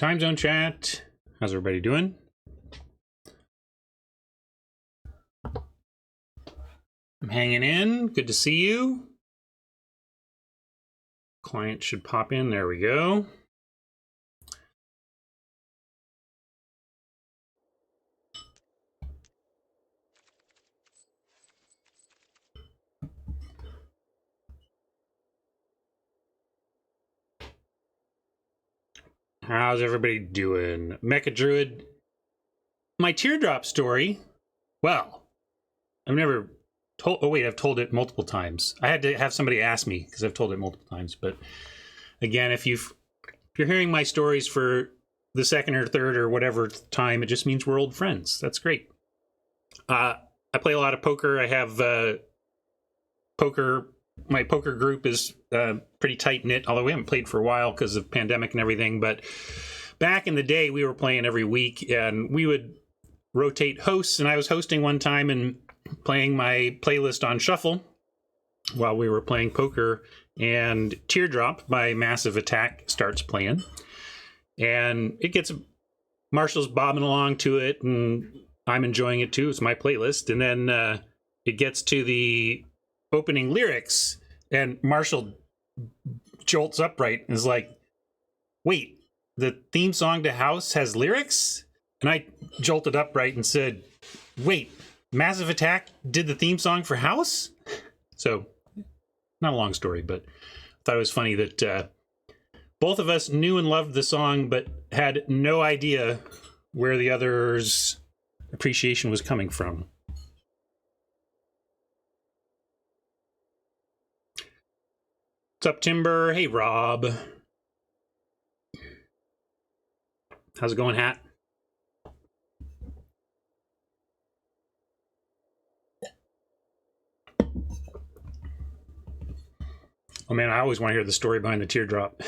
Time Zone Chat. How's everybody doing? I'm hanging in. Good to see you. Client should pop in. There we go. How's everybody doing? Mecha Druid. My teardrop story. Well, I've never told. Oh wait, I've told it multiple times. I had to have somebody ask me because I've told it multiple times. But again, if you're hearing my stories for the second or third or whatever time, it just means we're old friends. That's great. I play a lot of poker. I have poker. My poker group is pretty tight knit, although we haven't played for a while because of pandemic and everything. But back in the day, we were playing every week, and we would rotate hosts. And I was hosting one time and playing my playlist on shuffle while we were playing poker. And Teardrop by Massive Attack starts playing, and it gets Marshall's bobbing along to it, and I'm enjoying it too. It's my playlist, and then it gets to the opening lyrics, and Marshall jolts upright and is like, wait, the theme song to House has lyrics? And I jolted upright and said, wait, Massive Attack did the theme song for House? So, not a long story, but I thought it was funny that both of us knew and loved the song, but had no idea where the other's appreciation was coming from. What's up, Timber? Hey, Rob. How's it going, Hat? Oh man, I always want to hear the story behind the teardrop.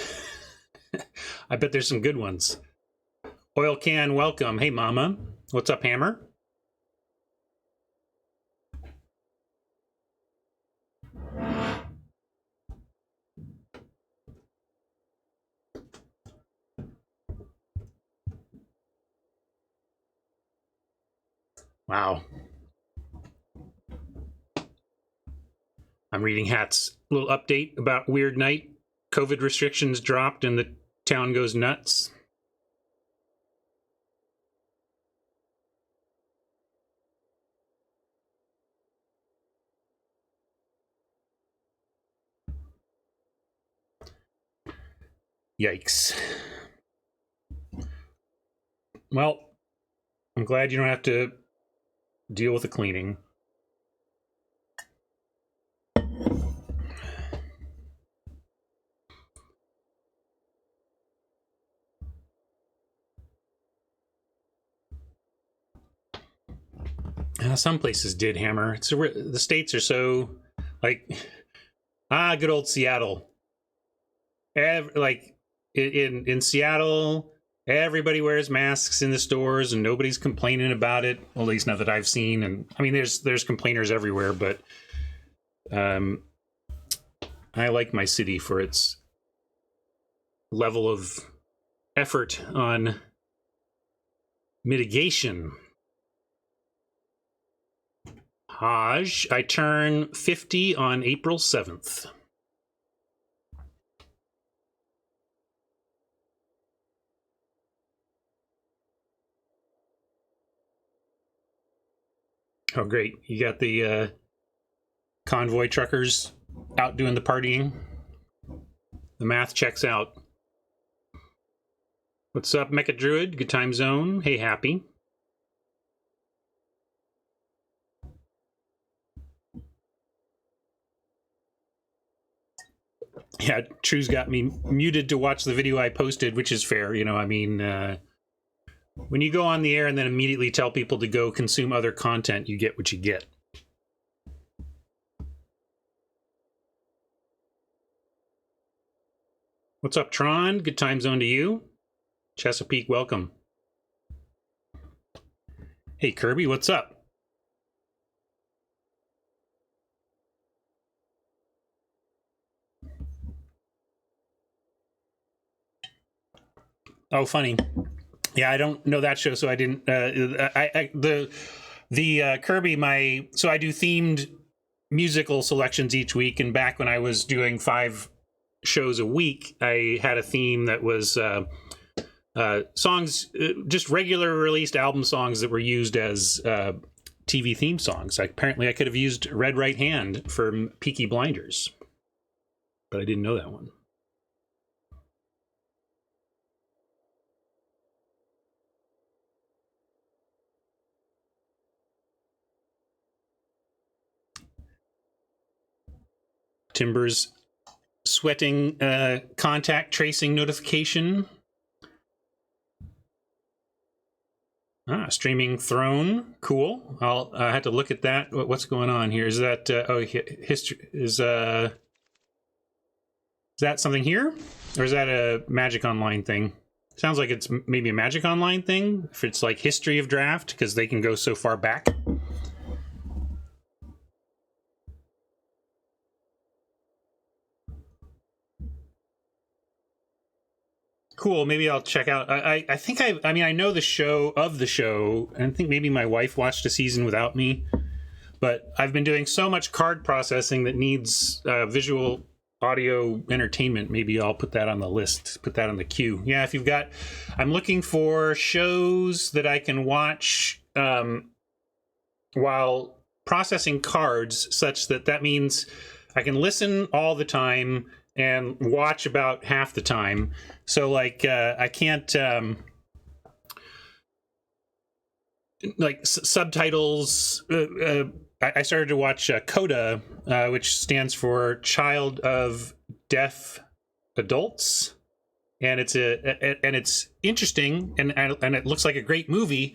I bet there's some good ones. Oil Can, welcome. Hey, Mama. What's up, Hammer? Wow. I'm reading Hat's little update about Weird Night. COVID restrictions dropped and the town goes nuts. Yikes. Well, I'm glad you don't have to deal with the cleaning. Some places did, Hammer. The states are so, like, good old Seattle. Like, in Seattle, everybody wears masks in the stores and nobody's complaining about it. Well, at least not that I've seen. And I mean, there's complainers everywhere, but I like my city for its level of effort on mitigation. Haj, I turn 50 on April 7th. Oh, great. You got the convoy truckers out doing the partying. The math checks out. What's up, Mecha Druid? Good time zone. Hey, Happy. Yeah, True's got me muted to watch the video I posted, which is fair. You know, I mean, when you go on the air and then immediately tell people to go consume other content, you get what you get. What's up, Tron? Good time zone to you. Chesapeake, welcome. Hey, Kirby, what's up? Oh, funny. Yeah, I don't know that show, so I didn't. The Kirby. So I do themed musical selections each week, and back when I was doing 5 shows a week, I had a theme that was songs, just regular released album songs that were used as TV theme songs. Apparently, I could have used Red Right Hand from Peaky Blinders, but I didn't know that one. Timber's sweating contact tracing notification. Streaming Throne, cool. I'll have to look at that. What's going on here? Is that history? Is that something here, or is that a Magic Online thing? Sounds like it's maybe a Magic Online thing. If it's like history of draft, because they can go so far back. Cool. Maybe I'll check out. I think I mean, I know the show, and I think maybe my wife watched a season without me. But I've been doing so much card processing that needs visual audio entertainment. Maybe I'll put that on the list, put that on the queue. Yeah, if you've got, I'm looking for shows that I can watch while processing cards, such that means I can listen all the time and watch about half the time. So like I can't subtitles. I started to watch CODA, which stands for Child of Deaf Adults, and it's interesting, and it looks like a great movie,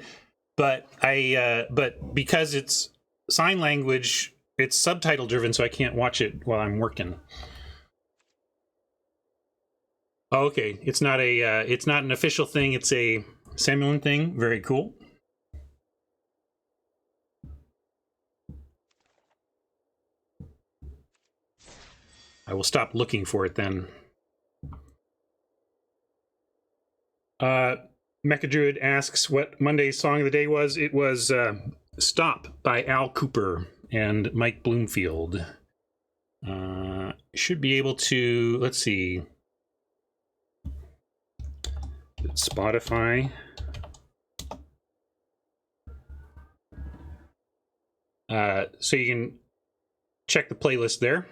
but but because it's sign language, it's subtitle driven, so I can't watch it while I'm working. Oh, okay, it's not an official thing. It's a Samuelin thing. Very cool. I will stop looking for it then. Mecha Druid asks what Monday's song of the day was. It was Stop by Al Cooper and Mike Bloomfield. Should be able to, let's see. Spotify. So you can check the playlist there.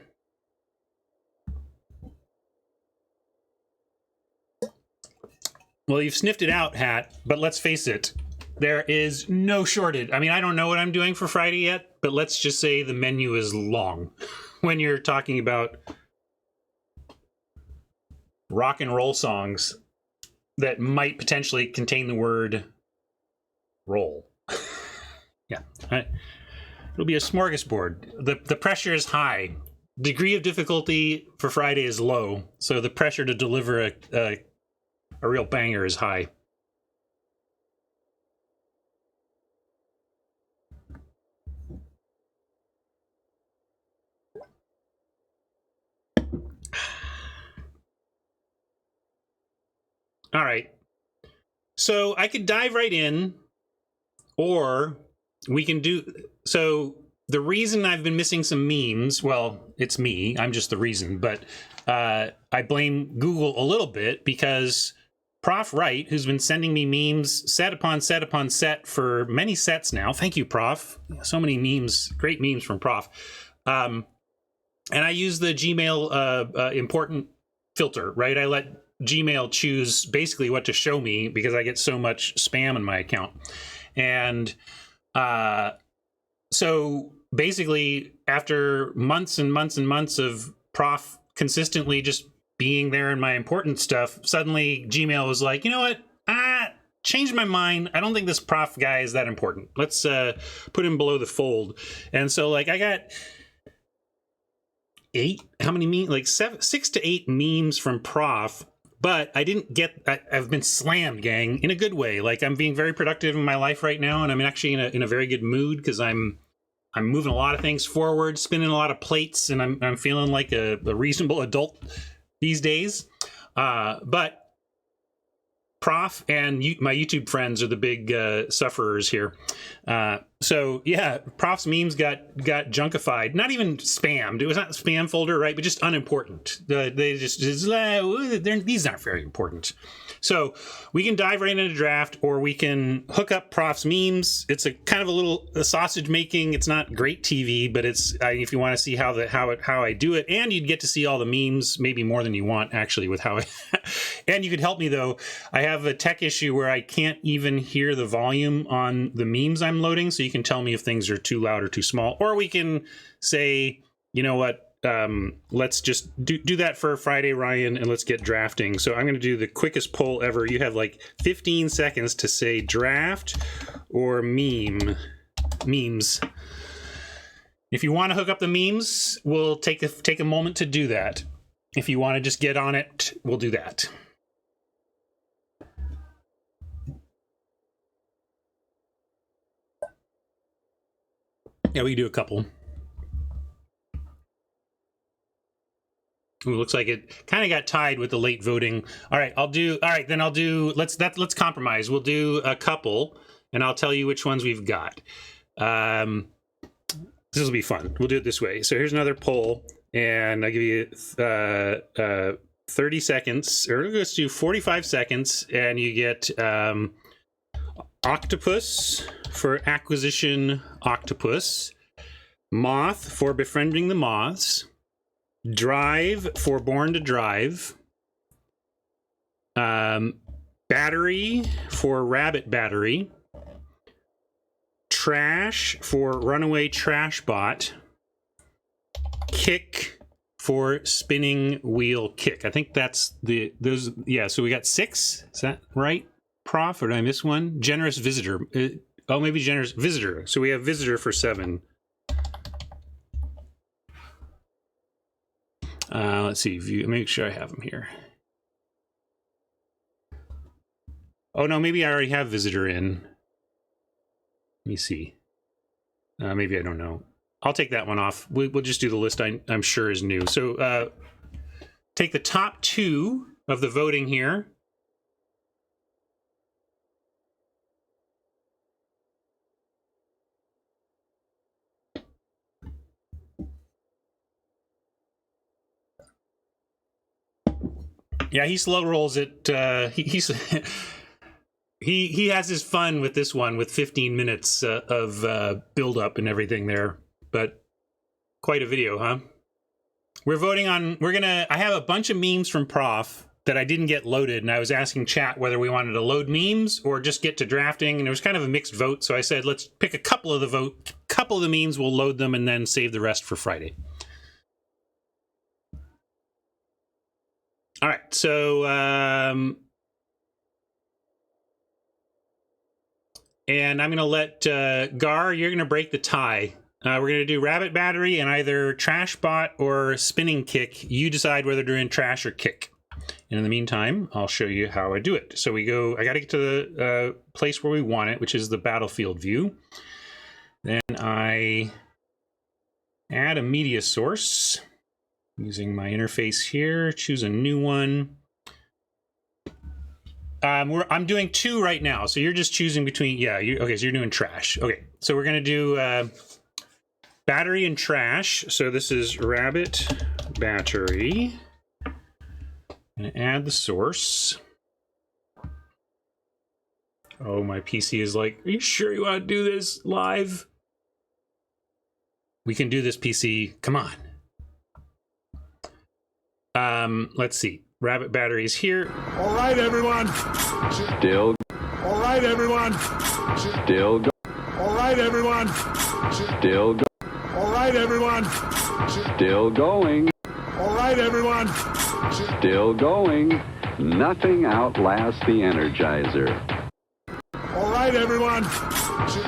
Well, you've sniffed it out, Hat, but let's face it, there is no shortage. I mean, I don't know what I'm doing for Friday yet, but let's just say the menu is long when you're talking about rock and roll songs that might potentially contain the word roll. Yeah, it'll be a smorgasbord. The pressure is high. Degree of difficulty for Friday is low, so the pressure to deliver a real banger is high. All right. So I could dive right in, or we can do... So the reason I've been missing some memes, well, it's me. I'm just the reason. But I blame Google a little bit because Prof Wright, who's been sending me memes set upon set upon set for many sets now. Thank you, Prof. So many memes, great memes from Prof. And I use the Gmail important filter, right? I let Gmail choose basically what to show me because I get so much spam in my account. And so basically, after months and months and months of Prof consistently just being there in my important stuff, suddenly Gmail was like, you know what? Changed my mind. I don't think this Prof guy is that important. Let's put him below the fold. And so like I got 8, how many memes? Like 6 to 8 memes from Prof, but I didn't get, I've been slammed, gang, in a good way. Like I'm being very productive in my life right now, and I'm actually in a very good mood because I'm moving a lot of things forward, spinning a lot of plates, and I'm feeling like a reasonable adult these days. But Prof and my YouTube friends are the big sufferers here. So yeah, Prof's memes got junkified. Not even spammed. It was not spam folder, right? But just unimportant. They just these aren't very important. So we can dive right into draft, or we can hook up Prof's memes. It's a kind of a sausage making. It's not great TV, but it's if you want to see how I do it, and you'd get to see all the memes, maybe more than you want actually with how. And you could help me though. I have a tech issue where I can't even hear the volume on the memes I'm loading, so you can tell me if things are too loud or too small, or we can say, you know what. Let's just do that for Friday, Ryan, and let's get drafting. So I'm going to do the quickest poll ever. You have like 15 seconds to say draft or memes. If you want to hook up the memes, we'll take a moment to do that. If you want to just get on it, we'll do that. Yeah, we can do a couple. Ooh, looks like it kind of got tied with the late voting. All right, let's compromise. We'll do a couple, and I'll tell you which ones we've got. This will be fun. We'll do it this way. So here's another poll, and I'll give you 30 seconds, or let's do 45 seconds, and you get octopus for acquisition octopus, moth for befriending the moths, drive for born to drive, battery for rabbit battery, trash for runaway trash bot, kick for spinning wheel kick. I think that's those. Yeah, so we got 6. Is that right, Prof? Or did I miss one? Generous visitor. Maybe generous visitor. So we have visitor for 7. Let's see. Make sure I have them here. Oh no, maybe I already have visitor in. Let me see. Maybe I don't know. I'll take that one off. We'll just do the list I'm sure is new. So take the top 2 of the voting here. Yeah, he slow rolls it. He has his fun with this one with 15 minutes of build up and everything there. But quite a video, huh? We're voting on. I have a bunch of memes from Prof that I didn't get loaded, and I was asking chat whether we wanted to load memes or just get to drafting, and it was kind of a mixed vote. So I said, let's pick a couple of the memes. We'll load them and then save the rest for Friday. All right, so and I'm going to let Gar, you're going to break the tie. We're going to do rabbit battery and either trash bot or spinning kick. You decide whether to do trash or kick. And in the meantime, I'll show you how I do it. So we go, I got to get to the place where we want it, which is the battlefield view. Then I add a media source. Using my interface here, choose a new one. I'm doing 2 right now, so you're just choosing between. Yeah, okay. So you're doing trash. Okay, so we're gonna do battery and trash. So this is rabbit battery. I'm gonna add the source. Oh, my PC is like, are you sure you want to do this live? We can do this, PC. Come on. Let's see. Rabbit battery is here. All right, everyone. Still. All right, everyone. Still. All right, everyone. Still. All right, everyone. Still going. All right, everyone. Still going. Nothing outlasts the Energizer. All right, everyone.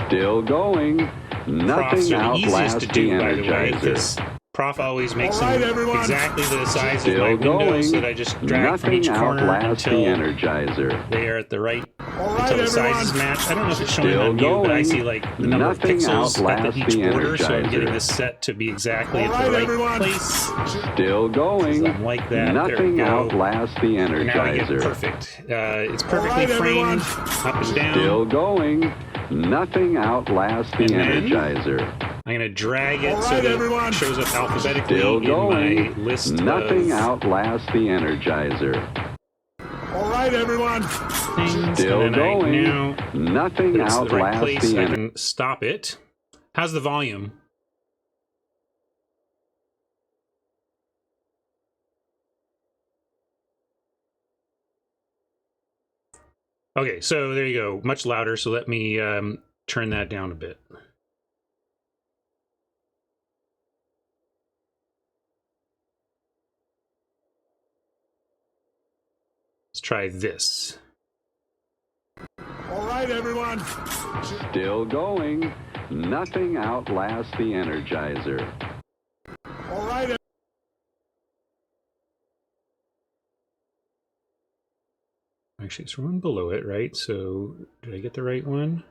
Still going. Nothing outlasts the Energizer. Prof always makes All right, them everyone. exactly the size of Still my window going. so that I just drag from Nothing each corner outlasts the until Energizer. they are at the right, All right, until the sizes everyone. match. I don't know if it's showing Still on you, but I going. see like the number of Nothing pixels at outlasts each the border, so I'm getting Energizer. this set to be exactly All at the right, right everyone. place. Still going. Something like that. There Nothing we go. outlasts the Now I get Energizer. perfect. It's perfectly right, everyone. framed, up and down. Still going. Nothing outlasts the And then- Energizer. I'm going to drag it All so right, that everyone. it shows up alphabetically Still in going. my list Nothing of outlasts the Energizer. All right, everyone. things. Still and then going. I now Nothing put it to the right outlasts place. the I Energizer. can stop it. How's the volume? Okay, so there you go. Much louder, so let me turn that down a bit. Let's try this. All right, everyone. Still going. Nothing outlasts the Energizer. All right. Actually, it's one below it, right? So, did I get the right one?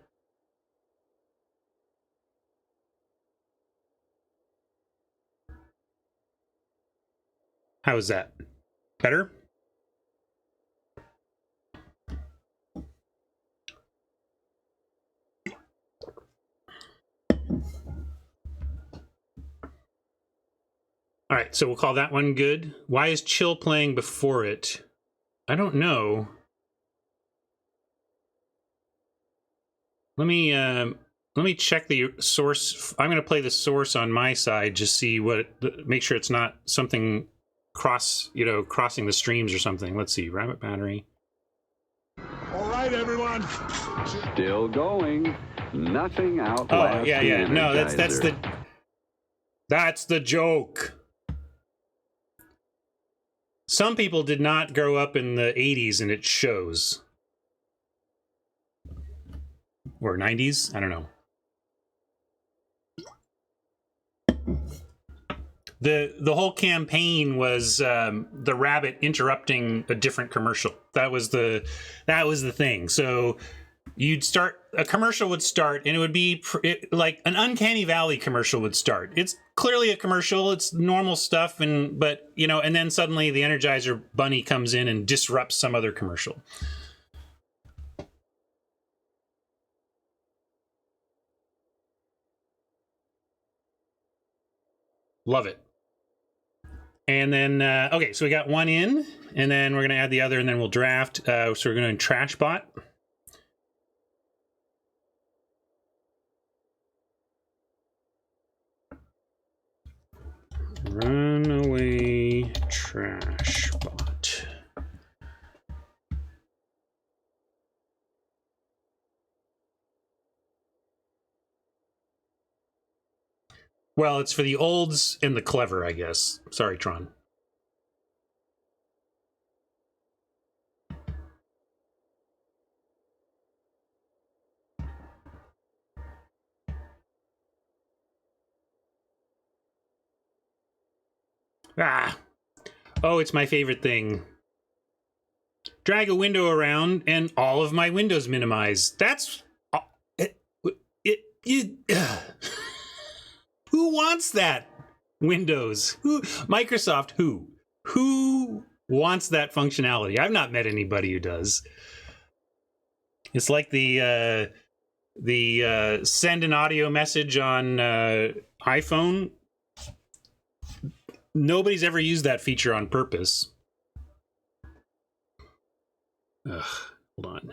How is that? Better? All right, so we'll call that one good. Why is chill playing before it? I don't know. Let me check the source. I'm going to play the source on my side, just see what, make sure it's not something crossing the streams or something. Let's see, rabbit battery. All right, everyone. Still going. Nothing outlasts Oh yeah, the yeah. Energizer. No, that's the joke. Some people did not grow up in the 80s and it shows. Or 90s? I don't know. The whole campaign was the rabbit interrupting a different commercial. That was the thing. So a commercial would start, and it would be like an Uncanny Valley commercial would start. It's clearly a commercial. It's normal stuff, but and then suddenly the Energizer Bunny comes in and disrupts some other commercial. Love it. And then, okay, so we got one in, and then we're going to add the other, and then we'll draft. So we're going to trash bot. Runaway trash bot. Well, it's for the olds and the clever, I guess. Sorry, Tron. Ah. Oh, it's my favorite thing. Drag a window around and all of my windows minimize. That's... Who wants that? Windows. Who? Microsoft, who? Who wants that functionality? I've not met anybody who does. It's like the send an audio message on iPhone. Nobody's ever used that feature on purpose. Ugh, hold on.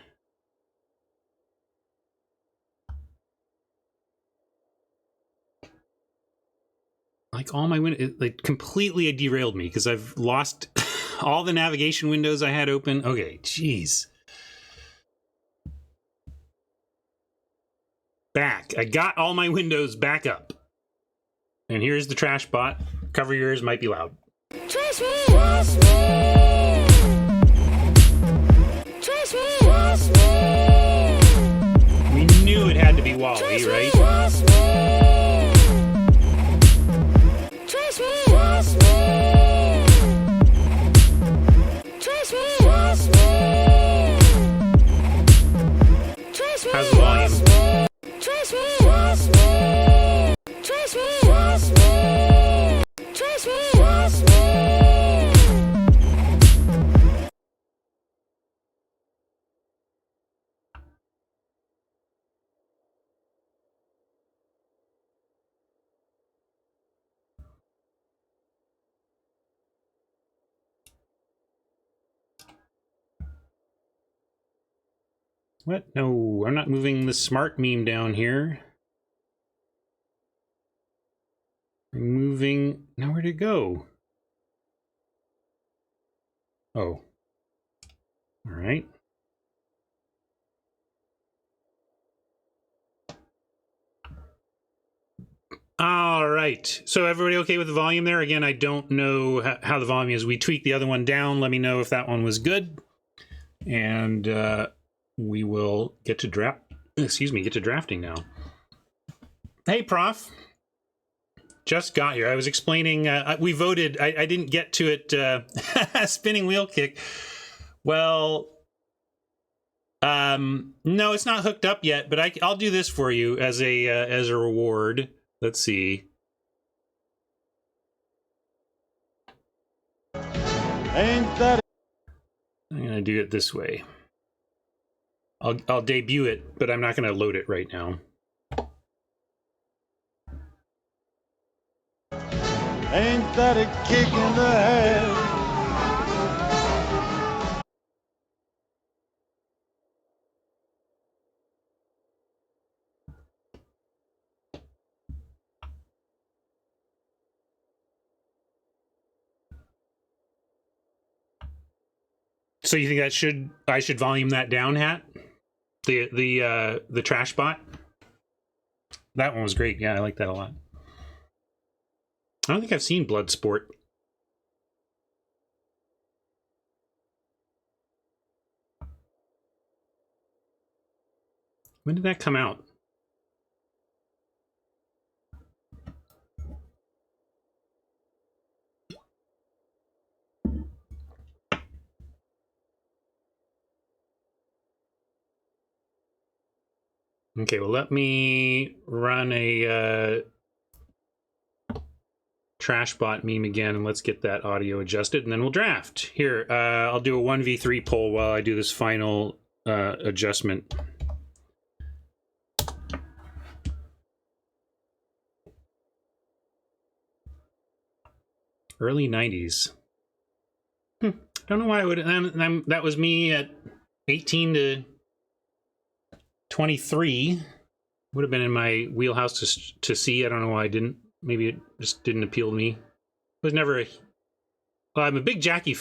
Like all my windows, like completely derailed me because I've lost all the navigation windows I had open. Okay, jeez. Back. I got all my windows back up. And here's the trash bot. Cover your ears, might be loud. Trash me! Trash me! Trash me! Trash me! We knew it had to be Wally, right? Trash me! Trash me! What? No, I'm not moving the smart meme down here. I'm moving... Now where'd it go? Oh. All right. All right. So everybody okay with the volume there? Again, I don't know how the volume is. We tweaked the other one down. Let me know if that one was good. And we will get to drafting now. Hey, Prof. Just got here. I was explaining, we voted. I didn't get to it. Spinning wheel kick. Well, no, it's not hooked up yet, but I'll do this for you as a reward. Let's see. Ain't that I'm gonna do it this way. I'll debut it, but I'm not gonna load it right now. ain't that a kick in the head? So you think I should volume that down, Hat? The trash bot? That one was great. Yeah, I like that a lot. I don't think I've seen Bloodsport. When did that come out? Okay, well, let me run a Trashbot meme again, and let's get that audio adjusted, and then we'll draft. Here, I'll do a 1v3 poll while I do this final adjustment. Early 90s. Don't know why I would... that was me at 18 to 23. Would have been in my wheelhouse to see. I don't know why I didn't. Maybe it just didn't appeal to me. I was never a... Well, I'm a big Jackie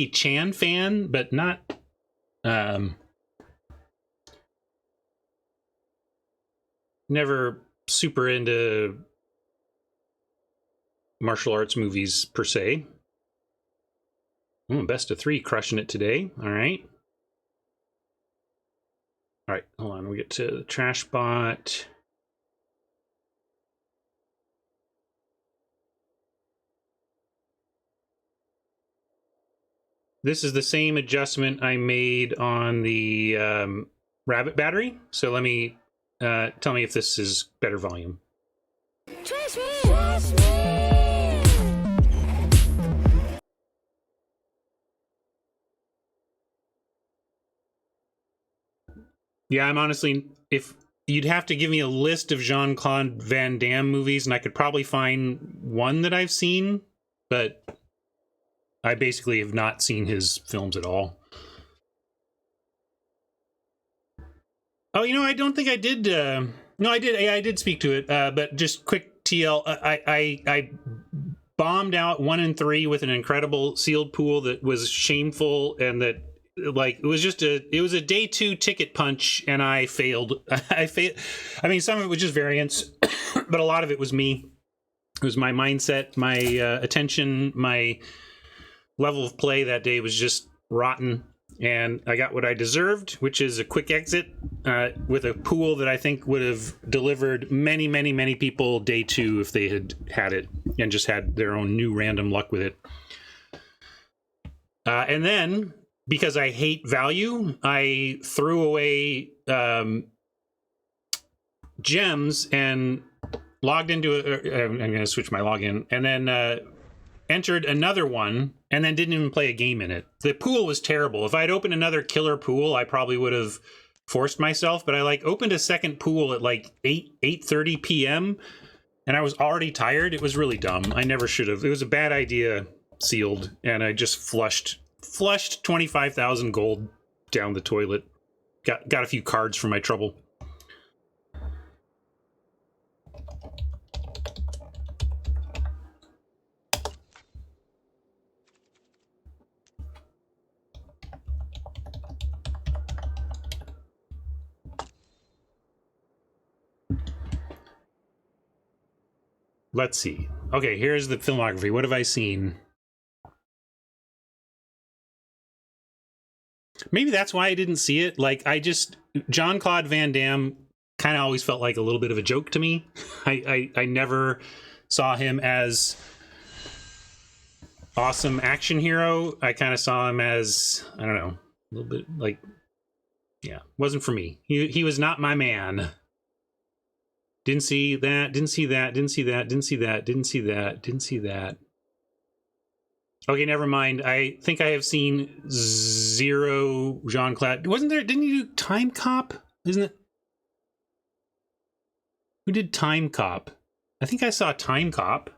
Chan fan, but not... never super into martial arts movies, per se. Best of 3, crushing it today. All right. All right, hold on. We get to the trash bot. This is the same adjustment I made on the rabbit battery. So let me tell me if this is better volume. Trash me. Trash me. Yeah, I'm honestly, if you'd have to give me a list of Jean-Claude Van Damme movies, and I could probably find one that I've seen, but I basically have not seen his films at all. Oh, you know, I don't think I did. No, I did. I did speak to it, but just quick TL. I bombed out 1 and 3 with an incredible sealed pool that was shameful, and that, like, it was a day 2 ticket punch, and I failed. I mean, some of it was just variance, but a lot of it was me. It was my mindset, my attention, my level of play that day was just rotten, and I got what I deserved, which is a quick exit with a pool that I think would have delivered many, many, many people day 2 if they had it and just had their own new random luck with it. And then, because I hate value, I threw away gems and logged into it. I'm going to switch my login, and then entered another one, and then didn't even play a game in it. The pool was terrible. If I had opened another killer pool, I probably would have forced myself, but I opened a second pool at 8:30 p.m. and I was already tired. It was really dumb. I never should have. It was a bad idea, sealed, and I just flushed 25,000 gold down the toilet. got a few cards for my trouble. Let's see. Okay, here's the filmography. What have I seen? Maybe that's why I didn't see it. Like, Jean-Claude Van Damme kind of always felt like a little bit of a joke to me. I never saw him as awesome action hero. I kind of saw him as, I don't know, a little bit like, yeah, wasn't for me. He was not my man. Didn't see that, didn't see that, didn't see that, didn't see that, didn't see that, didn't see that. Okay, never mind. I think I have seen zero Jean-Claude. Wasn't there, didn't you do Time Cop? Isn't it? Who did Time Cop? I think I saw Time Cop.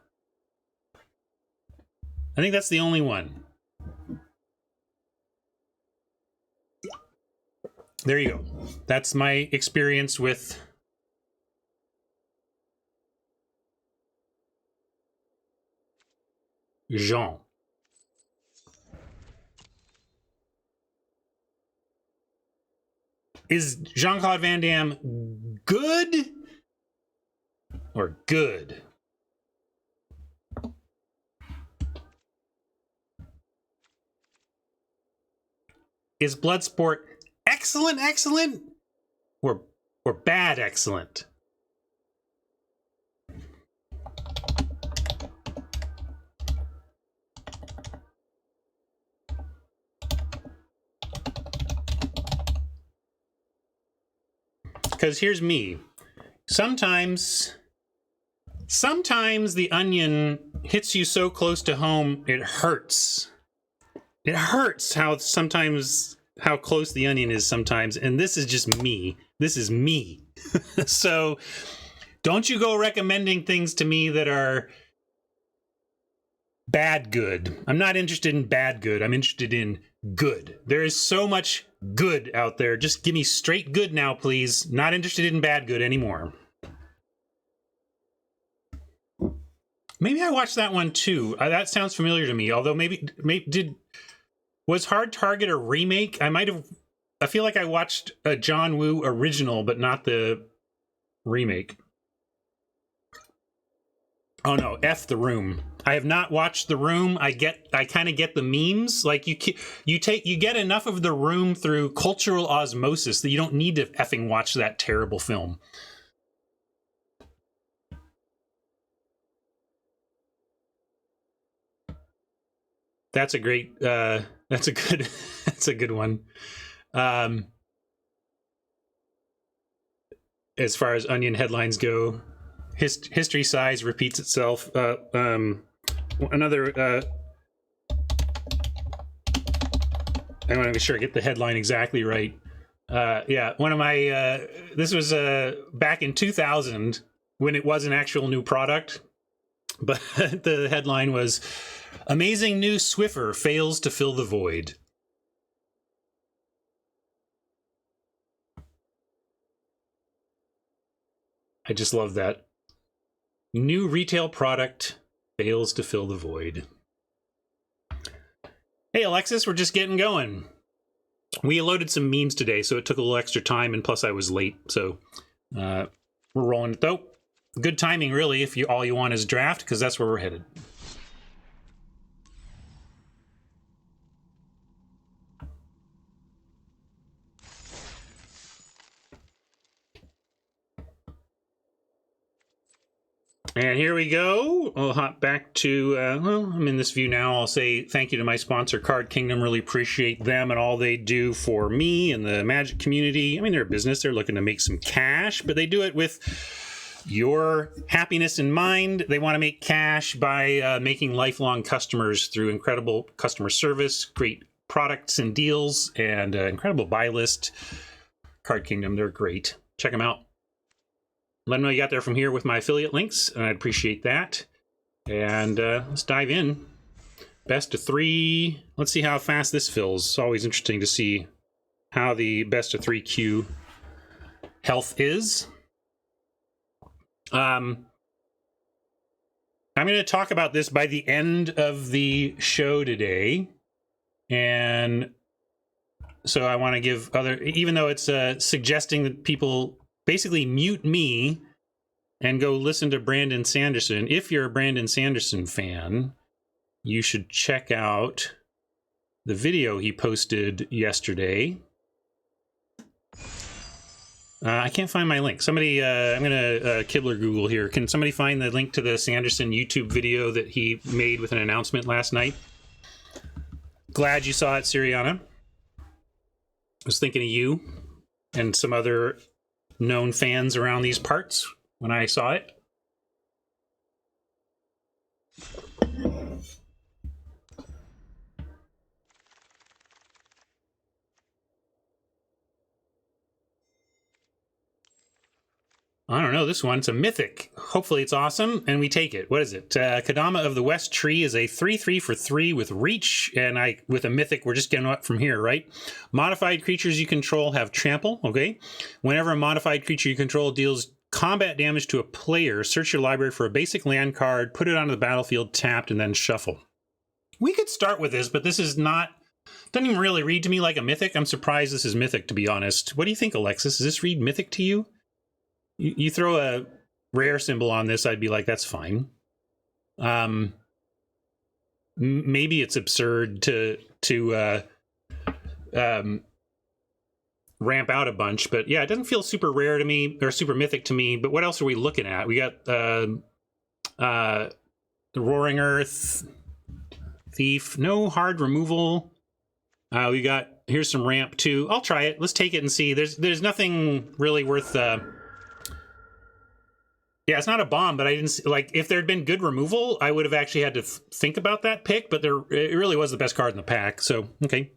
I think that's the only one. There you go. That's my experience with Jean. Is Jean-Claude Van Damme good or good? Is Bloodsport excellent or bad excellent? Because here's me. Sometimes the onion hits you so close to home, it hurts. It hurts how close the onion is sometimes. And this is just me. This is me. So don't you go recommending things to me that are bad good. I'm not interested in bad good. I'm interested in good. There is so much good out there. Just give me straight good now, please. Not interested in bad good anymore. Maybe I watched that one too. That sounds familiar to me. Although maybe was Hard Target a remake? I feel like I watched a John Woo original, but not the remake. Oh no, F The Room. I have not watched The Room. I kind of get the memes. Like you get enough of The Room through cultural osmosis that you don't need to effing watch that terrible film. That's a great. That's a good one. As far as onion headlines go, history size repeats itself. Another. I want to make sure I get the headline exactly right. Yeah, one of my. This was back in 2000 when it was an actual new product, but the headline was "Amazing New Swiffer Fails to Fill the Void." I just love that. New retail product fails to fill the void. Hey, Alexis, we're just getting going. We loaded some memes today, so it took a little extra time, and plus I was late, so we're rolling it, though. Good timing, really, if all you want is draft, because that's where we're headed. And here we go. I'll hop back to, well, I'm in this view now. I'll say thank you to my sponsor, Card Kingdom. Really appreciate them and all they do for me and the Magic community. I mean, they're a business. They're looking to make some cash, but they do it with your happiness in mind. They want to make cash by making lifelong customers through incredible customer service, great products and deals, and incredible buy list. Card Kingdom, they're great. Check them out. Let them know you got there from here with my affiliate links, and I'd appreciate that. And let's dive in. Best of 3. Let's see how fast this fills. It's always interesting to see how the best of 3 queue health is. I'm going to talk about this by the end of the show today. And so I want to give even though it's suggesting that people basically mute me and go listen to Brandon Sanderson. If you're a Brandon Sanderson fan, you should check out the video he posted yesterday. I can't find my link. Somebody, I'm going to Kibler Google here. Can somebody find the link to the Sanderson YouTube video that he made with an announcement last night? Glad you saw it, Siriana. I was thinking of you and some other known fans around these parts when I saw it. I don't know, this one, it's a mythic. Hopefully it's awesome, and we take it. What is it? Kadama of the West Tree is a 3/3 for 3 with reach, and with a mythic, we're just getting up from here, right? Modified creatures you control have trample, okay? Whenever a modified creature you control deals combat damage to a player, search your library for a basic land card, put it onto the battlefield tapped, and then shuffle. We could start with this, but this is not... doesn't even really read to me like a mythic. I'm surprised this is mythic, to be honest. What do you think, Alexis? Does this read mythic to you? You throw a rare symbol on this, I'd be like, that's fine. Maybe it's absurd to ramp out a bunch, but yeah, it doesn't feel super rare to me or super mythic to me. But what else are we looking at? We got the Roaring Earth, Thief, no hard removal. We got here's some ramp too. I'll try it. Let's take it and see. There's nothing really worth. Yeah, it's not a bomb, but I didn't see, like, if there had been good removal, I would have actually had to think about that pick, but it really was the best card in the pack, so, okay.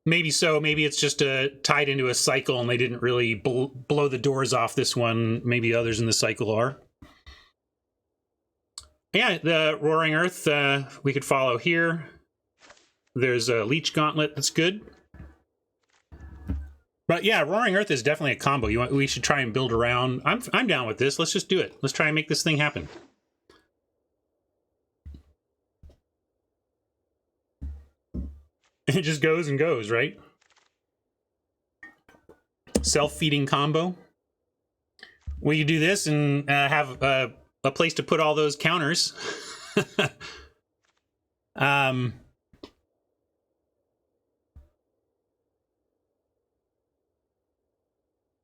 Maybe so, maybe it's just tied into a cycle and they didn't really blow the doors off this one. Maybe others in the cycle are. Yeah, the Roaring Earth, we could follow here. There's a Leech Gauntlet, that's good. But yeah, Roaring Earth is definitely a combo. We should try and build around. I'm down with this. Let's just do it. Let's try and make this thing happen. It just goes and goes, right? Self-feeding combo. We could do this and have a place to put all those counters.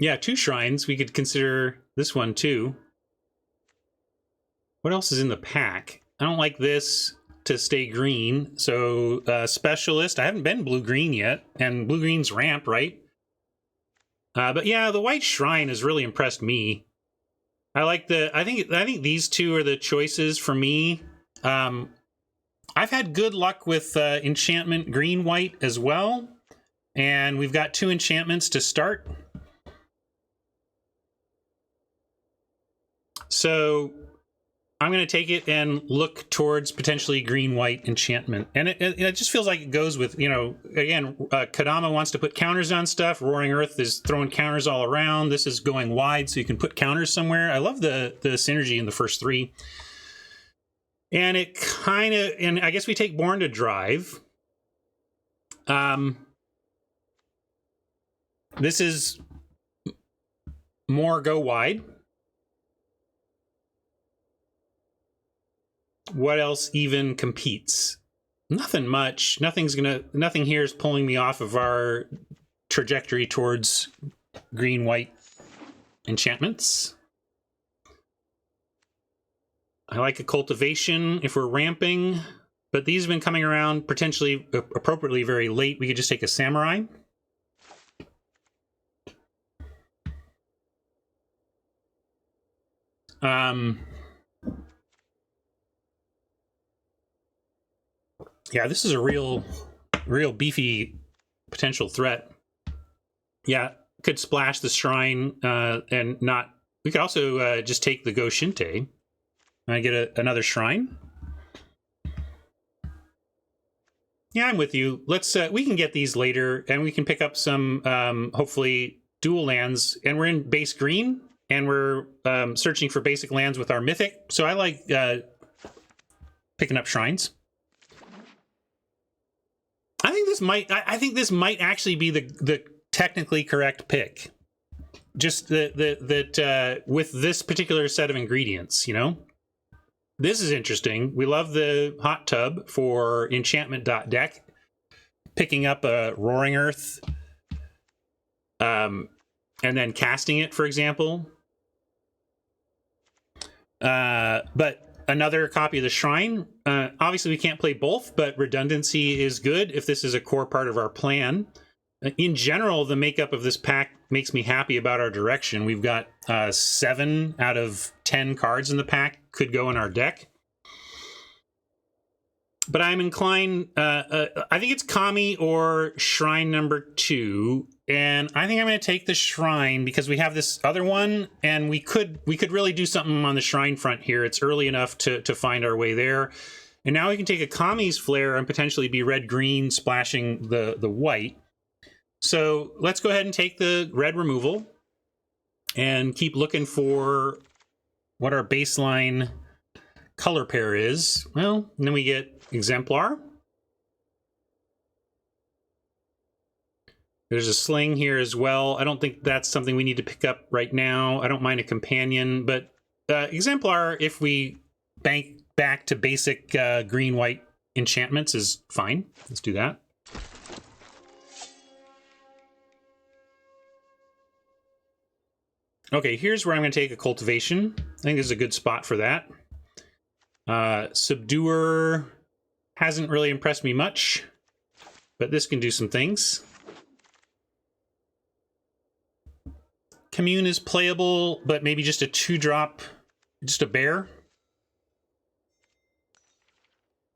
Yeah, 2 shrines. We could consider this one too. What else is in the pack? I don't like this to stay green. So Specialist. I haven't been blue-green yet. And blue-green's ramp, right? But yeah, the white shrine has really impressed me. I like I think these two are the choices for me. I've had good luck with enchantment green-white as well. And we've got 2 enchantments to start. So I'm going to take it and look towards potentially green-white enchantment. And it just feels like it goes with, you know, again, Kadama wants to put counters on stuff. Roaring Earth is throwing counters all around. This is going wide so you can put counters somewhere. I love the synergy in the first 3. And it kind of, and I guess we take Born to Drive. This is more go wide. What else even competes? Nothing much. Nothing here is pulling me off of our trajectory towards green-white enchantments. I like a cultivation if we're ramping, but these have been coming around potentially appropriately very late. We could just take a samurai. Yeah, this is a real beefy potential threat. Yeah, could splash the shrine and not... We could also just take the Go Shinte. And I get another shrine. Yeah, I'm with you. Let's we can get these later, and we can pick up some hopefully dual lands. And we're in base green, and we're searching for basic lands with our mythic. So I like picking up shrines. I think this might actually be the technically correct pick. Just that with this particular set of ingredients, you know. This is interesting. We love the hot tub for enchantment deck. Picking up a Roaring Earth, and then casting it, for example. But another copy of the Shrine. Obviously, we can't play both, but redundancy is good if this is a core part of our plan. In general, the makeup of this pack makes me happy about our direction. We've got 7 out of 10 cards in the pack could go in our deck. But I'm inclined, I think it's Kami or Shrine number 2. And I think I'm going to take the Shrine because we have this other one, and we could really do something on the Shrine front here. It's early enough to find our way there. And now we can take a Kami's Flare and potentially be red-green, splashing the white. So let's go ahead and take the red removal and keep looking for what our baseline color pair is. Well, and then we get Exemplar. There's a Sling here as well. I don't think that's something we need to pick up right now. I don't mind a Companion, but Exemplar, if we bank back to basic green-white enchantments, is fine. Let's do that. Okay, here's where I'm going to take a Cultivation. I think this is a good spot for that. Subduer hasn't really impressed me much, but this can do some things. Commune is playable, but maybe just a 2-drop, just a bear.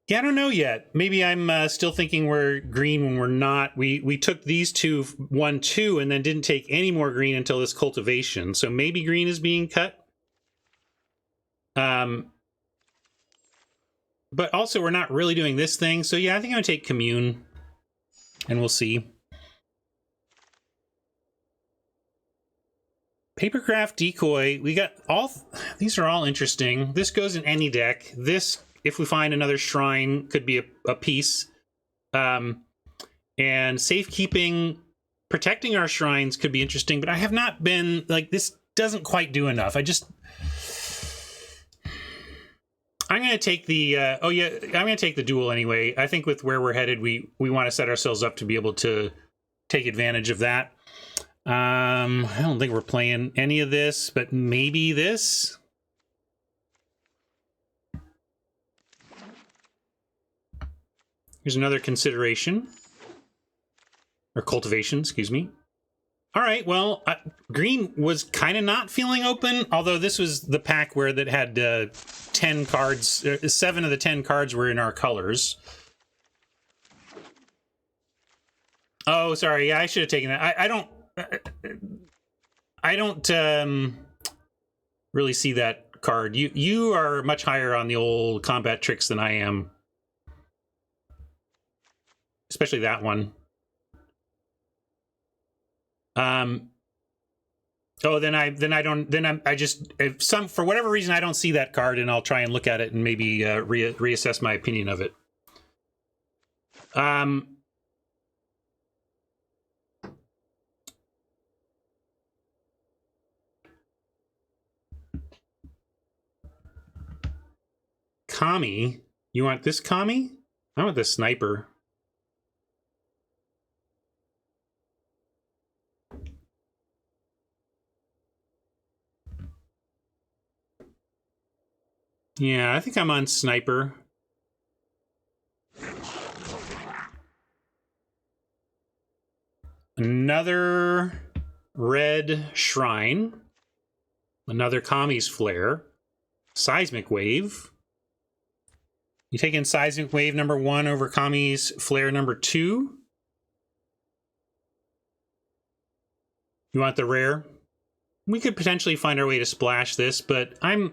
Yeah, I don't know yet. Maybe I'm still thinking we're green when we're not. We took these two 1-2 and then didn't take any more green until this Cultivation. So maybe green is being cut. But also we're not really doing this thing. So yeah, I think I'm gonna take Commune, and we'll see. Papercraft Decoy. We got all. These are all interesting. This goes in any deck. This, if we find another Shrine, could be a piece. And safekeeping, protecting our shrines could be interesting, but I have not been, like, this doesn't quite do enough. I'm going to take the, I'm going to take the duel anyway. I think with where we're headed, we want to set ourselves up to be able to take advantage of that. I don't think we're playing any of this, but maybe this. Here's another consideration. Or cultivation, excuse me. All right, well, green was kind of not feeling open, although this was the pack where that had 10 cards. 7 of the 10 cards were in our colors. Oh, sorry. Yeah, I should have taken that. I don't really see that card. You are much higher on the old combat tricks than I am. Especially that one. For whatever reason I don't see that card, and I'll try and look at it and maybe reassess my opinion of it. Kami, you want this Kami? I want the sniper. Yeah, I think I'm on sniper. Another red shrine. Another Kami's Flare. Seismic Wave. You taking Seismic Wave number 1 over Kami's Flare number 2? You want the rare? We could potentially find our way to splash this, but I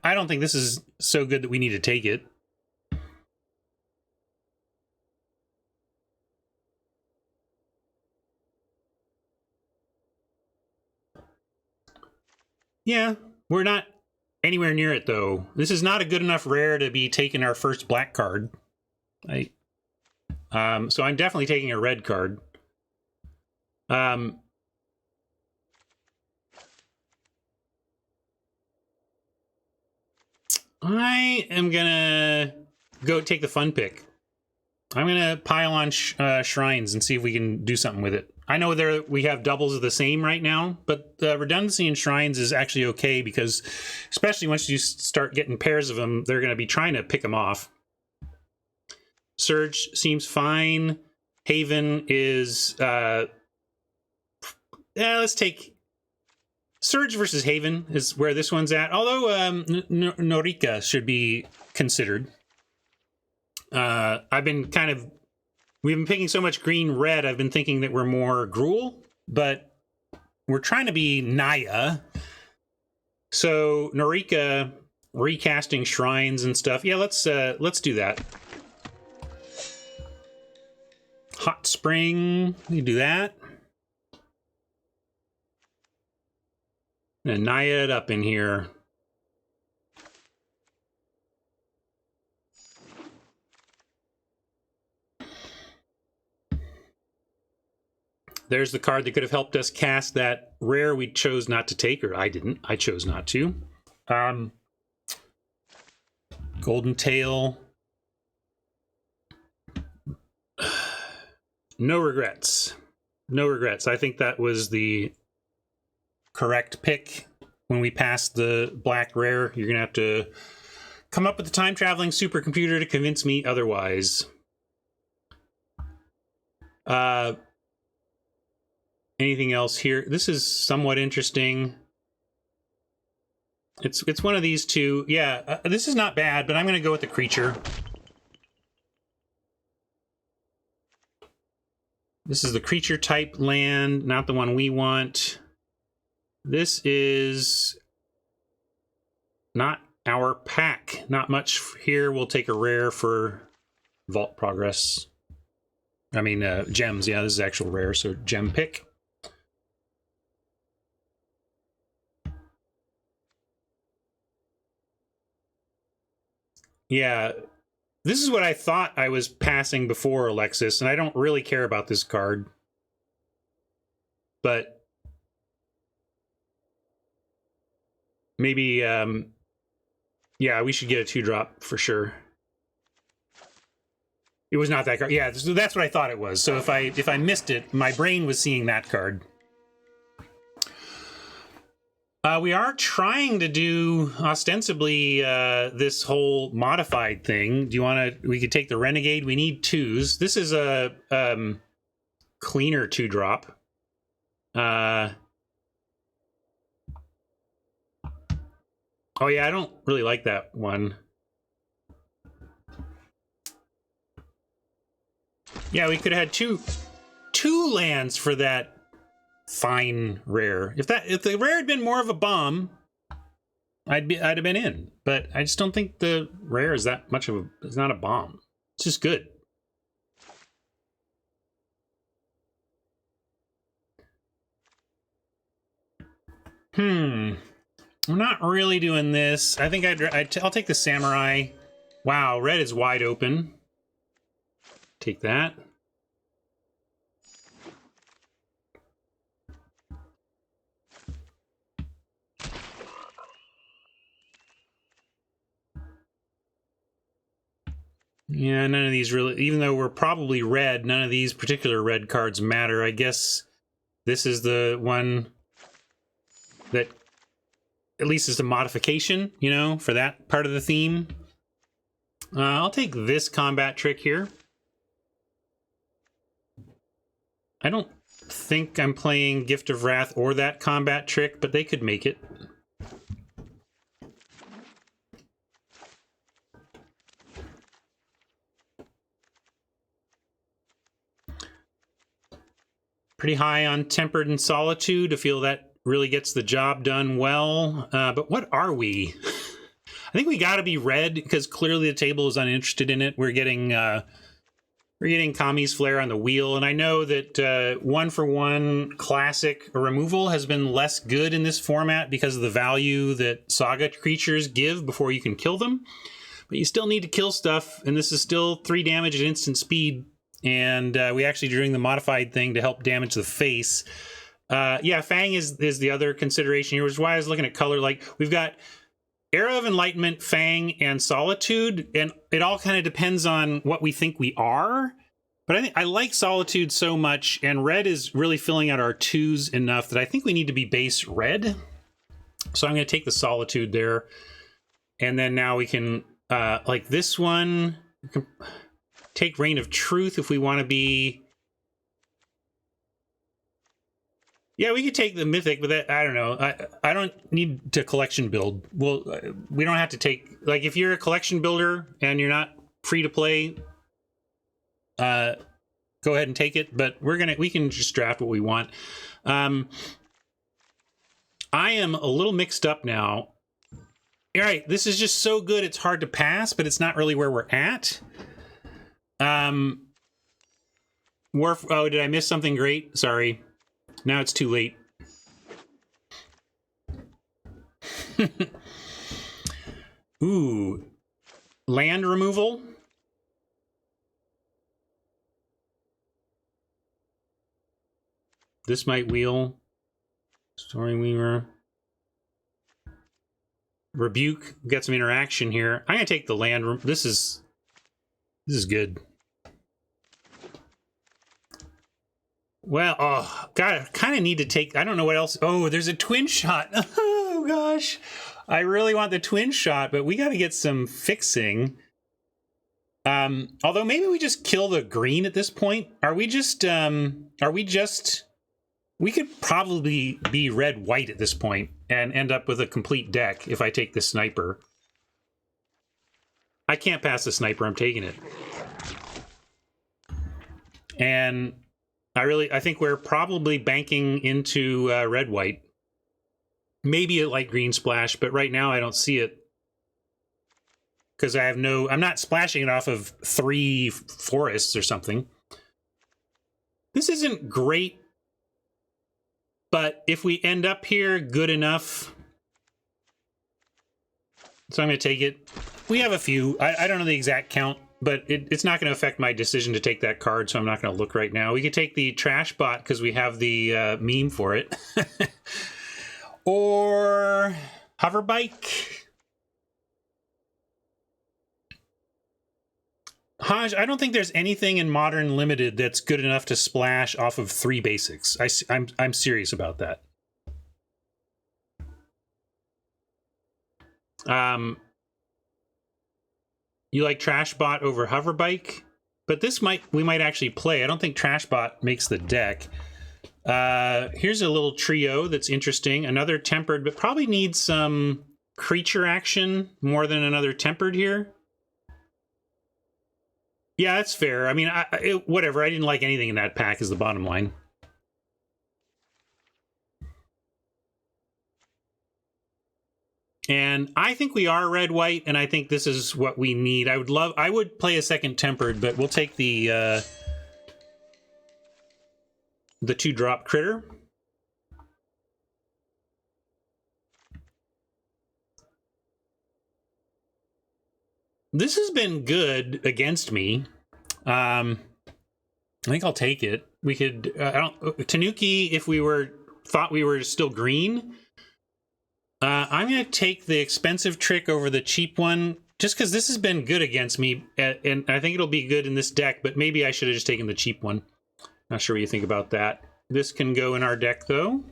don't think this is so good that we need to take it. Yeah, we're not anywhere near it, though. This is not a good enough rare to be taking our first black card. So I'm definitely taking a red card. I am gonna go take the fun pick. I'm gonna pile on shrines and see if we can do something with it. I know we have doubles of the same right now, but the redundancy in shrines is actually okay because, especially once you start getting pairs of them, they're gonna be trying to pick them off. Surge seems fine. Haven is let's take Surge versus Haven is where this one's at. Although Norika should be considered. We've been picking so much green red, I've been thinking that we're more Gruul, but we're trying to be Naya. So Norika recasting shrines and stuff. Yeah, let's do that. Hot Spring, we do that. And Naya it up in here. There's the card that could have helped us cast that rare we chose not to take, or I didn't. I chose not to. Golden Tail. No regrets. No regrets. I think that was the correct pick. When we pass the black rare, you're going to have to come up with a time-traveling supercomputer to convince me otherwise. Anything else here? This is somewhat interesting. It's one of these two. Yeah, this is not bad, but I'm going to go with the creature. This is the creature type land, not the one we want. This is not our pack. Not much here. We'll take a rare for Vault Progress. I mean, gems. Yeah, this is actual rare, so gem pick. Yeah, this is what I thought I was passing before, Alexis, and I don't really care about this card. But maybe, yeah, we should get a 2-drop for sure. It was not that card. Yeah, that's what I thought it was. So if I missed it, my brain was seeing that card. We are trying to do ostensibly this whole modified thing. Do you want to? We could take the Renegade. We need 2s. This is a cleaner 2-drop. Oh yeah, I don't really like that one. Yeah, we could have had two lands for that fine rare. If the rare had been more of a bomb, I'd have been in. But I just don't think the rare is that much of it's not a bomb. It's just good. I'm not really doing this. I think I'll take the Samurai. Wow, red is wide open. Take that. Yeah, none of these really, even though we're probably red, none of these particular red cards matter. I guess this is the one that at least is a modification, you know, for that part of the theme. I'll take this combat trick here. I don't think I'm playing Gift of Wrath or that combat trick, but they could make it. Pretty high on Tempered and Solitude to feel that really gets the job done well. But what are we? I think we got to be red because clearly the table is uninterested in it. We're getting We're getting Kami's Flare on the wheel, and I know that 1-for-1 classic removal has been less good in this format because of the value that Saga creatures give before you can kill them. But you still need to kill stuff, and this is still 3 damage at instant speed, and we actually doing the modified thing to help damage the face. Yeah, Fang is the other consideration here, which is why I was looking at color. Like, we've got Era of Enlightenment, Fang, and Solitude, and it all kind of depends on what we think we are. But I think I like Solitude so much, and red is really filling out our 2s enough that I think we need to be base red. So I'm going to take the Solitude there, and then now we can, like this one, we can take Reign of Truth if we want to be... Yeah, we could take the Mythic, but that, I don't know. I don't need to collection build. Well, we don't have to take... Like, if you're a collection builder and you're not free to play, go ahead and take it. But we can just draft what we want. I am a little mixed up now. All right, this is just so good it's hard to pass, but it's not really where we're at. Oh, did I miss something great? Sorry. Now it's too late. Ooh. Land removal. This might wheel. Storyweaver. Rebuke. Get some interaction here. I'm going to take the land. This is good. Well, oh, God, I kind of need to take... I don't know what else... Oh, there's a twin shot. Oh, gosh. I really want the twin shot, but we got to get some fixing. Although maybe we just kill the green at this point. We could probably be red-white at this point and end up with a complete deck if I take the sniper. I can't pass the sniper. I'm taking it. And... I think we're probably banking into red-white. Maybe a light green splash, but right now I don't see it. Because I'm not splashing it off of 3 forests or something. This isn't great, but if we end up here, good enough. So I'm going to take it. We have a few. I don't know the exact count. But it's not going to affect my decision to take that card, so I'm not going to look right now. We could take the trash bot because we have the meme for it. Or hover bike. Haj, I don't think there's anything in Modern Limited that's good enough to splash off of 3 basics. I'm serious about that. You like Trashbot over Hoverbike? But we might actually play. I don't think Trashbot makes the deck. Here's a little trio that's interesting. Another tempered, but probably needs some creature action more than another tempered here. Yeah, that's fair. I mean, whatever. I didn't like anything in that pack is the bottom line. And I think we are red-white, and I think this is what we need. I would play a second tempered, but we'll take the 2-drop critter. This has been good against me. I think I'll take it. We could Tanuki if we thought we were still green. I'm going to take the expensive trick over the cheap one, just because this has been good against me, and I think it'll be good in this deck, but maybe I should have just taken the cheap one. Not sure what you think about that. This can go in our deck, though.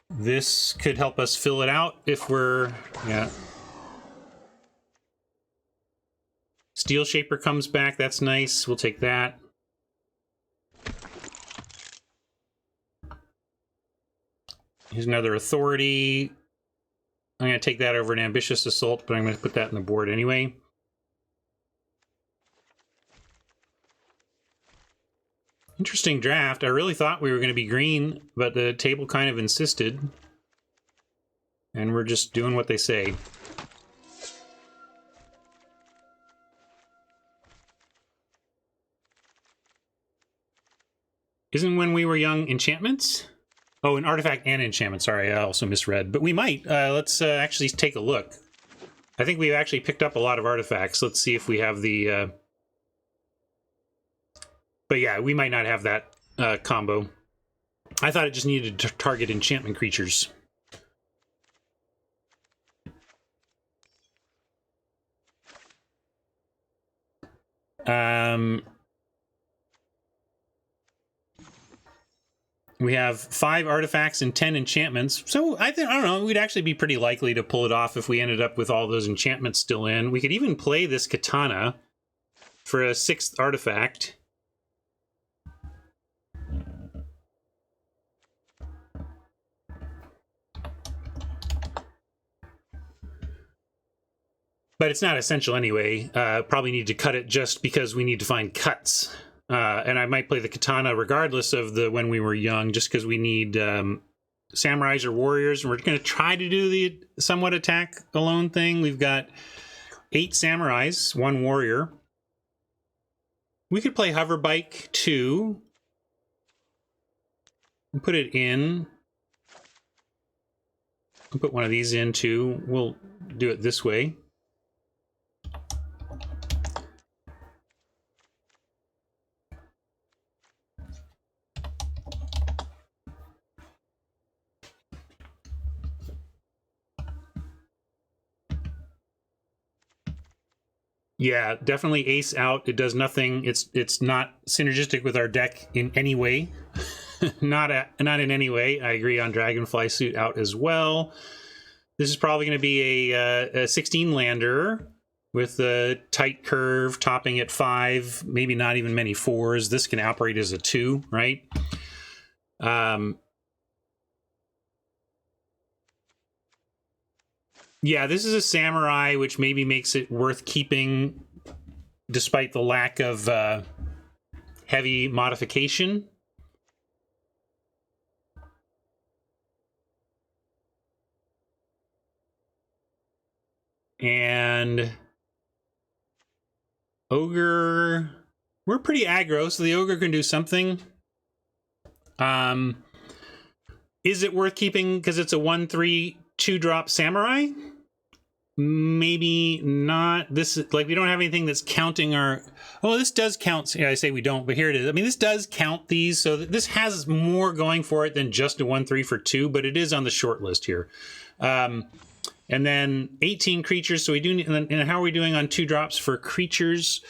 This could help us fill it out if we're... yeah. Steel Shaper comes back. That's nice. We'll take that. Here's another Authority. I'm going to take that over an Ambitious Assault, but I'm going to put that in the board anyway. Interesting draft. I really thought we were going to be green, but the table kind of insisted. And we're just doing what they say. Isn't When We Were Young enchantments? Oh, an artifact and enchantment. Sorry, I also misread. But we might. Let's actually take a look. I think we've actually picked up a lot of artifacts. Let's see if we have the... But yeah, we might not have that combo. I thought it just needed to target enchantment creatures. We have 5 artifacts and 10 enchantments. So I don't know, we'd actually be pretty likely to pull it off if we ended up with all those enchantments still in. We could even play this katana for a 6th artifact. But it's not essential anyway. Probably need to cut it just because we need to find cuts. And I might play the katana regardless of the When We Were Young, just because we need samurais or warriors. And we're going to try to do the somewhat attack alone thing. We've got 8 samurais, 1 warrior. We could play hover bike 2. And put it in. I'll put one of these in too. We'll do it this way. Yeah, definitely ace out. It does nothing. It's not synergistic with our deck in any way. not in any way. I agree on Dragonfly Suit out as well. This is probably going to be a 16 lander with a tight curve topping at 5, maybe not even many 4s. This can operate as a 2, right? Yeah, this is a samurai, which maybe makes it worth keeping despite the lack of heavy modification. And ogre, we're pretty aggro, so the ogre can do something. Is it worth keeping because it's a 1/3 2-drop samurai? Maybe not. This is like, we don't have anything that's counting our... Oh, this does count. Yeah, I say we don't, but here it is. I mean, this does count these, so this has more going for it than just a 1/3 for 2, but it is on the short list here. And then 18 creatures. So we do. And how are we doing on 2 drops for creatures?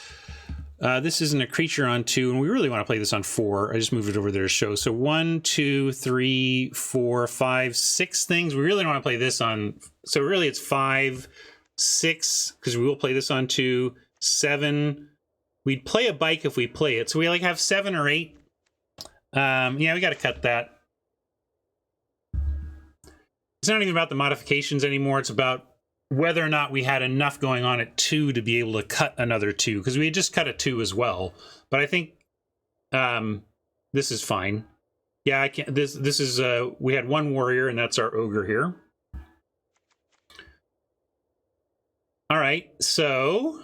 This isn't a creature on 2, and we really want to play this on 4. I just moved it over there to show. So 1, 2, 3, 4, 5, 6 things. We really want to play this on. So really, it's 5, 6, because we will play this on 2, 7. We'd play a bike if we play it. So we like have 7 or 8. Yeah, we got to cut that. It's not even about the modifications anymore. It's about whether or not we had enough going on at 2 to be able to cut another 2, because we had just cut a 2 as well. But I think this is fine. Yeah, I can't. This is we had 1 warrior, and that's our ogre here. All right, so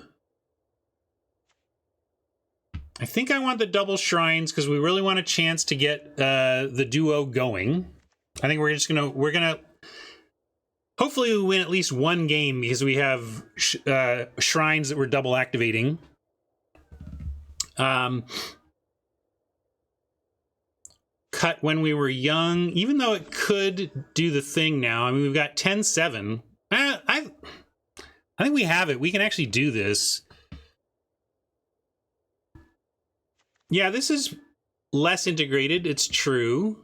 I think I want the double shrines because we really want a chance to get the duo going. I think we're gonna hopefully we win at least 1 game because we have shrines that we're double activating. Cut When We Were Young, even though it could do the thing now. I mean, we've got 10-7. I think we have it. We can actually do this. Yeah, this is less integrated. It's true.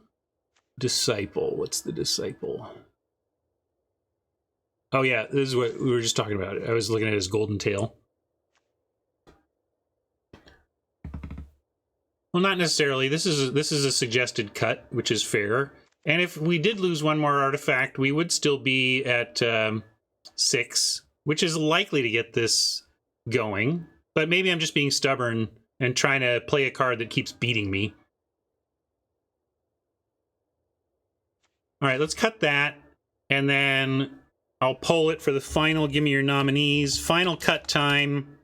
Disciple. What's the disciple? Oh, yeah. This is what we were just talking about. I was looking at his golden tail. Well, not necessarily. This is a suggested cut, which is fair. And if we did lose 1 more artifact, we would still be at 6, which is likely to get this going. But maybe I'm just being stubborn and trying to play a card that keeps beating me. All right, let's cut that. And then I'll poll it for the final. Give me your nominees. Final cut time.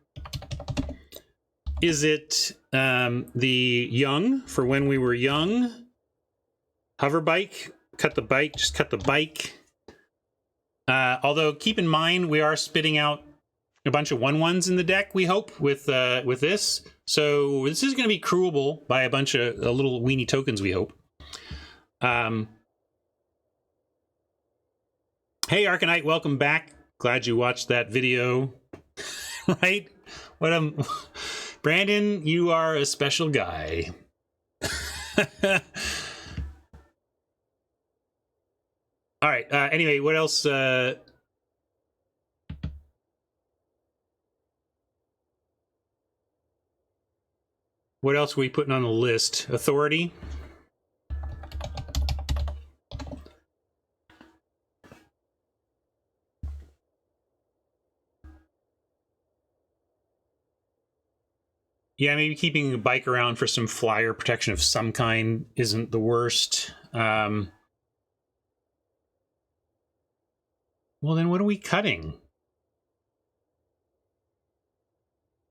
Is it the young for when we were young? Hover bike? Cut the bike, just cut the bike. Although keep in mind we are spitting out a bunch of 1/1s in the deck, we hope, with this. So this is going to be crewable by a bunch of little weenie tokens, we hope. Hey, Arcanite, welcome back. Glad you watched that video. Right? Brandon, you are a special guy. All right. Anyway, what else? What else are we putting on the list? Authority. Yeah, maybe keeping a bike around for some flyer protection of some kind isn't the worst. Well, then what are we cutting?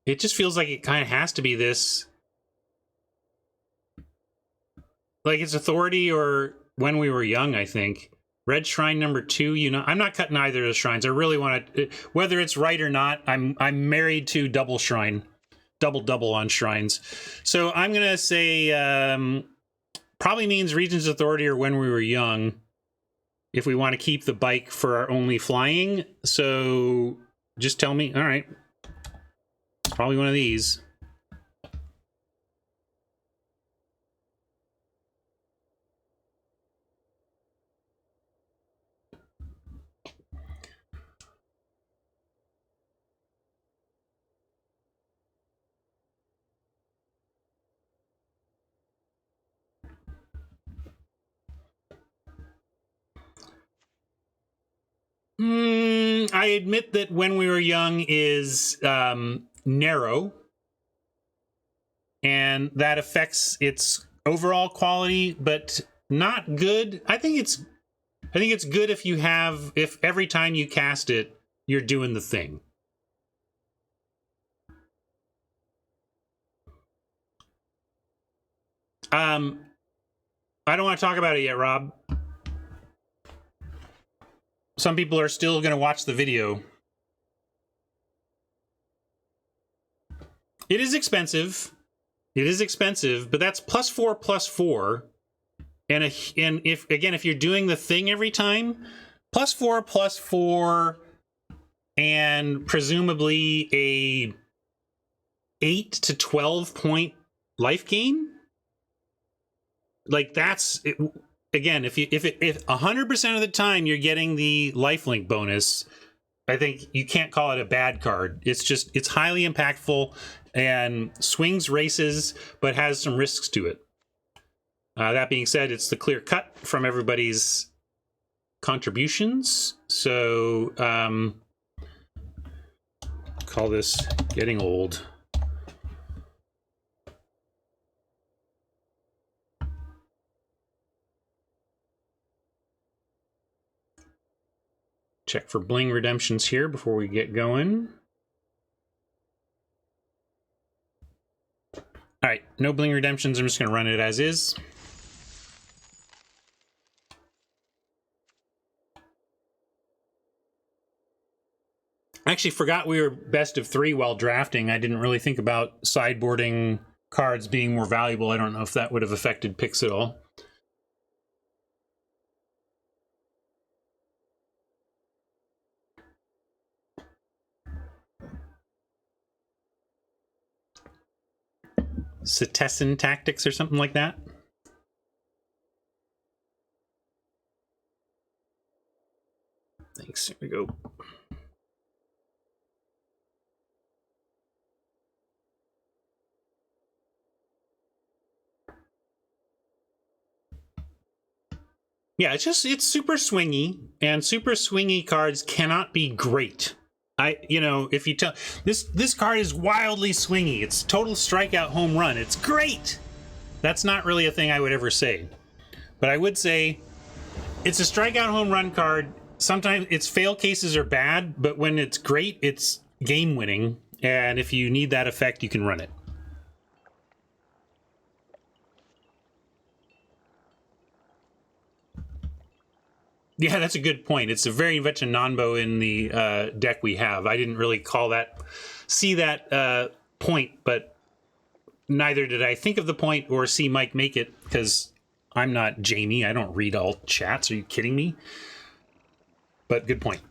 It just feels like it kind of has to be this. Like it's authority or when we were young, I think. Red Shrine number 2, you know, I'm not cutting either of those shrines. I really want to, whether it's right or not, I'm married to double shrine. Double on shrines. So I'm going to say probably means Regent's Authority or when we were young if we want to keep the bike for our only flying. So just tell me. All right. Probably one of these. I admit that when we were young is narrow, and that affects its overall quality, but not good. I think it's good if every time you cast it, you're doing the thing. I don't want to talk about it yet, Rob. Some people are still going to watch the video. It is expensive. It is expensive, but that's +4/+4. And if you're doing the thing every time, +4/+4 and presumably a 8 to 12 point life gain. Like that's it. Again, if 100% of the time you're getting the lifelink bonus, I think you can't call it a bad card. It's highly impactful and swings races, but has some risks to it. That being said, it's the clear cut from everybody's contributions. So call this getting old. Check for bling redemptions here before we get going. All right, no bling redemptions. I'm just going to run it as is. I actually forgot we were best of 3 while drafting. I didn't really think about sideboarding cards being more valuable. I don't know if that would have affected picks at all. Citizen tactics or something like that. Thanks. Here we go. Yeah, it's super swingy, and super swingy cards cannot be great. If you tell this card is wildly swingy, it's total strikeout home run, it's great. That's not really a thing I would ever say, but I would say it's a strikeout home run card. Sometimes its fail cases are bad, but when it's great, it's game winning. And if you need that effect, you can run it. Yeah, that's a good point. It's a very much a non-bow in the deck we have. I didn't really see that point, but neither did I think of the point or see Mike make it, because I'm not Jamie. I don't read all chats. Are you kidding me? But good point.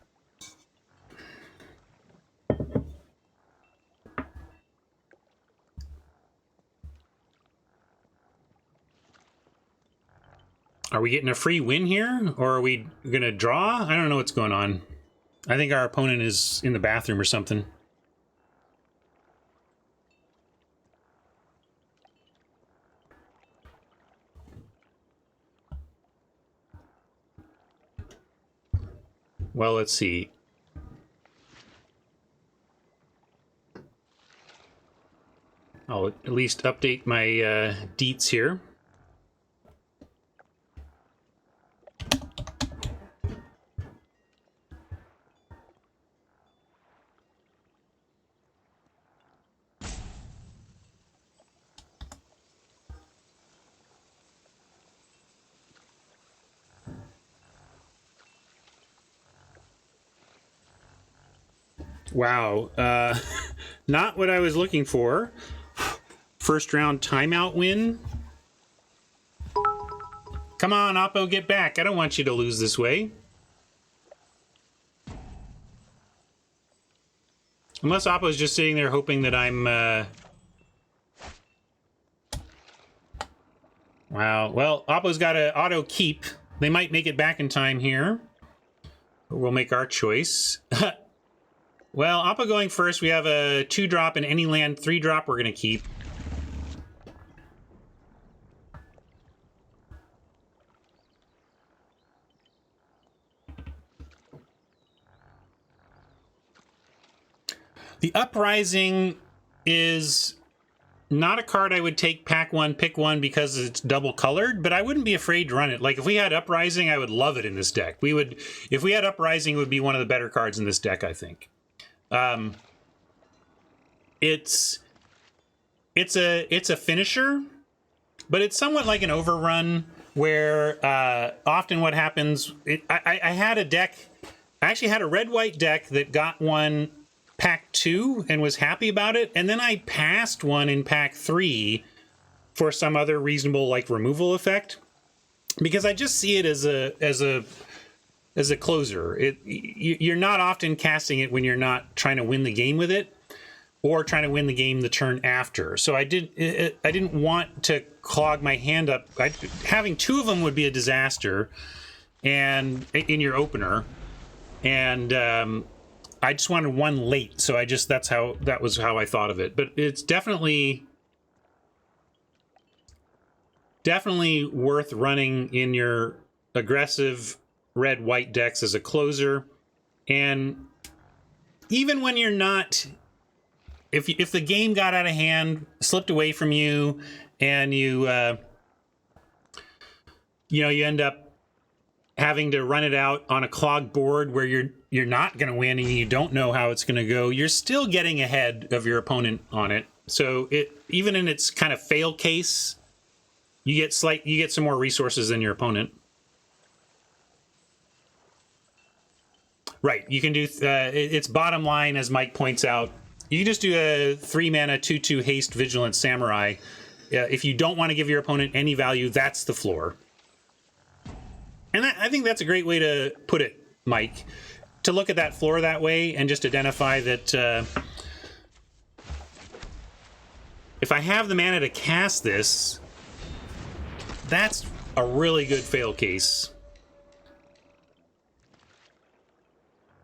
Are we getting a free win here, or are we going to draw? I don't know what's going on. I think our opponent is in the bathroom or something. Well, let's see. I'll at least update my deets here. Wow, not what I was looking for. First round timeout win. Come on, Oppo, get back. I don't want you to lose this way. Unless Oppo's just sitting there hoping that I'm... Wow, well, Oppo's got an auto keep. They might make it back in time here. But we'll make our choice. Well, Oppo going first. We have a 2-drop and any land 3-drop we're going to keep. The Uprising is not a card I would take pack one, pick one because it's double colored, but I wouldn't be afraid to run it. Like if we had Uprising, I would love it in this deck. If we had Uprising, it would be one of the better cards in this deck, I think. It's a finisher, but it's somewhat like an overrun where often what happens, I had a deck, I actually had a red-white deck that got one pack 2 and was happy about it, and then I passed one in pack 3 for some other reasonable like removal effect, because I just see it as a closer. You're not often casting it when you're not trying to win the game with it or trying to win the game the turn after. So I didn't want to clog my hand up. Having 2 of them would be a disaster, and in your opener, and I just wanted one late. So that was how I thought of it. But it's definitely worth running in your aggressive red-white decks as a closer. And even when you're not, if the game got out of hand, slipped away from you, and you end up having to run it out on a clogged board where you're not going to win and you don't know how it's going to go, you're still getting ahead of your opponent on it. So even in its kind of fail case, you get some more resources than your opponent. Right, you can do it's bottom line, as Mike points out. You can just do a 3-mana 2/2 haste vigilant samurai. If you don't want to give your opponent any value, that's the floor. And I think that's a great way to put it, Mike, to look at that floor that way and just identify that if I have the mana to cast this, that's a really good fail case.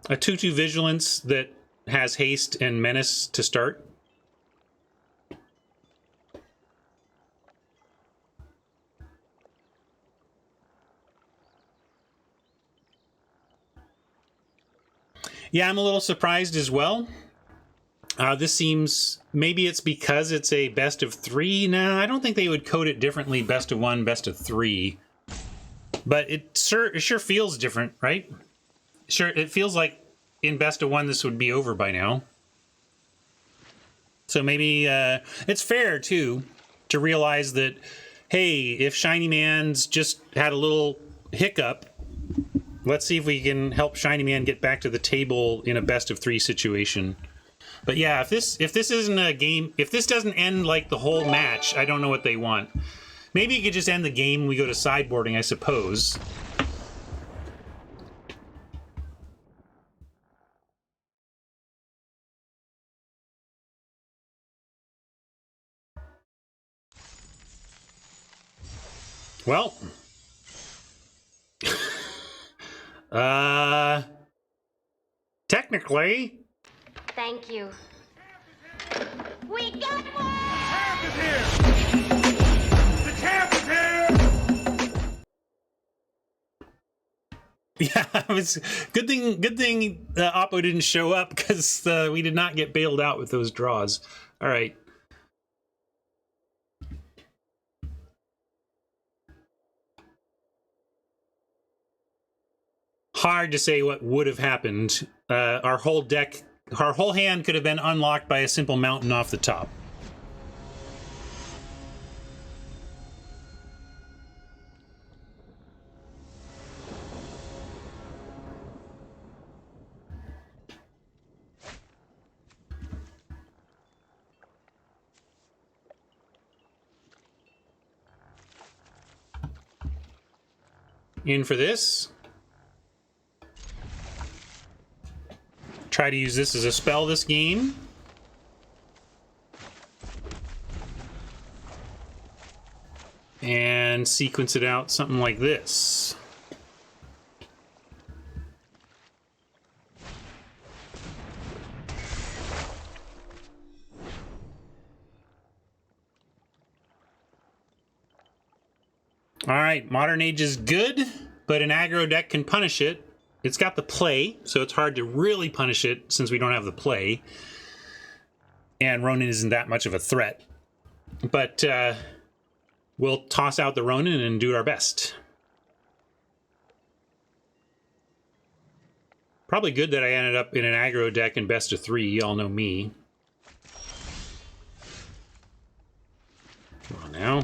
A 2/2 vigilance that has haste and menace to start. Yeah, I'm a little surprised as well. This seems, maybe it's because it's a best of 3. No, I don't think they would code it differently, best of 1, best of 3. But it sure feels different, right? Sure, it feels like in best of 1 this would be over by now. So maybe it's fair, too, to realize that, hey, if Shiny Man's just had a little hiccup, let's see if we can help Shiny Man get back to the table in a best of 3 situation. But yeah, if this isn't a game, if this doesn't end like the whole match, I don't know what they want. Maybe you could just end the game when we go to sideboarding, I suppose. Well, technically. Thank you. We got one! Champ is here! The champ is here! Yeah, it was good thing Oppo didn't show up because we did not get bailed out with those draws. All right. Hard to say what would have happened. Our whole hand could have been unlocked by a simple mountain off the top. In for this. Try to use this as a spell this game. And sequence it out something like this. All right, Modern Age is good, but an aggro deck can punish it. It's got the play, so it's hard to really punish it since we don't have the play. And Ronin isn't that much of a threat. But we'll toss out the Ronin and do our best. Probably good that I ended up in an aggro deck in best of 3. Y'all know me. Come on now.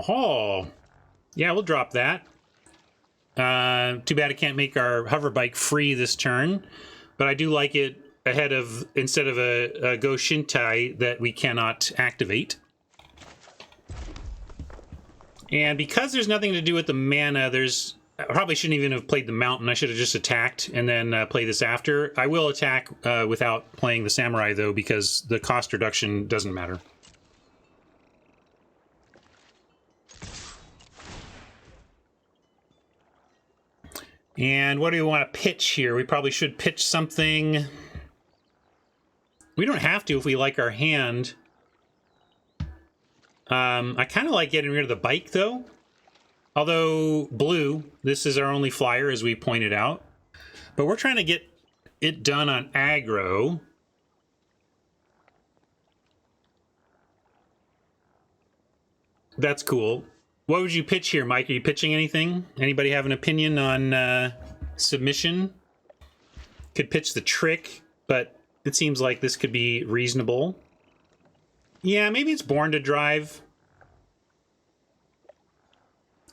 Oh, yeah, we'll drop that. Too bad I can't make our hover bike free this turn, but I do like it ahead of, instead of a Go Shintai that we cannot activate. And because there's nothing to do with the mana, I probably shouldn't even have played the mountain. I should have just attacked and then play this after. I will attack without playing the samurai though, because the cost reduction doesn't matter. And what do we want to pitch here? We probably should pitch something. We don't have to if we like our hand. I kind of like getting rid of the bike, though. Although, blue, this is our only flyer, as we pointed out. But we're trying to get it done on aggro. That's cool. What would you pitch here, Mike? Are you pitching anything? Anybody have an opinion on submission? Could pitch the trick, but it seems like this could be reasonable. Yeah, maybe it's Born to Drive.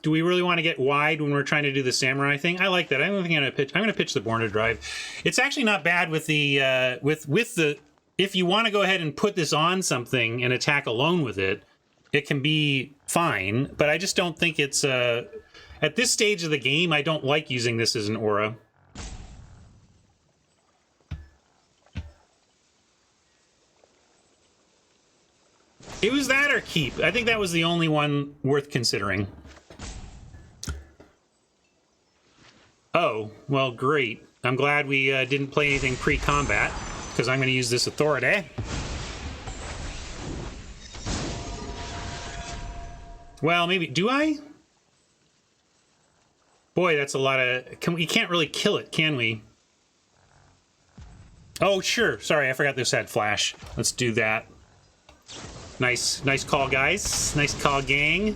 Do we really want to get wide when we're trying to do the samurai thing? I like that. I don't think I'm gonna pitch. I'm gonna pitch the Born to Drive. It's actually not bad with the with the. If you want to go ahead and put this on something and attack alone with it, it can be fine. But I just don't think it's at this stage of the game. I don't like using this as an aura. It was that or keep. I think that was the only one worth considering. Oh, well, great. I'm glad we didn't play anything pre-combat, because I'm going to use this authority. Well, maybe... Do I? Boy, that's a lot of... We can't really kill it, can we? Oh, sure. Sorry, I forgot this had flash. Let's do that. Nice call, guys. Nice call, gang.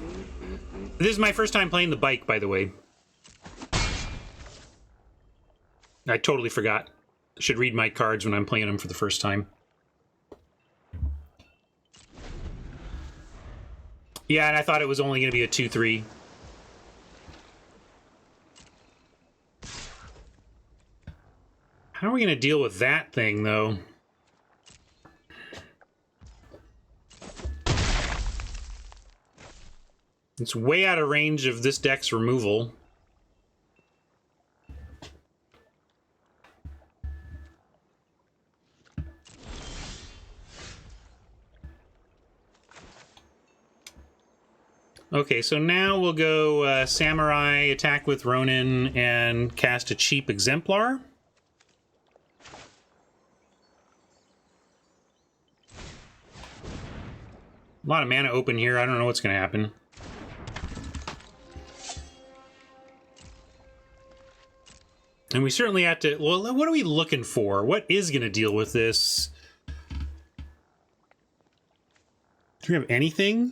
This is my first time playing the bike, by the way. I totally forgot. I should read my cards when I'm playing them for the first time. Yeah, and I thought it was only going to be a 2-3. How are we going to deal with that thing, though? It's way out of range of this deck's removal. Okay, so now we'll go Samurai, attack with Ronin, and cast a cheap Exemplar. A lot of mana open here. I don't know what's going to happen. And we certainly have to... Well, what are we looking for? What is going to deal with this? Do we have anything?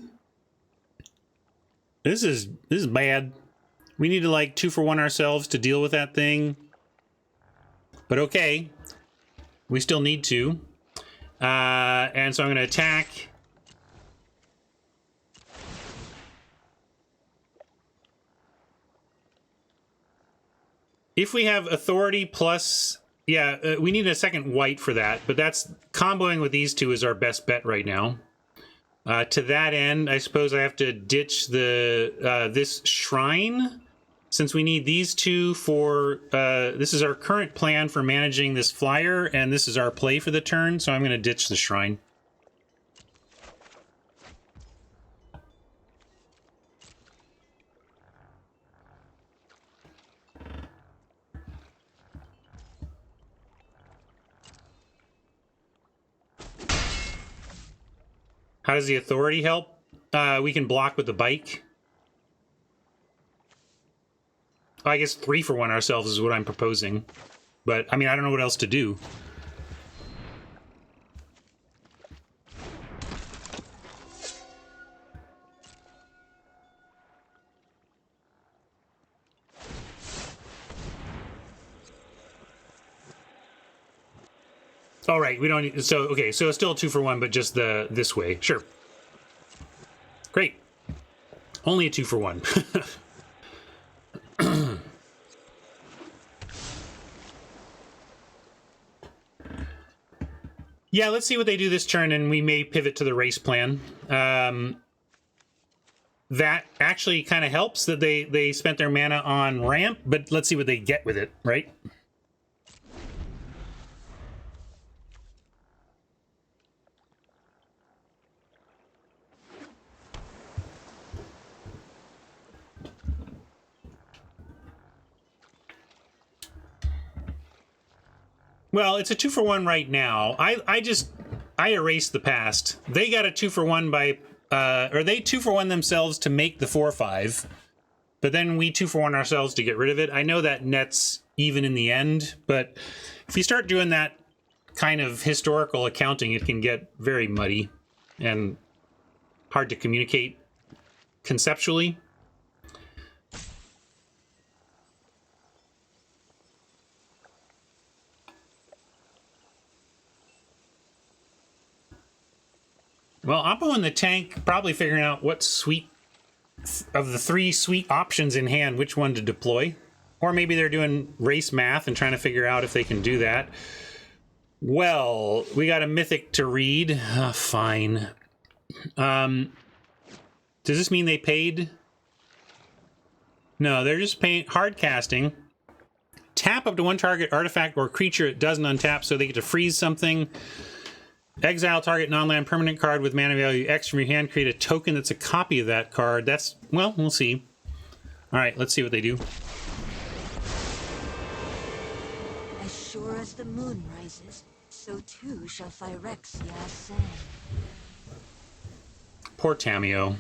This is bad. We need to, like, 2-for-1 ourselves to deal with that thing. But okay. We still need to. And so I'm going to attack... If we have authority plus... Yeah, we need a second white for that, but that's... Comboing with these two is our best bet right now. To that end, I suppose I have to ditch the this shrine, since we need these two for... this is our current plan for managing this flyer, and this is our play for the turn, so I'm going to ditch the shrine. How does the authority help? We can block with the bike. I guess 3-for-1 ourselves is what I'm proposing. But, I mean, I don't know what else to do. All right, we don't need, so okay, so it's still a 2-for-1, but just this way. Sure. Great. Only a 2-for-1. Yeah, let's see what they do this turn, and we may pivot to the race plan. That actually kind of helps that they spent their mana on ramp, but let's see what they get with it, right? Well, it's a 2-for-1 right now. I erased the past. They got a 2-for-1 by, or they 2-for-1 themselves to make the 4-5, but then we 2-for-1 ourselves to get rid of it. I know that nets even in the end, but if you start doing that kind of historical accounting, it can get very muddy and hard to communicate conceptually. Well, Oppo in the tank, probably figuring out what suite of the 3 suite options in hand, which one to deploy. Or maybe they're doing race math and trying to figure out if they can do that. Well, we got a mythic to read. Fine. Does this mean they paid? No, they're just paying hard casting. Tap up to 1 target artifact or creature it doesn't untap, so they get to freeze something. Exile target non-land permanent card with mana value X from your hand. Create a token that's a copy of that card. That's, well, we'll see. All right, let's see what they do. As sure as the moon rises, so too shall Phyrexia ascend. Poor Tamio.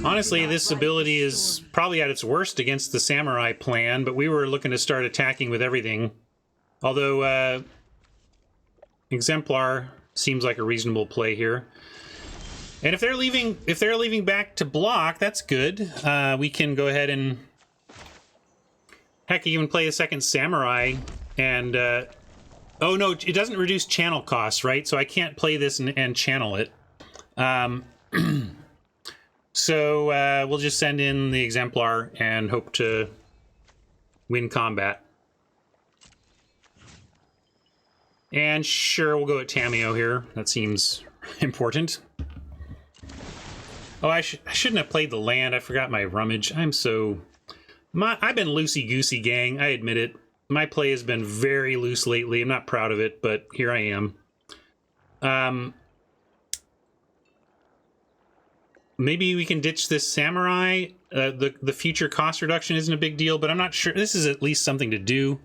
Honestly, this ability is probably at its worst against the Samurai plan, but we were looking to start attacking with everything. Although, Exemplar Seems like a reasonable play here. And if they're leaving back to block, that's good. We can go ahead and heck, even play a second samurai. And oh no, it doesn't reduce channel costs, right? So I can't play this and channel it. So we'll just send in the exemplar and hope to win combat. And sure, we'll go at Tamio here. That seems important. Oh, I shouldn't have played the land. I forgot my rummage. I've been loosey-goosey, gang. I admit it. My play has been very loose lately. I'm not proud of it, but here I am. Maybe we can ditch this samurai. The future cost reduction isn't a big deal, but I'm not sure. This is at least something to do.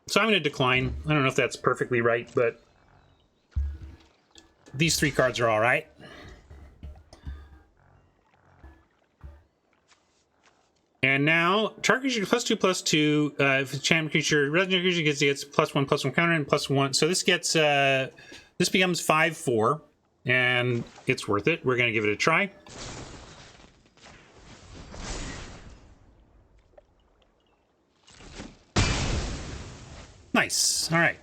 So I'm going to decline. I don't know if that's perfectly right, but these 3 cards are all right. And now, target creature +2/+2. If it's champion creature, resident creature gets +1/+1 counter and +1. So this gets this becomes 5/4, and it's worth it. We're going to give it a try. Nice. All right.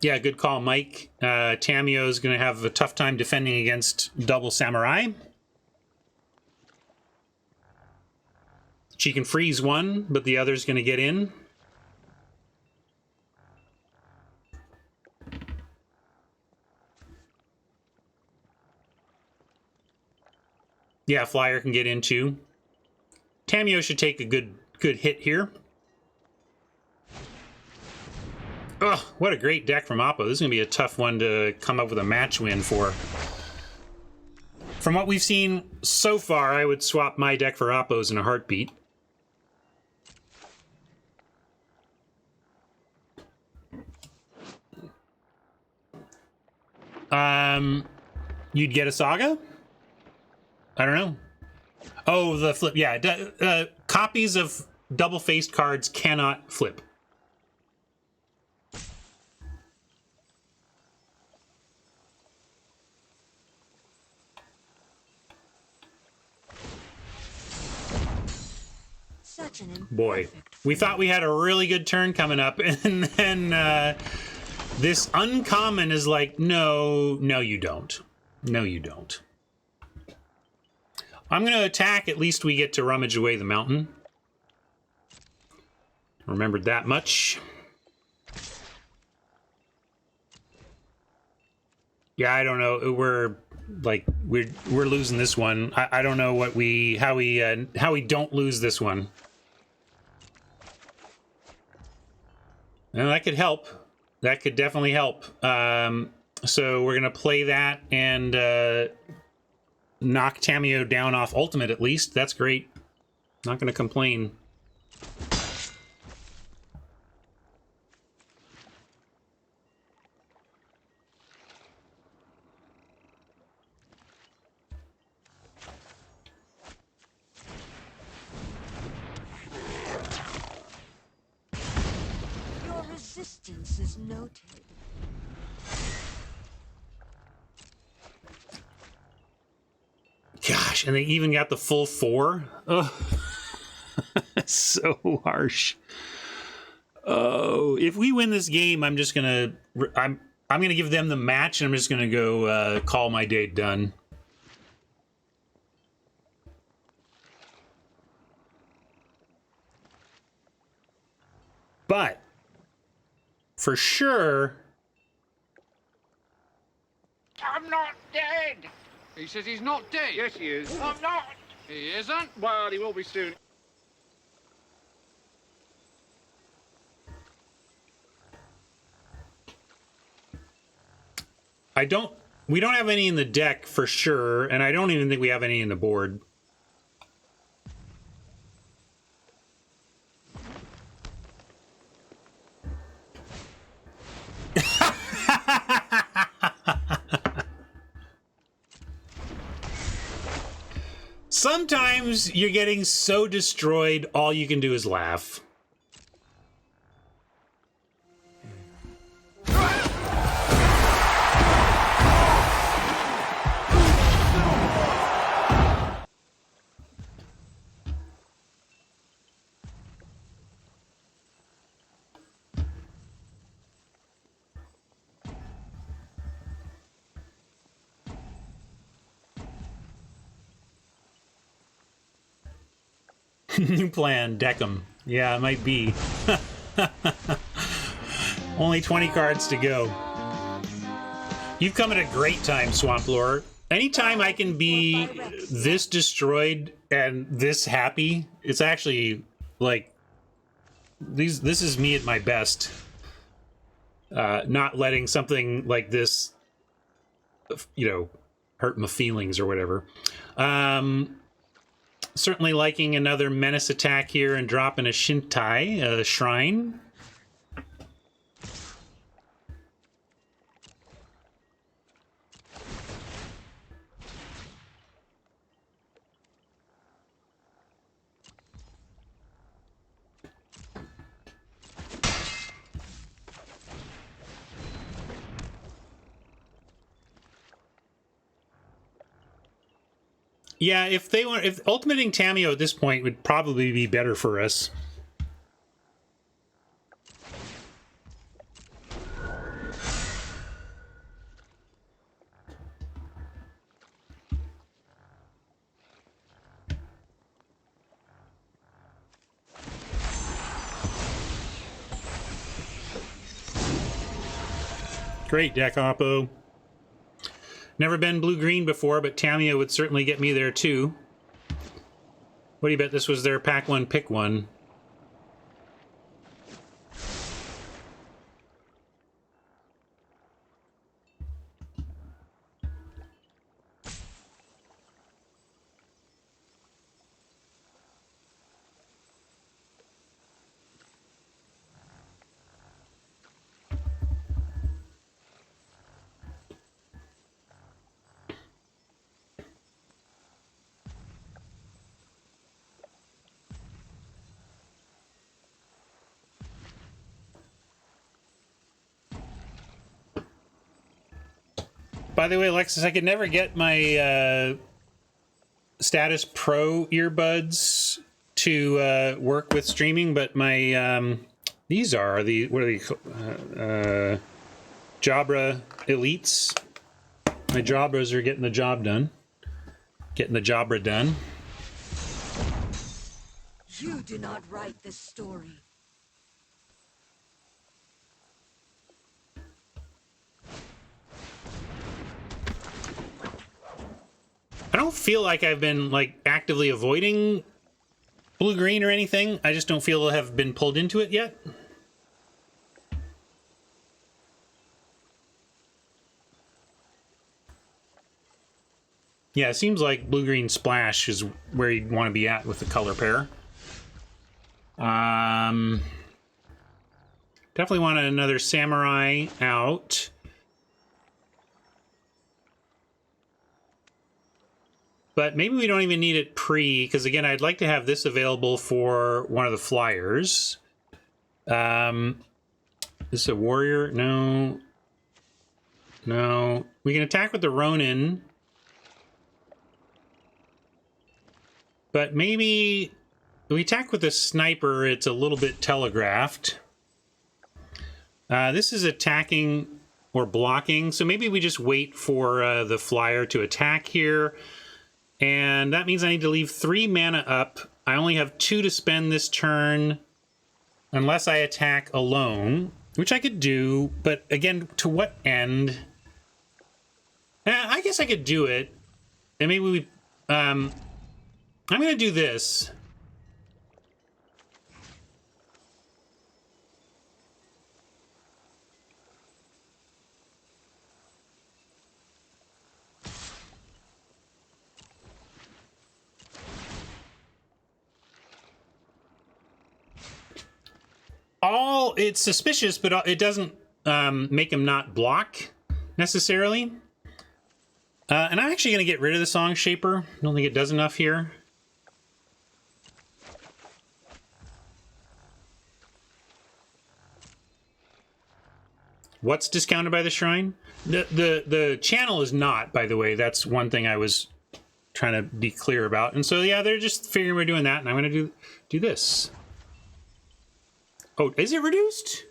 Yeah, good call, Mike. Tamio is going to have a tough time defending against double samurai. She can freeze one, but the other's going to get in. Yeah, flyer can get in too. Tamio should take a good hit here. Oh, what a great deck from Oppo. This is going to be a tough one to come up with a match win for. From what we've seen so far, I would swap my deck for Oppo's in a heartbeat. You'd get a Saga? I don't know. Oh, the flip. Yeah, copies of double-faced cards cannot flip. Boy, we thought we had a really good turn coming up, and then this uncommon is like, no, you don't. No, you don't. I'm going to attack. At least we get to rummage away the mountain. Remembered that much. Yeah, I don't know. We're losing this one. I don't know how we don't lose this one. Well, that could help. That could definitely help. So we're gonna play that and knock Tamio down off ultimate at least. That's great. Not gonna complain. Resistance is noted. Gosh, and they even got the full 4. Ugh. So harsh. Oh, if we win this game, I'm gonna give them the match, and I'm just gonna go call my day done. But for sure, I'm not dead. He says he's not dead. Yes, he is. I'm not. He isn't. Well, he will be soon. we don't have any in the deck for sure, and I don't even think we have any in the board. Sometimes you're getting so destroyed, all you can do is laugh. New plan, deck 'em. Yeah, it might be. Only 20 cards to go. You've come at a great time, Swamp Lore. Anytime I can be this destroyed and this happy, it's actually like this is me at my best. Not letting something like this, you know, hurt my feelings or whatever. Certainly liking another menace attack here and dropping a Shintai, a shrine. Yeah, if ultimating Tamio at this point would probably be better for us. Great deck, Oppo. Never been blue-green before, but Tamio would certainly get me there too. What do you bet this was their pack one, pick one? By the way, Alexis, I could never get my Status Pro earbuds to work with streaming, but my these are the what are they called? Jabra Elites. My Jabras are getting the job done. Getting the Jabra done. You do not write this story. I don't feel like I've been like actively avoiding blue-green or anything. I just don't feel to have been pulled into it yet. Yeah, it seems like blue-green splash is where you'd want to be at with the color pair. Definitely want another samurai out. But maybe we don't even need it pre, because again, I'd like to have this available for one of the flyers. Is this a warrior? No. No. We can attack with the Ronin. But maybe if we attack with the sniper, it's a little bit telegraphed. This is attacking or blocking, so maybe we just wait for the flyer to attack here. And that means I need to leave 3 mana up. I only have 2 to spend this turn, unless I attack alone, which I could do, but again, to what end? I guess I could do it. And maybe we... I'm going to do this. It's suspicious, but it doesn't make him not block necessarily. And I'm actually going to get rid of the Song Shaper. I don't think it does enough here. What's discounted by the shrine? The channel is not, by the way. That's one thing I was trying to be clear about. And so, yeah, they're just figuring we're doing that, and I'm going to do this. Oh, is it reduced?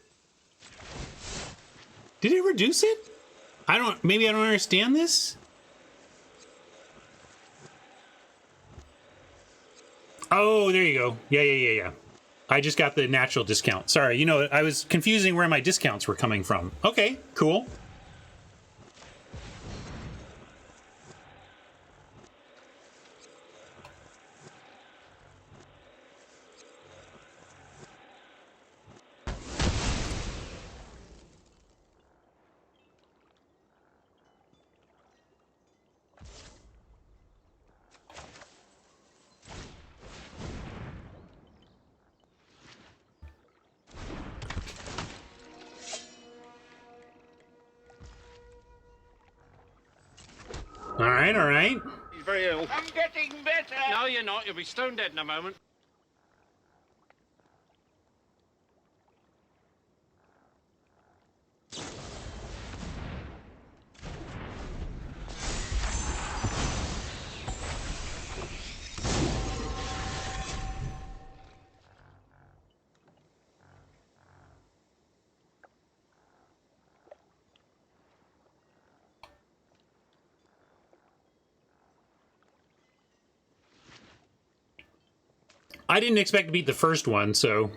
Did it reduce it? Maybe I don't understand this? Oh, there you go. Yeah. I just got the natural discount. Sorry, you know, I was confusing where my discounts were coming from. Okay, cool. All right. He's very ill. I'm getting better. No, you're not. You'll be stone dead in a moment. I didn't expect to beat the first one, so...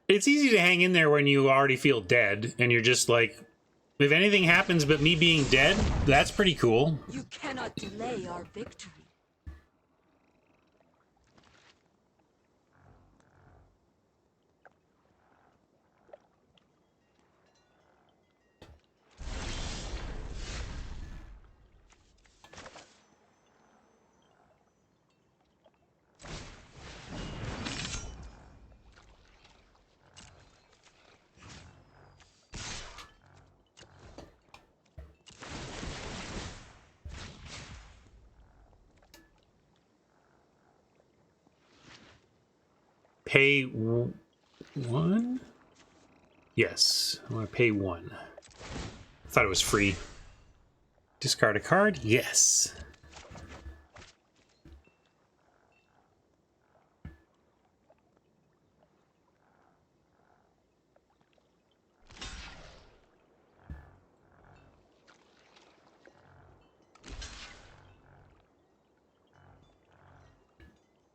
It's easy to hang in there when you already feel dead, and you're just like, if anything happens but me being dead, that's pretty cool. You cannot delay our victory. Pay one? Yes, I want to pay one. I thought it was free. Discard a card? Yes.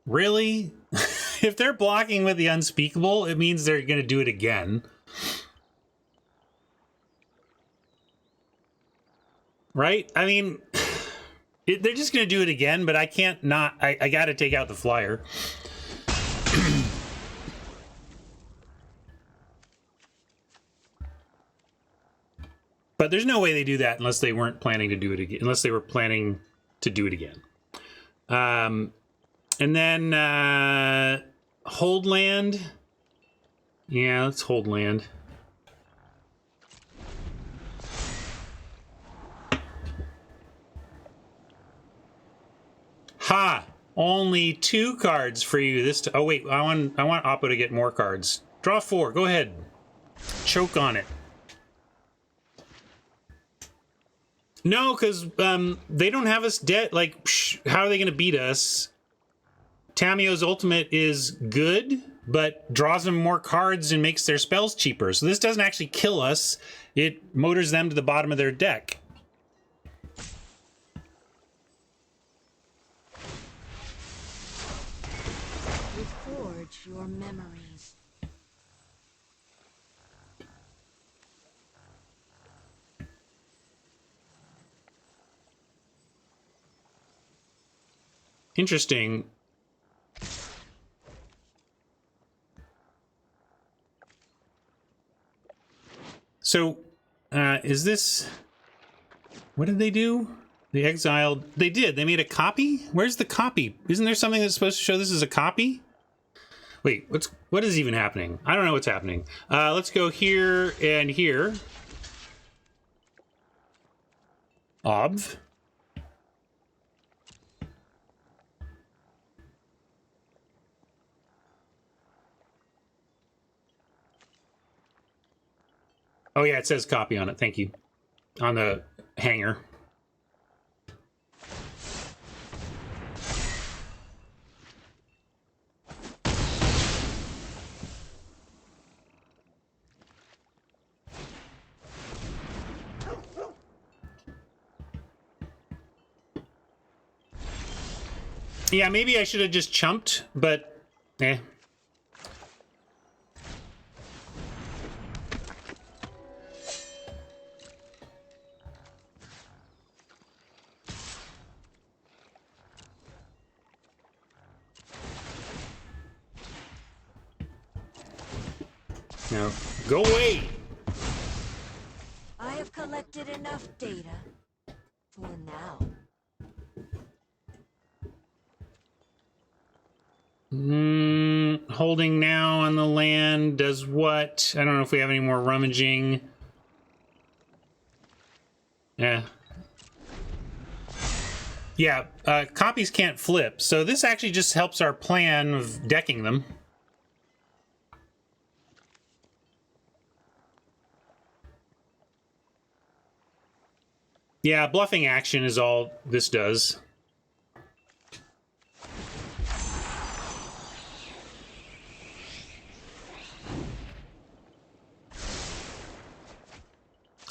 Really? If they're blocking with the unspeakable, it means they're going to do it again. Right? I mean, they're just going to do it again, but I can't not... I got to take out the flyer. But there's no way they do that unless they weren't planning to do it again. Unless they were planning to do it again. And then hold land. Yeah, let's hold land. Ha! Only 2 cards for you this oh wait, I want Oppo to get more cards. Draw 4, go ahead. Choke on it. No, because they don't have us dead. Like, how are they going to beat us? Tamio's ultimate is good, but draws them more cards and makes their spells cheaper. So this doesn't actually kill us. It motors them to the bottom of their deck. Reforge your memories. Interesting. So, is this... What did they do? They exiled... They did. They made a copy? Where's the copy? Isn't there something that's supposed to show this as a copy? Wait, what is even happening? I don't know what's happening. Let's go here and here. Obv. Oh yeah, it says copy on it. Thank you. On the hanger. Yeah, maybe I should have just chumped, but eh. No. Go away! I have collected enough data for now. Holding now on the land does what? I don't know if we have any more rummaging. Yeah. Yeah, copies can't flip, so this actually just helps our plan of decking them. Yeah, bluffing action is all this does.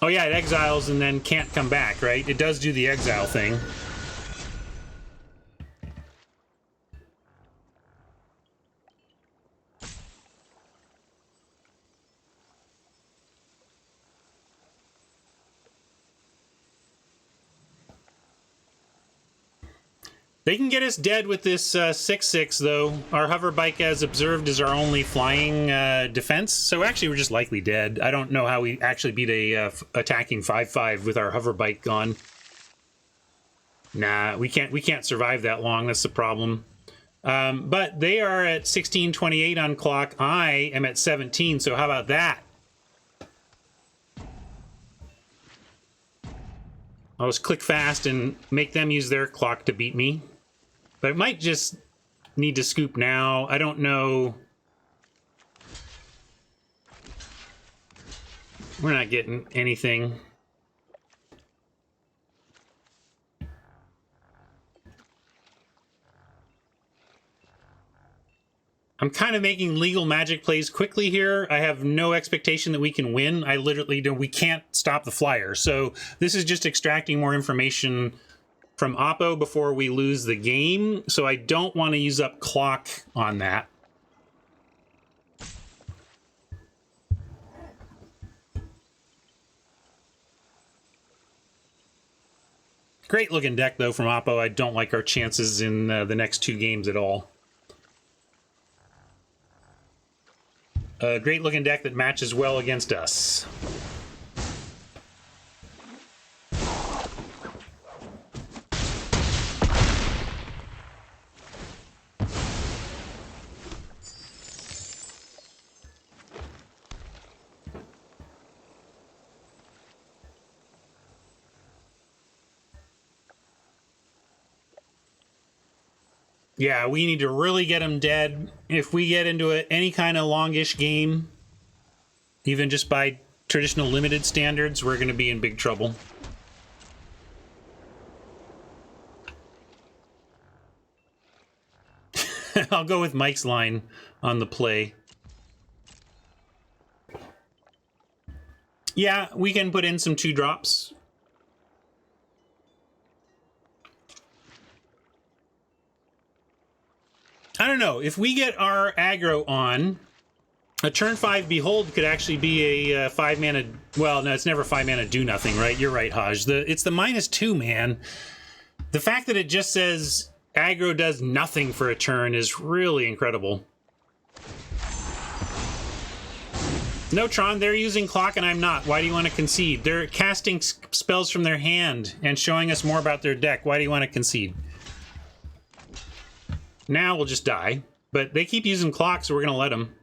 Oh yeah, it exiles and then can't come back, right? It does do the exile thing. They can get us dead with this 6/6, though. Our hover bike, as observed, is our only flying defense. So actually, we're just likely dead. I don't know how we actually beat a attacking 5/5 with our hover bike gone. Nah, we can't survive that long. That's the problem. But they are at 16:28 on clock. I am at 17. So how about that? I'll just click fast and make them use their clock to beat me. But it might just need to scoop now. I don't know. We're not getting anything. I'm kind of making legal magic plays quickly here. I have no expectation that we can win. I literally don't. We can't stop the flyer. So this is just extracting more information from Oppo before we lose the game. So I don't want to use up clock on that. Great looking deck though from Oppo. I don't like our chances in the next two games at all. A great looking deck that matches well against us. Yeah, we need to really get them dead. If we get into any kind of longish game, even just by traditional limited standards, we're going to be in big trouble. I'll go with Mike's line on the play. Yeah, we can put in some 2-drops. I don't know. If we get our aggro on, a turn 5 Behold could actually be a 5-mana... Well, no, it's never 5-mana do nothing, right? You're right, Haj. It's the -2, man. The fact that it just says aggro does nothing for a turn is really incredible. No, Tron, they're using clock and I'm not. Why do you want to concede? They're casting spells from their hand and showing us more about their deck. Why do you want to concede? Now we'll just die. But they keep using clock, so we're going to let them.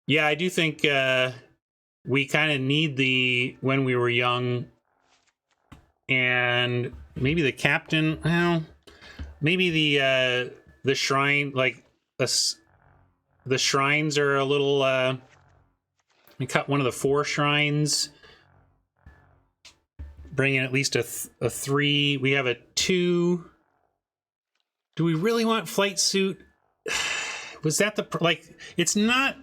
Yeah, I do think we kind of need the when we were young, and maybe the captain. Well, maybe the shrine, like the shrines are a little. We cut one of the 4 shrines. Bring in at least a 3. We have a 2. Do we really want flight suit? Was that the like? It's not.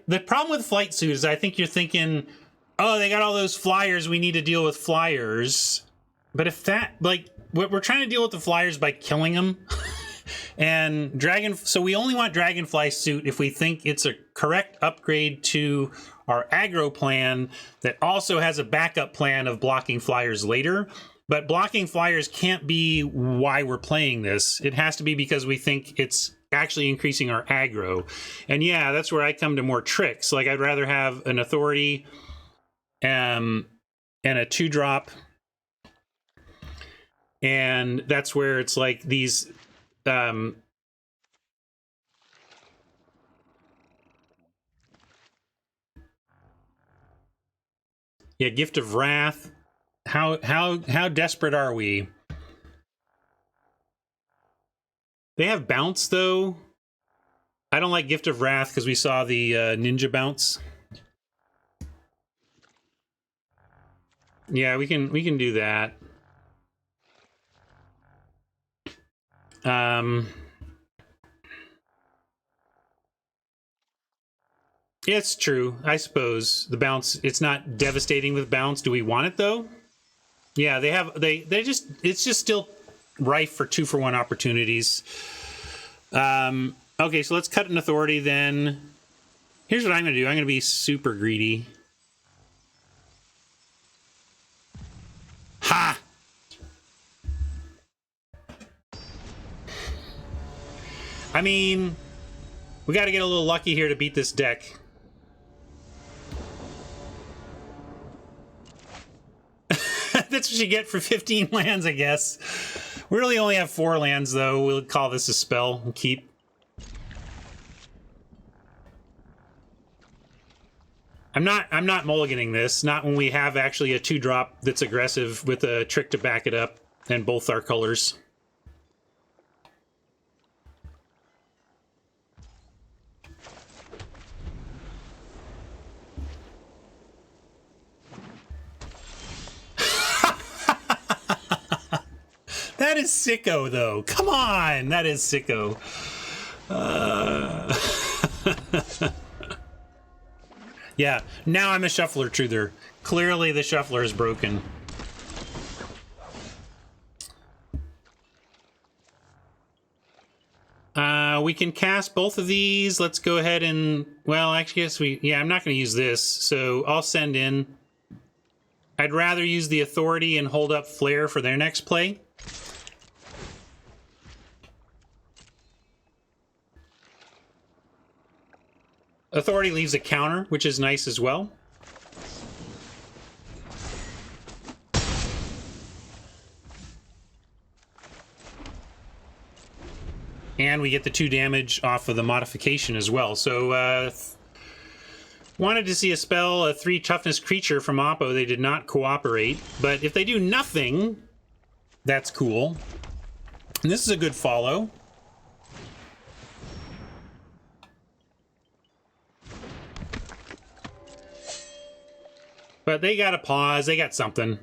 The problem with flight suit is I think you're thinking, oh, they got all those flyers, we need to deal with flyers. But if that, like, we're trying to deal with the flyers by killing them. And so we only want Dragonfly suit if we think it's a correct upgrade to our aggro plan that also has a backup plan of blocking flyers later. But blocking flyers can't be why we're playing this. It has to be because we think it's actually increasing our aggro. And yeah, that's where I come to more tricks. Like, I'd rather have an authority and a 2-drop. And that's where it's like these yeah, Gift of Wrath. How desperate are we? They have bounce though. I don't like Gift of Wrath because we saw the ninja bounce. Yeah, we can do that. It's true. I suppose the bounce, it's not devastating with bounce. Do we want it though? Yeah, they just, it's just still rife for 2-for-1 opportunities. Okay, so let's cut an authority then. Here's what I'm going to do. I'm going to be super greedy. Ha! I mean, we got to get a little lucky here to beat this deck. That's what you get for 15 lands, I guess. We really only have 4 lands, though. We'll call this a spell and keep. I'm not mulliganing this. Not when we have actually a 2-drop that's aggressive with a trick to back it up and both our colors. That is sicko, though. Come on, that is sicko. Yeah, now I'm a shuffler truther. Clearly the shuffler is broken. We can cast both of these. Let's go ahead and, well, actually, yes, yeah, I'm not going to use this, so I'll send in. I'd rather use the authority and hold up Flare for their next play. Authority leaves a counter, which is nice as well. And we get the 2 damage off of the modification as well. So, wanted to see a spell, a 3 toughness creature from Oppo. They did not cooperate. But if they do nothing, that's cool. And this is a good follow. But they got a pause. They got something.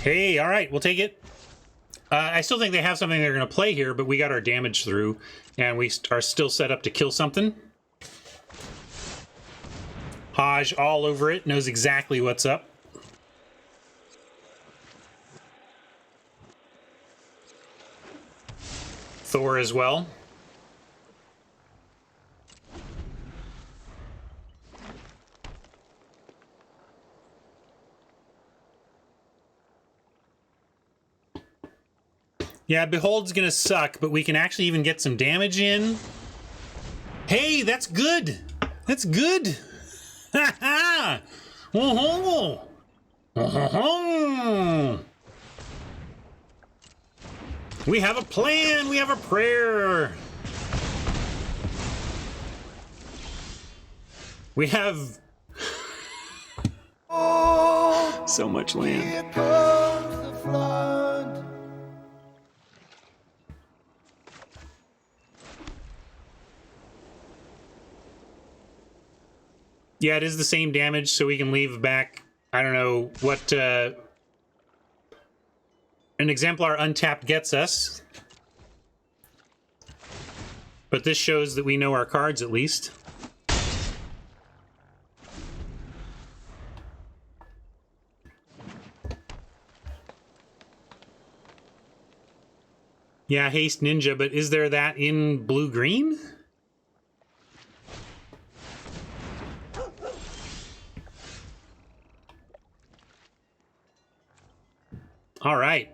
Hey, all right, we'll take it. I still think they have something they're going to play here, but we got our damage through, and we are still set up to kill something. Haj all over it, knows exactly what's up. Thor as well. Yeah, Behold's gonna suck, but we can actually even get some damage in. Hey, that's good! That's good! Ha ha! Oh ho! We have a plan! We have a prayer! We have so much land. Here comes the flood. Yeah, it is the same damage, so we can leave back, I don't know what an exemplar untapped gets us. But this shows that we know our cards at least. Yeah, Haste Ninja, but is there that in blue-green? All right.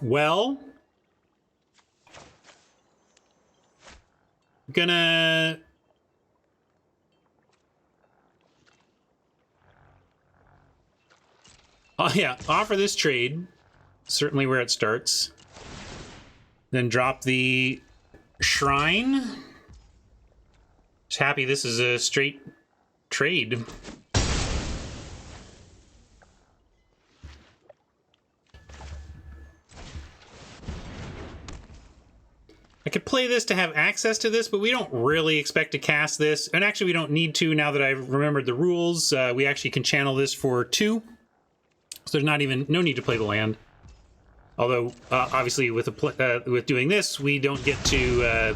Well, gonna offer this trade. Certainly where it starts. Then drop the shrine. Just happy this is a straight trade. I could play this to have access to this, but we don't really expect to cast this. And actually, we don't need to now that I've remembered the rules. We actually can channel this for 2. So there's not even no need to play the land. Although, obviously, with doing this, we don't get to.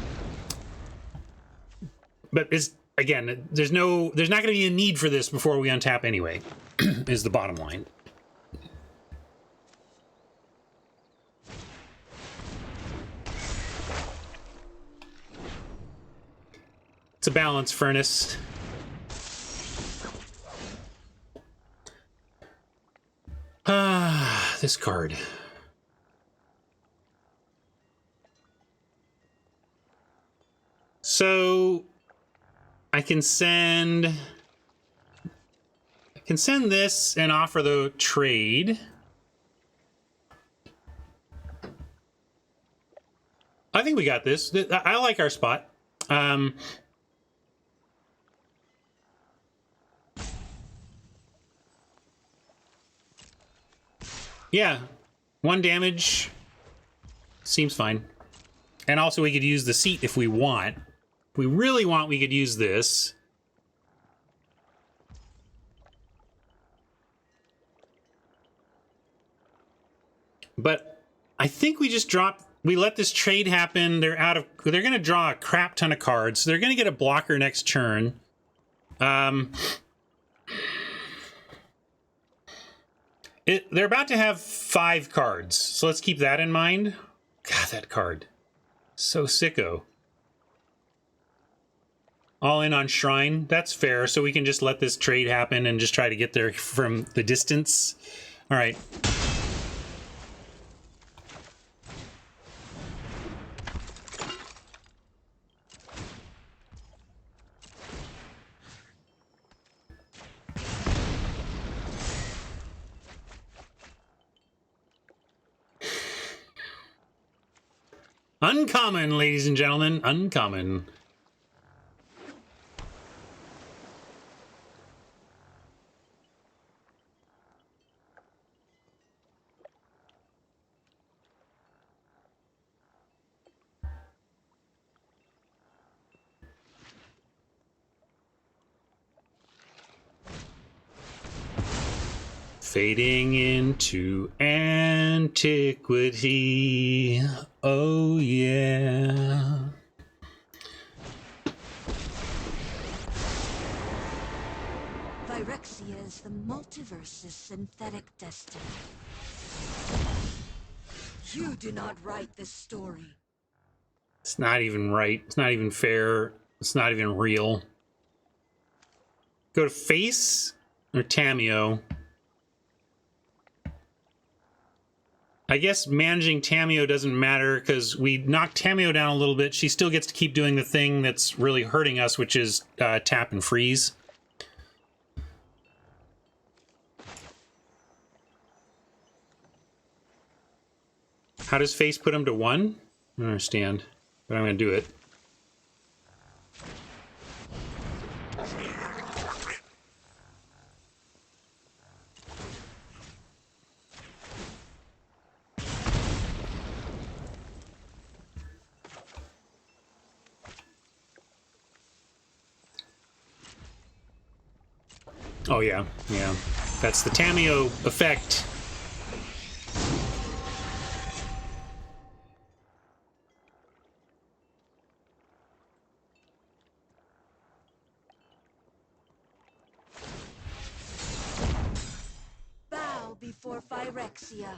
But it's again, there's not going to be a need for this before we untap anyway. Is the bottom line. It's a balance furnace. Ah, this card. So I can send this and offer the trade. I think we got this. I like our spot. Yeah, 1 damage seems fine. And also we could use the seat if we want. If we really want, we could use this. But I think we just we let this trade happen. They're going to draw a crap ton of cards. So they're going to get a blocker next turn. They're about to have 5 cards, so let's keep that in mind. God, that card. So sicko. All in on Shrine. That's fair, so we can just let this trade happen and just try to get there from the distance. All right. Uncommon, ladies and gentlemen. Uncommon. Fading into antiquity. Oh, yeah. Phyrexia is the multiverse's synthetic destiny. You do not write this story. It's not even right. It's not even fair. It's not even real. Go to face or Tamio. I guess managing Tamio doesn't matter because we knocked Tamio down a little bit. She still gets to keep doing the thing that's really hurting us, which is tap and freeze. How does face put him to 1? I don't understand, but I'm going to do it. Oh, yeah. Yeah. That's the Tamio effect. Bow before Phyrexia.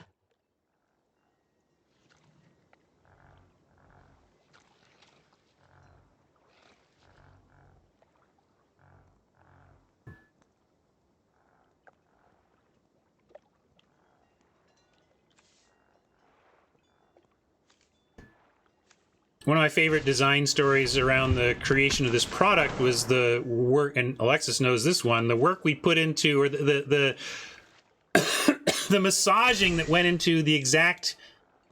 One of my favorite design stories around the creation of this product was the work, and Alexis knows this one, the work we put into, or the the massaging that went into the exact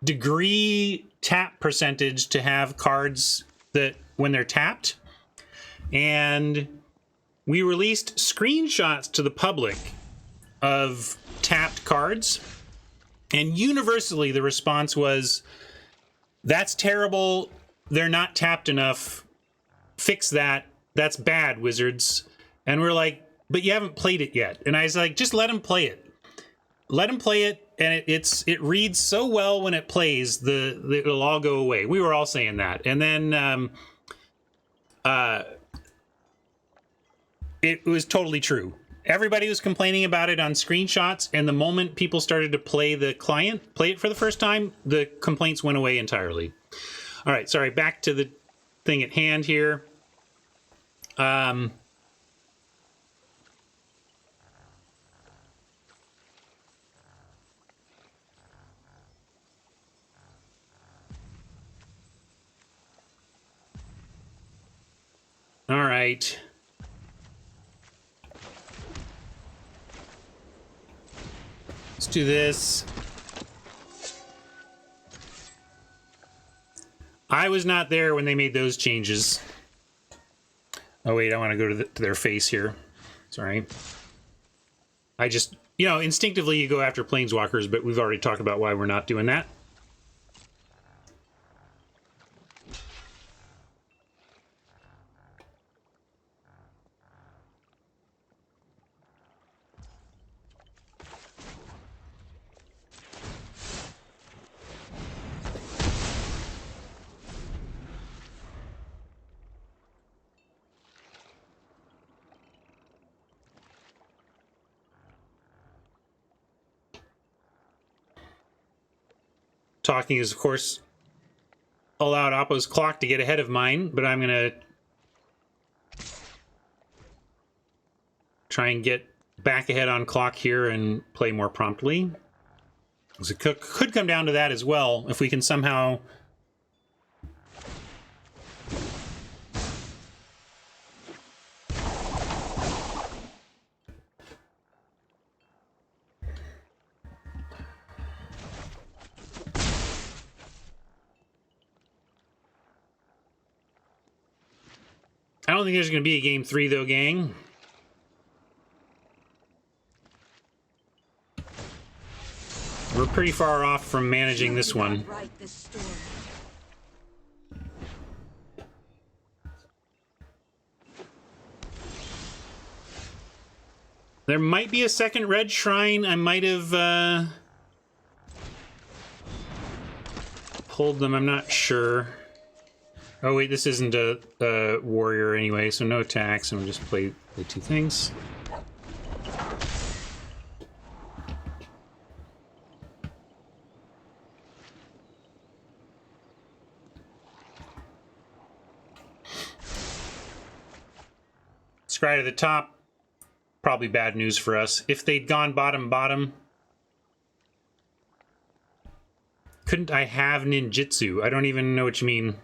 degree tap percentage to have cards that when they're tapped. And we released screenshots to the public of tapped cards, and universally the response was, "That's terrible. They're not tapped enough. Fix that. That's bad, Wizards." And we're like, "But you haven't played it yet." And I was like, "Just let them play it. Let them play it, and it reads so well when it plays. It'll all go away." We were all saying that, and then it was totally true. Everybody was complaining about it on screenshots, and the moment people started to play it for the first time, the complaints went away entirely. All right, sorry, back to the thing at hand here. All right. Let's do this. I was not there when they made those changes. Oh, wait, I want to go to their face here. Sorry. I just, instinctively you go after planeswalkers, but we've already talked about why we're not doing that. Talking is, of course, allowed Oppo's clock to get ahead of mine, but I'm going to try and get back ahead on clock here and play more promptly. It could come down to that as well, if we can somehow... I don't think there's going to be a game 3, though, gang. We're pretty far off from managing this one. There might be a second red shrine. I might have pulled them. I'm not sure. Oh wait, this isn't a warrior anyway, so no attacks, and we'll just play 2 things. Scry to the top, probably bad news for us. If they'd gone bottom, couldn't I have ninjutsu? I don't even know what you mean.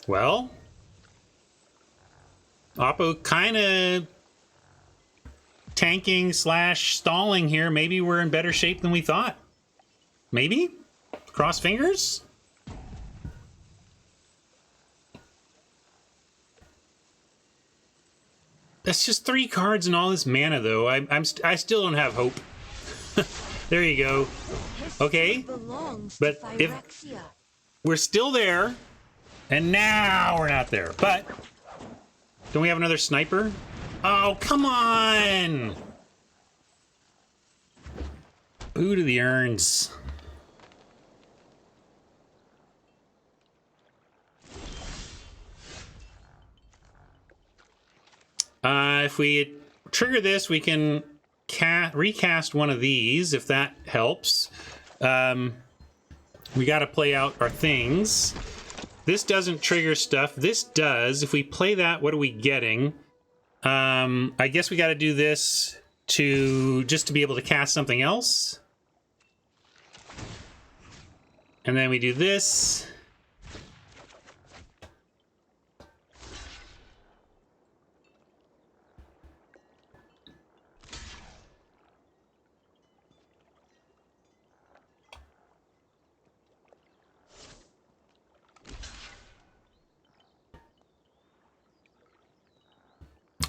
Well, Oppo kind of tanking / stalling here. Maybe we're in better shape than we thought. Maybe? Cross fingers? That's just 3 cards and all this mana, though. I still don't have hope. There you go. Okay, but if we're still there, and now we're not there. But don't we have another sniper? Oh, come on! Ooh, to the urns. If we trigger this, we can recast one of these, if that helps. We got to play out our things. This doesn't trigger stuff. This does. If we play that, what are we getting? I guess we got to do this just to be able to cast something else. And then we do this.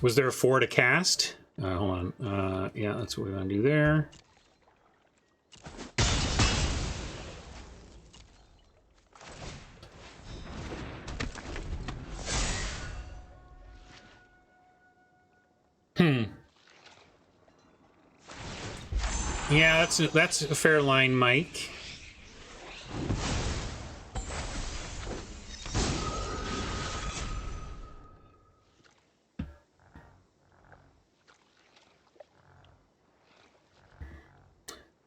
Was there a 4 to cast? Hold on. Yeah, that's what we want to do there. Yeah, that's a fair line, Mike.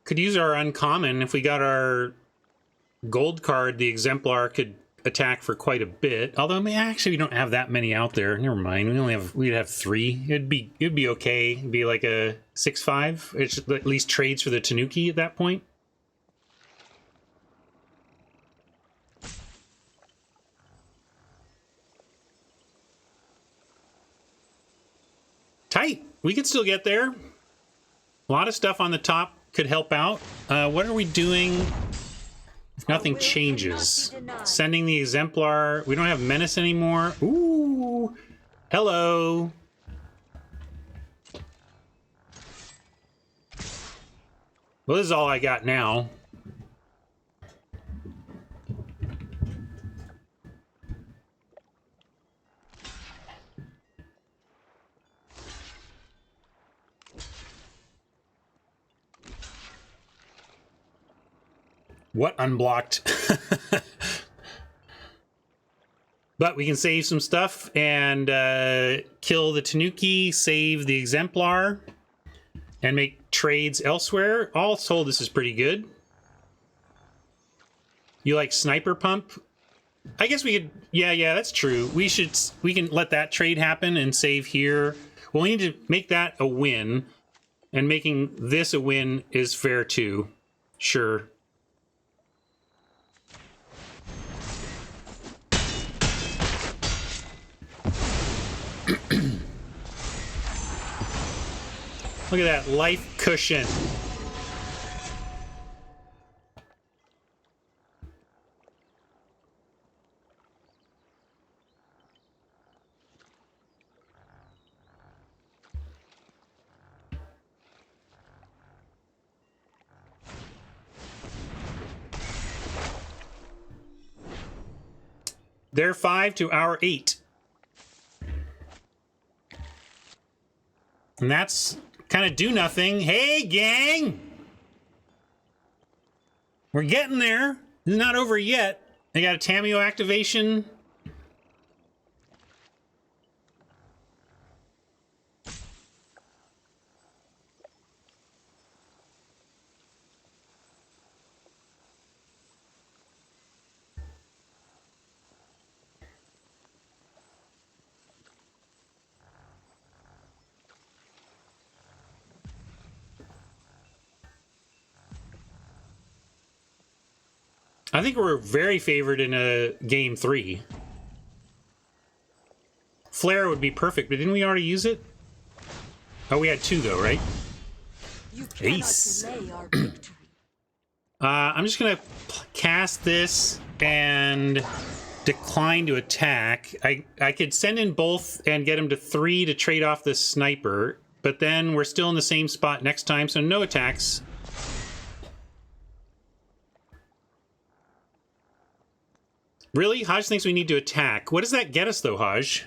Could use our uncommon. If we got our gold card, the exemplar could attack for quite a bit. Although, actually, we don't have that many out there. Never mind. We'd have 3. It'd be okay. It'd be like a 6/5. It's at least trades for the Tanuki at that point. Tight. We could still get there. A lot of stuff on the top could help out. What are we doing if nothing changes? Sending the exemplar. We don't have menace anymore. Ooh. Hello. Well, this is all I got now. What unblocked? But we can save some stuff and kill the Tanuki, save the exemplar, and make trades elsewhere. All told, this is pretty good. You like sniper pump? I guess we could. Yeah, that's true. We can let that trade happen and save here. We'll need to make that a win, and making this a win is fair too. Sure. Look at that life cushion. Their 5 to our 8. And that's kind of do nothing. Hey, gang! We're getting there. It's not over yet. They got a Tameo activation. I think we're very favored in a game 3. Flare would be perfect, but didn't we already use it? Oh, we had 2 though, right? You cannot Ace. delay our victory. I'm just gonna cast this and decline to attack. I could send in both and get him to 3 to trade off this sniper, but then we're still in the same spot next time, so no attacks. Really? Hodge thinks we need to attack. What does that get us, though, Hodge?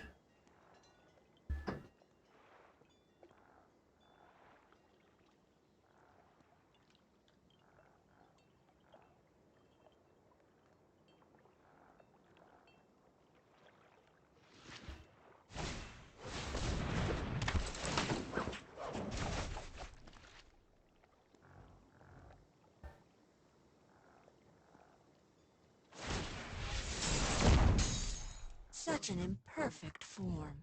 Such an imperfect form.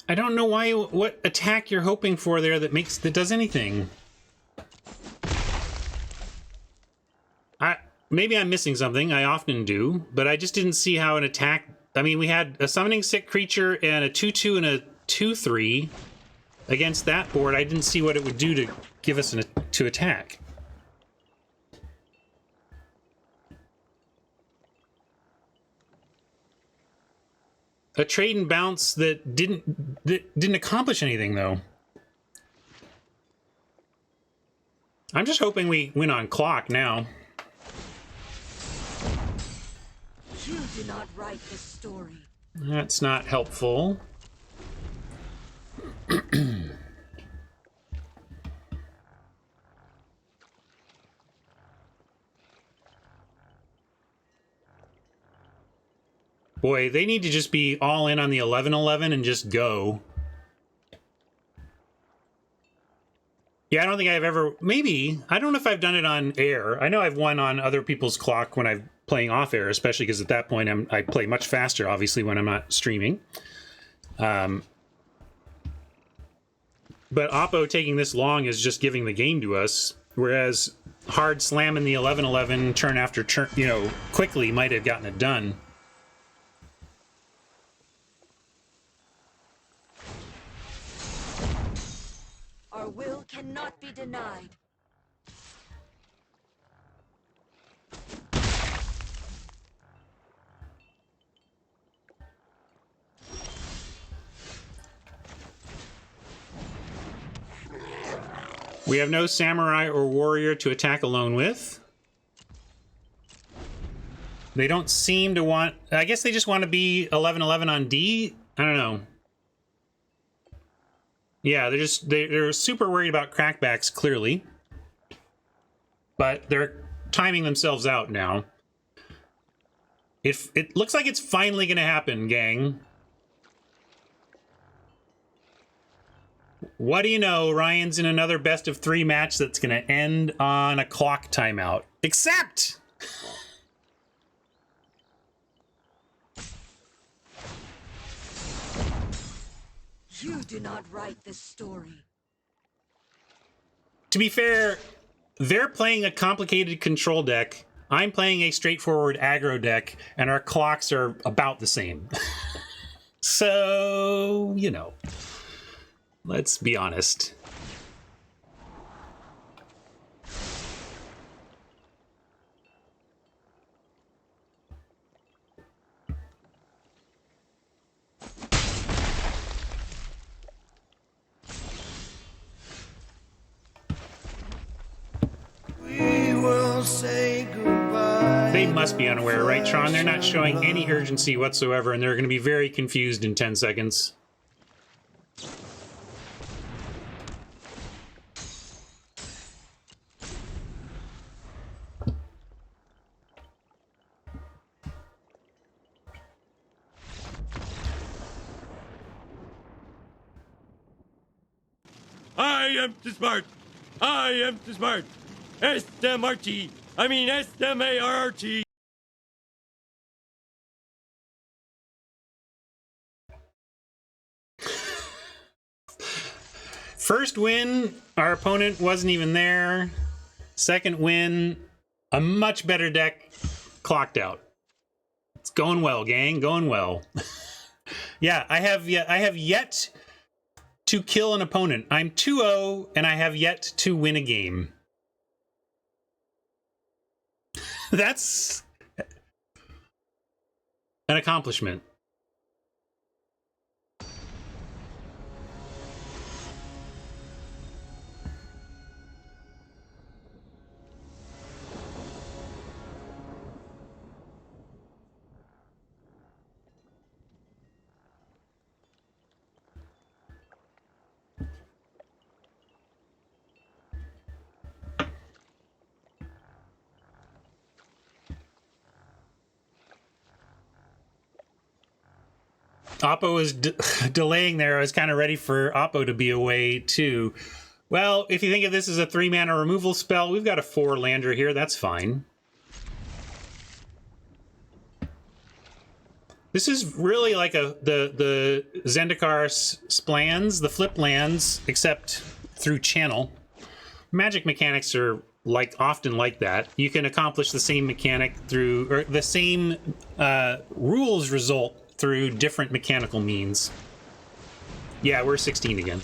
I don't know why. What attack you're hoping for there that does anything. Maybe I'm missing something. I often do, but I just didn't see how an attack. I mean, we had a summoning sick creature and a 2/2 and a 2/3 against that board. I didn't see what it would do to give us to attack. A trade and bounce that didn't accomplish anything, though. I'm just hoping we win on clock now. You do not write the story. That's not helpful. Boy, they need to just be all in on the 11-11 and just go. Yeah, I don't think I've ever... Maybe. I don't know if I've done it on air. I know I've won on other people's clock when I'm playing off air, especially because at that point I play much faster, obviously, when I'm not streaming. But Oppo taking this long is just giving the game to us, whereas hard slamming the 11-11 turn after turn, quickly might have gotten it done. Our will cannot be denied. We have no samurai or warrior to attack alone with. They don't seem to want... I guess they just want to be 11-11 on D? I don't know. Yeah, they're super worried about crackbacks, clearly. But they're timing themselves out now. It looks like it's finally going to happen, gang. What do you know? Ryan's in another best of 3 match that's going to end on a clock timeout. Except... You do not write the story. To be fair, they're playing a complicated control deck. I'm playing a straightforward aggro deck, and our clocks are about the same. So, you know, let's be honest. We will say goodbye. They must be unaware, right, Tron? They're not showing any urgency whatsoever, and they're going to be very confused in 10 seconds. I am too smart. I am too smart. S-M-R-T. I mean S-M-A-R-T. First win, our opponent wasn't even there. Second win, a much better deck clocked out. It's going well, gang, going well. Yeah, I have yet to kill an opponent. I'm 2-0 and I have yet to win a game. That's an accomplishment. Oppo was delaying there. I was kind of ready for Oppo to be away too. Well, if you think of this as a 3-mana removal spell, we've got a 4-lander here. That's fine. This is really like the Zendikar Splans, the flip lands, except through channel. Magic mechanics are often like that. You can accomplish the same mechanic through, or the same rules result through different mechanical means. Yeah, we're 16 again.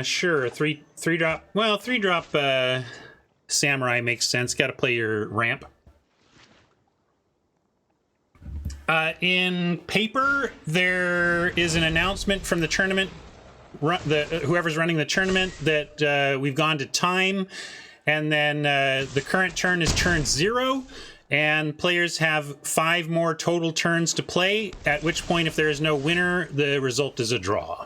Sure. Three drop. Well, 3-drop samurai makes sense. Got to play your ramp. In paper, there is an announcement from the tournament. Whoever's running the tournament that we've gone to time. And then the current turn is turn 0, and players have 5 more total turns to play, at which point, if there is no winner, the result is a draw.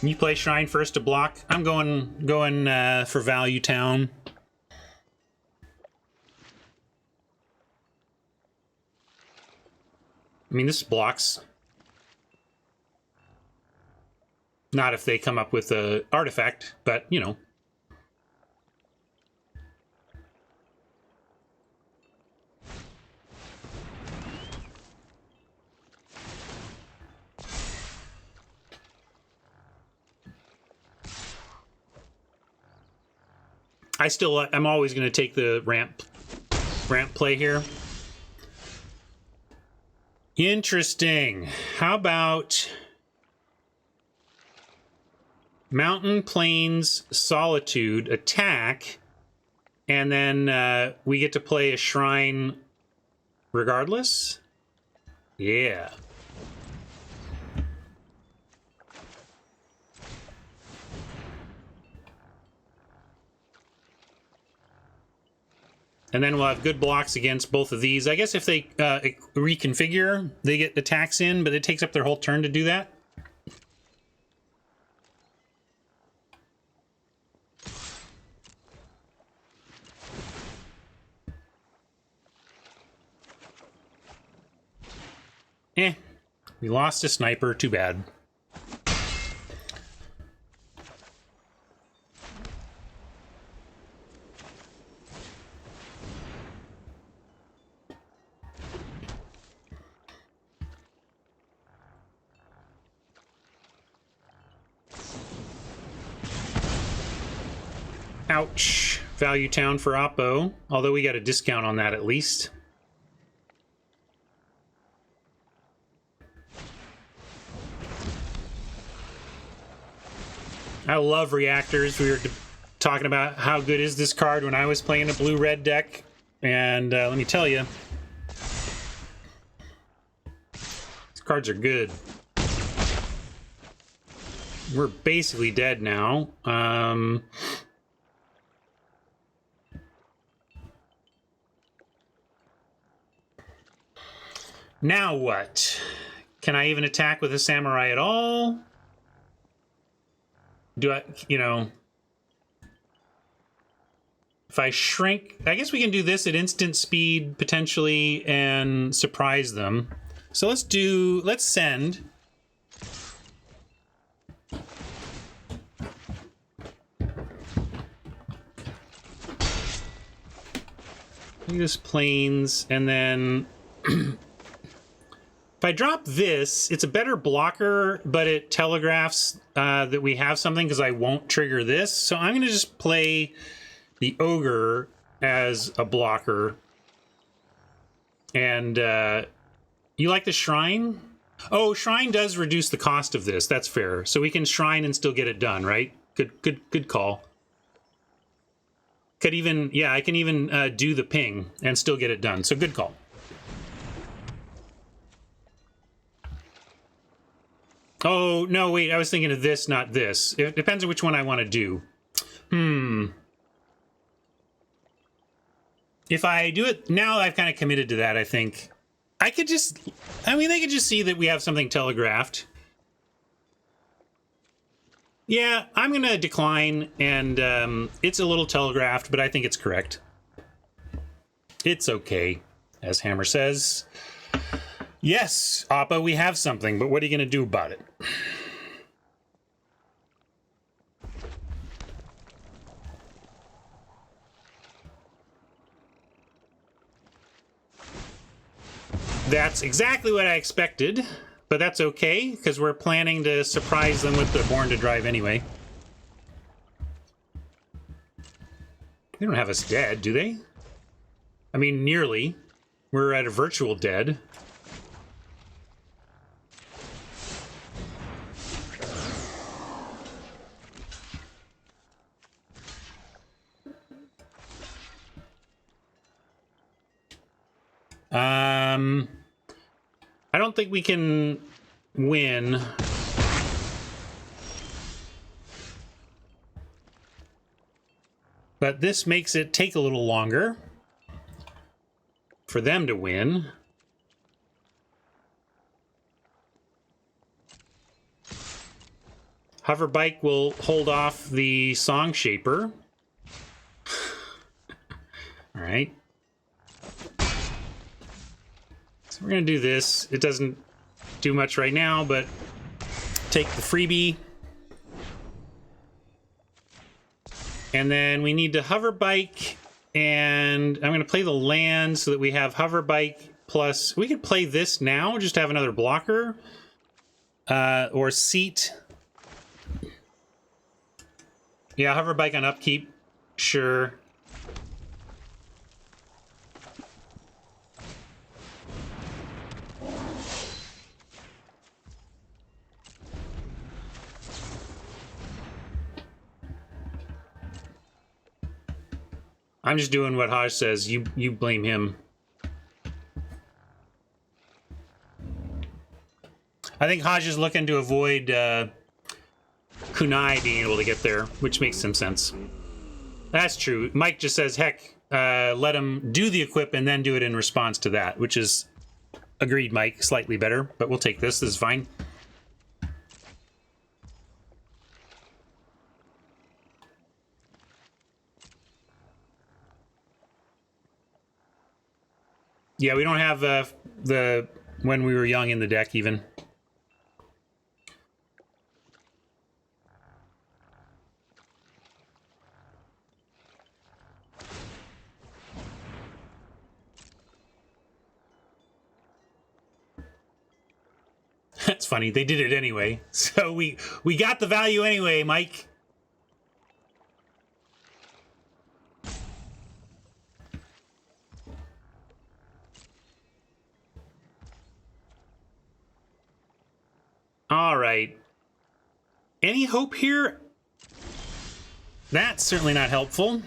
You play Shrine first to block. I'm going for Value Town. I mean, this blocks. Not if they come up with an artifact, but, you know. I'm always going to take the ramp play here. Interesting. How about Mountain Plains Solitude attack, and then we get to play a shrine regardless? Yeah. And then we'll have good blocks against both of these. I guess if they reconfigure, they get attacks in, but it takes up their whole turn to do that. We lost a sniper. Too bad. Ouch. Value Town for Oppo. Although we got a discount on that at least. I love reactors. We were talking about how good is this card when I was playing a blue-red deck. And let me tell you, these cards are good. We're basically dead now. Now what? Can I even attack with a samurai at all? Do I, you know... If I shrink... I guess we can do this at instant speed, potentially, and surprise them. So let's send... Use planes, and then... if I drop this, it's a better blocker, but it telegraphs that we have something because I won't trigger this. So I'm going to just play the Ogre as a blocker. And you like the Shrine? Oh, Shrine does reduce the cost of this. That's fair. So we can Shrine and still get it done, right? Good call. Could even, yeah, I can even do the ping and still get it done. So good call. Oh, no, wait, I was thinking of this, not this. It depends on which one I want to do. If I do it, now I've kind of committed to that, I think. I could just, I mean, they could just see that we have something telegraphed. Yeah, I'm going to decline, and it's a little telegraphed, but I think it's correct. It's okay, as Hammer says. Yes, Appa, we have something, but what are you going to do about it? That's exactly what I expected. But that's okay, because we're planning to surprise them with the Born to Drive anyway. They don't have us dead, do they? I mean, nearly. We're at a virtual dead. I don't think we can win. But this makes it take a little longer for them to win. Hoverbike will hold off the Song Shaper. All right. So we're going to do this. It doesn't do much right now, but take the freebie. And then we need to Hoverbike, and I'm going to play the land so that we have Hoverbike plus... We could play this now, just have another blocker. Or Seat. Yeah, Hoverbike on upkeep. Sure. I'm just doing what Haj says. You blame him. I think Haj is looking to avoid Kunai being able to get there, which makes some sense. That's true. Mike just says, heck, let him do the equip and then do it in response to that, which is, agreed, Mike, slightly better, but we'll take this. This is fine. Yeah, we don't have the when we were young in the deck even. That's funny. They did it anyway. So we got the value anyway, Mike. All right. Any hope here? That's certainly not helpful.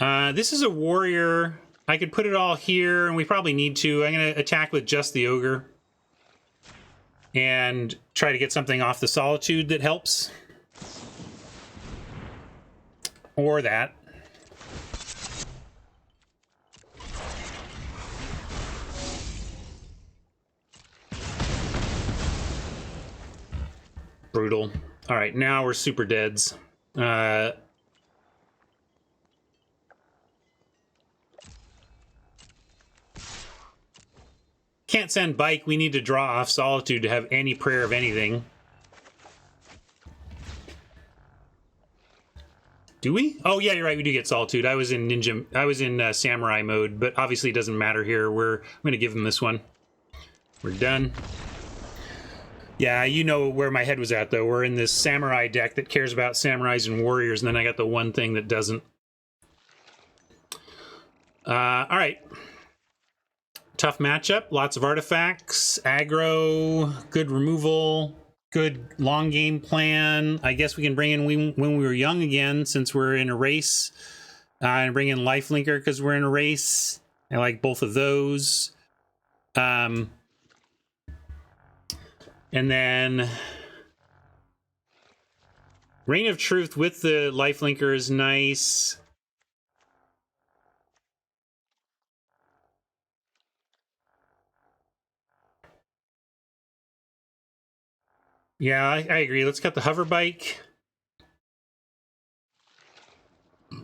This is a warrior. I could put it all here, and we probably need to. I'm going to attack with just the ogre and try to get something off the solitude that helps. Or that. Brutal. All right, now we're super deads. Can't send bike. We need to draw off solitude to have any prayer of anything. Do we? Oh yeah, you're right. We do get solitude. I was in ninja. I was in samurai mode, but obviously it doesn't matter here. I'm gonna give him this one. We're done. Yeah, you know where my head was at, though. We're in this samurai deck that cares about samurais and warriors, and then I got the one thing that doesn't. All right. Tough matchup. Lots of artifacts. Aggro. Good removal. Good long game plan. I guess we can bring in when we were young again, since we're in a race. And bring in Lifelinker because we're in a race. I like both of those. And then Reign of Truth with the Lifelinker is nice. Yeah, I agree. Let's cut the hover bike. I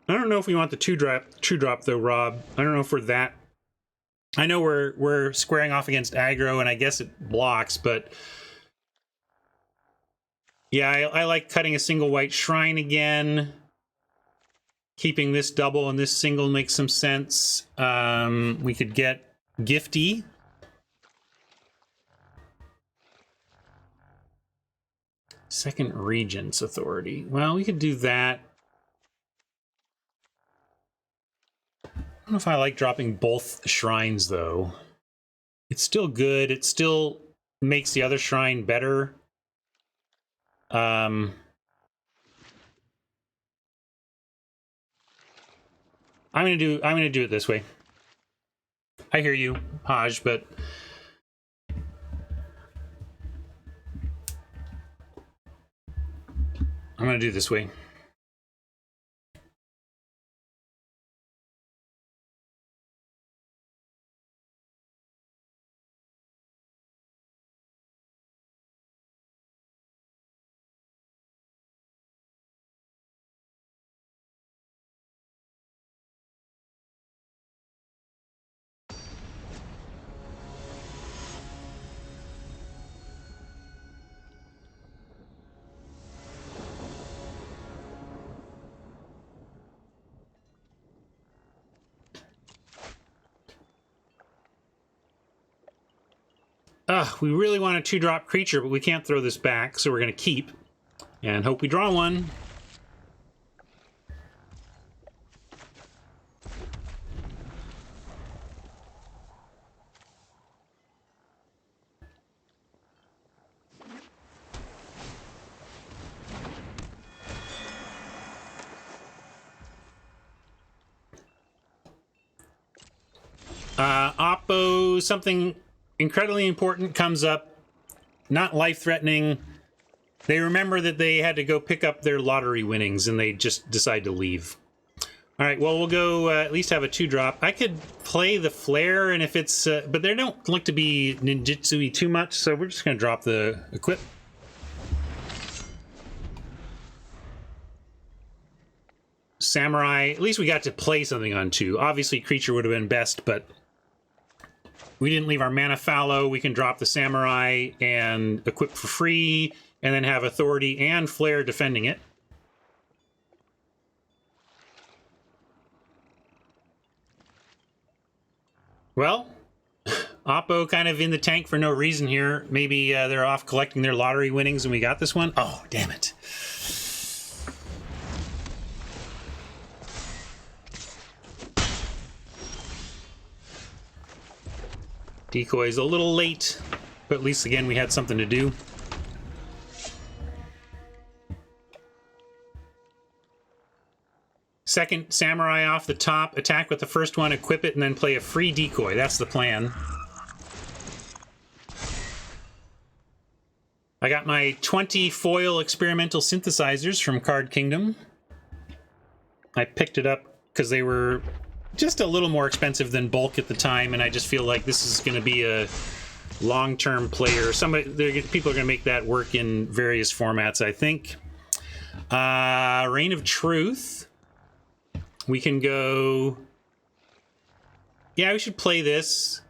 don't know if we want the two drop though, Rob. I don't know if we're that. I know we're squaring off against aggro, and I guess it blocks, but yeah, I like cutting a single white shrine again. Keeping this double and this single makes some sense. We could get Gifty. Second Regent's Authority. Well, we could do that. I don't know if I like dropping both shrines, though. It's still good. It still makes the other shrine better. I'm gonna do it this way. I hear you, Haj, but I'm gonna do it this way. We really want a 2-drop creature, but we can't throw this back, so we're going to keep and hope we draw one. Oppo, something incredibly important comes up, not life-threatening. They remember that they had to go pick up their lottery winnings, and they just decide to leave. All right, well, we'll go at least have a 2-drop. I could play the flare, and if it's... but they don't look to be ninjutsu-y too much, so we're just going to drop the equip. Samurai, at least we got to play something on 2. Obviously, creature would have been best, but... we didn't leave our mana fallow. We can drop the samurai and equip for free, and then have authority and flare defending it. Well, Oppo kind of in the tank for no reason here. Maybe they're off collecting their lottery winnings and we got this one. Oh, damn it. Decoy's a little late, But at least, again, we had something to do. Second samurai off the top, attack with the first one, equip it, and then play a free decoy. That's the plan. I got my 20 foil experimental synthesizers from Card Kingdom. I picked it up because they were just a little more expensive than bulk at the time, and I just feel like this is going to be a long-term player. People are going to make that work in various formats, I think. Reign of Truth. We can go... Yeah, we should play this.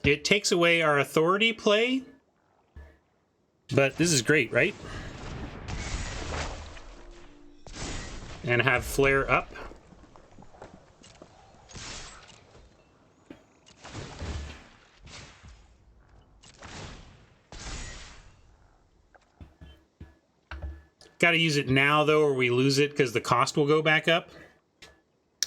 It takes away our authority play, but this is great, right? And have flare up. Got to use it now, though, or we lose it because the cost will go back up.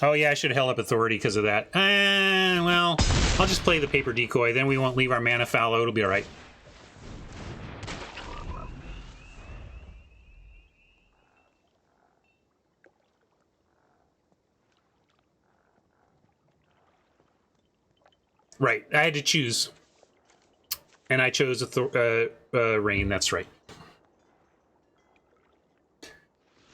Oh, yeah, I should have held up authority because of that. Well, I'll just play the paper decoy. Then we won't leave our mana fallow. It'll be all right. Right, I had to choose. And I chose Rain, that's right.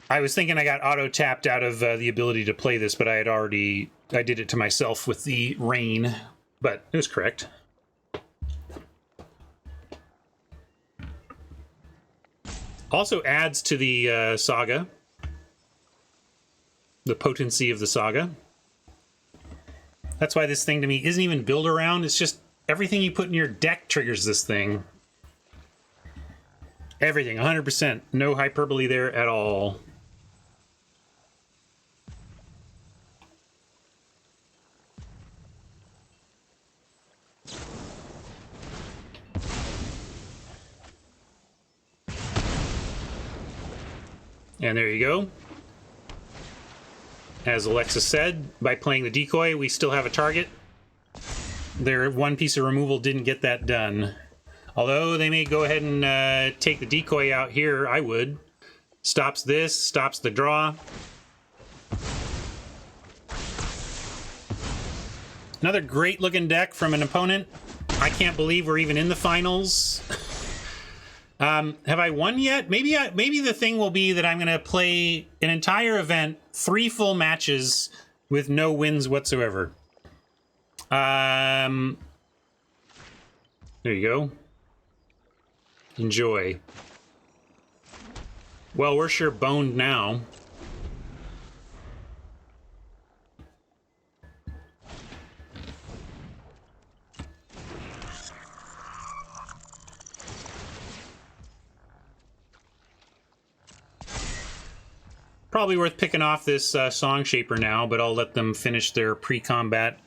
I was thinking I got auto-tapped out of the ability to play this, but I did it to myself with the Rain, but it was correct. Also adds to the saga, the potency of the saga. That's why this thing to me isn't even build around, it's just everything you put in your deck triggers this thing. Everything, 100%. No hyperbole there at all. And there you go. As Alexa said, by playing the decoy, we still have a target. Their one piece of removal didn't get that done. Although they may go ahead and take the decoy out here, I would. Stops this, stops the draw. Another great looking deck from an opponent. I can't believe we're even in the finals. Have I won yet? Maybe the thing will be that I'm going to play an entire event, 3 full matches with no wins whatsoever. There you go. Enjoy. Well, we're sure boned now. Probably worth picking off this Song Shaper now, but I'll let them finish their pre-combat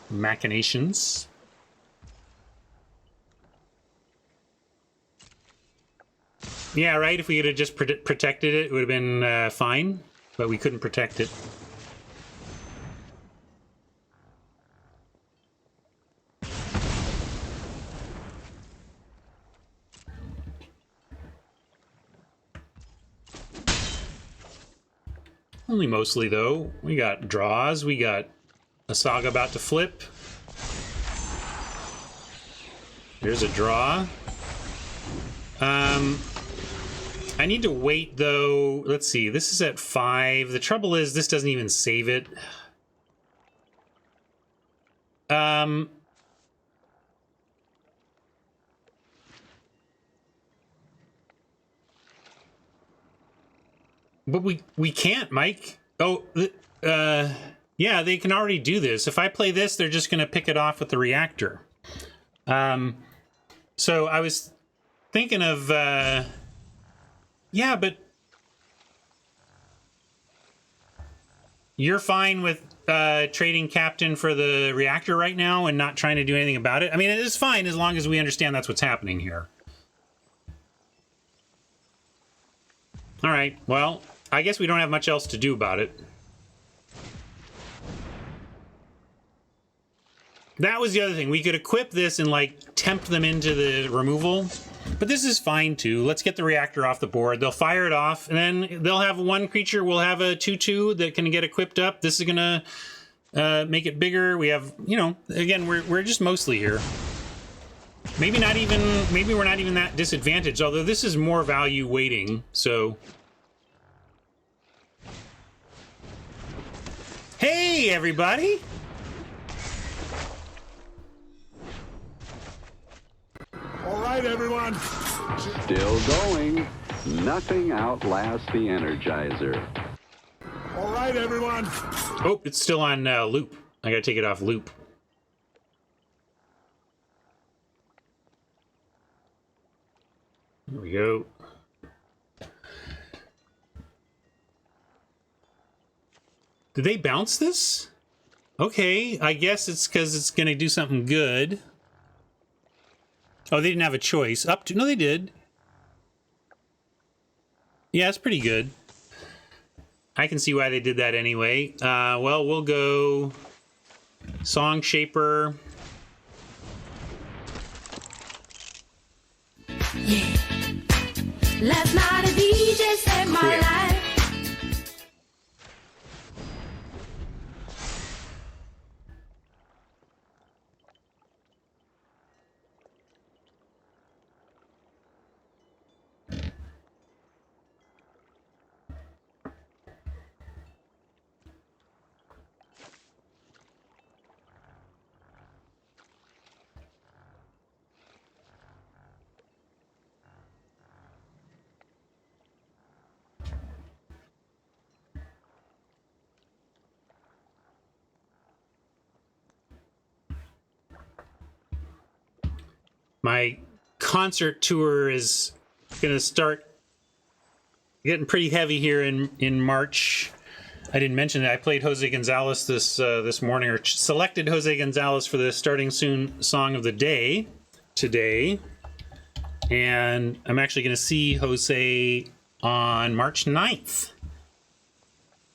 machinations. Yeah, right? If we had just protected it, it would have been fine, but we couldn't protect it. Only mostly, though. We got draws. We got a saga about to flip. There's a draw. I need to wait, though. Let's see. This is at 5. The trouble is, this doesn't even save it. But we can't, Mike. Oh, yeah, they can already do this. If I play this, they're just going to pick it off with the reactor. So I was thinking of, yeah, but you're fine with trading Captain for the reactor right now and not trying to do anything about it? I mean, it is fine as long as we understand that's what's happening here. All right, well, I guess we don't have much else to do about it. That was the other thing. We could equip this and, like, tempt them into the removal. But this is fine, too. Let's get the reactor off the board. They'll fire it off, and then they'll have one creature. We'll have a 2/2 that can get equipped up. This is going to make it bigger. We have, you know, again, we're just mostly here. Maybe we're not even that disadvantaged, although this is more value waiting, so... Hey, everybody! All right, everyone. Still going. Nothing outlasts the Energizer. All right, everyone. Oh, it's still on loop. I gotta take it off loop. There we go. Did they bounce this? Okay, I guess it's because it's gonna do something good. Oh, they didn't have a choice. No, they did. Yeah, it's pretty good. I can see why they did that anyway. Well, we'll go Song Shaper. Yeah. Last night a DJ saved my life. My concert tour is going to start getting pretty heavy here in March. I didn't mention that I played Jose Gonzalez this morning, or selected Jose Gonzalez for the Starting Soon song of the day today. And I'm actually going to see Jose on March 9th.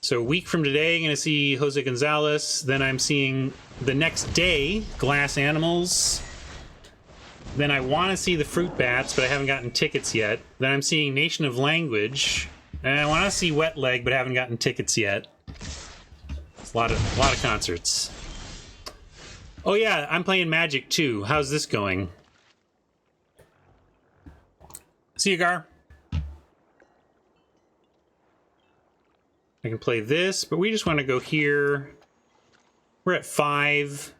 So a week from today, I'm going to see Jose Gonzalez. Then I'm seeing the next day, Glass Animals. Then I want to see the Fruit Bats, but I haven't gotten tickets yet. Then I'm seeing Nation of Language. And I want to see Wet Leg, but I haven't gotten tickets yet. It's a lot of concerts. Oh yeah, I'm playing Magic too. How's this going? See you, Gar. I can play this, but we just want to go here. We're at 5.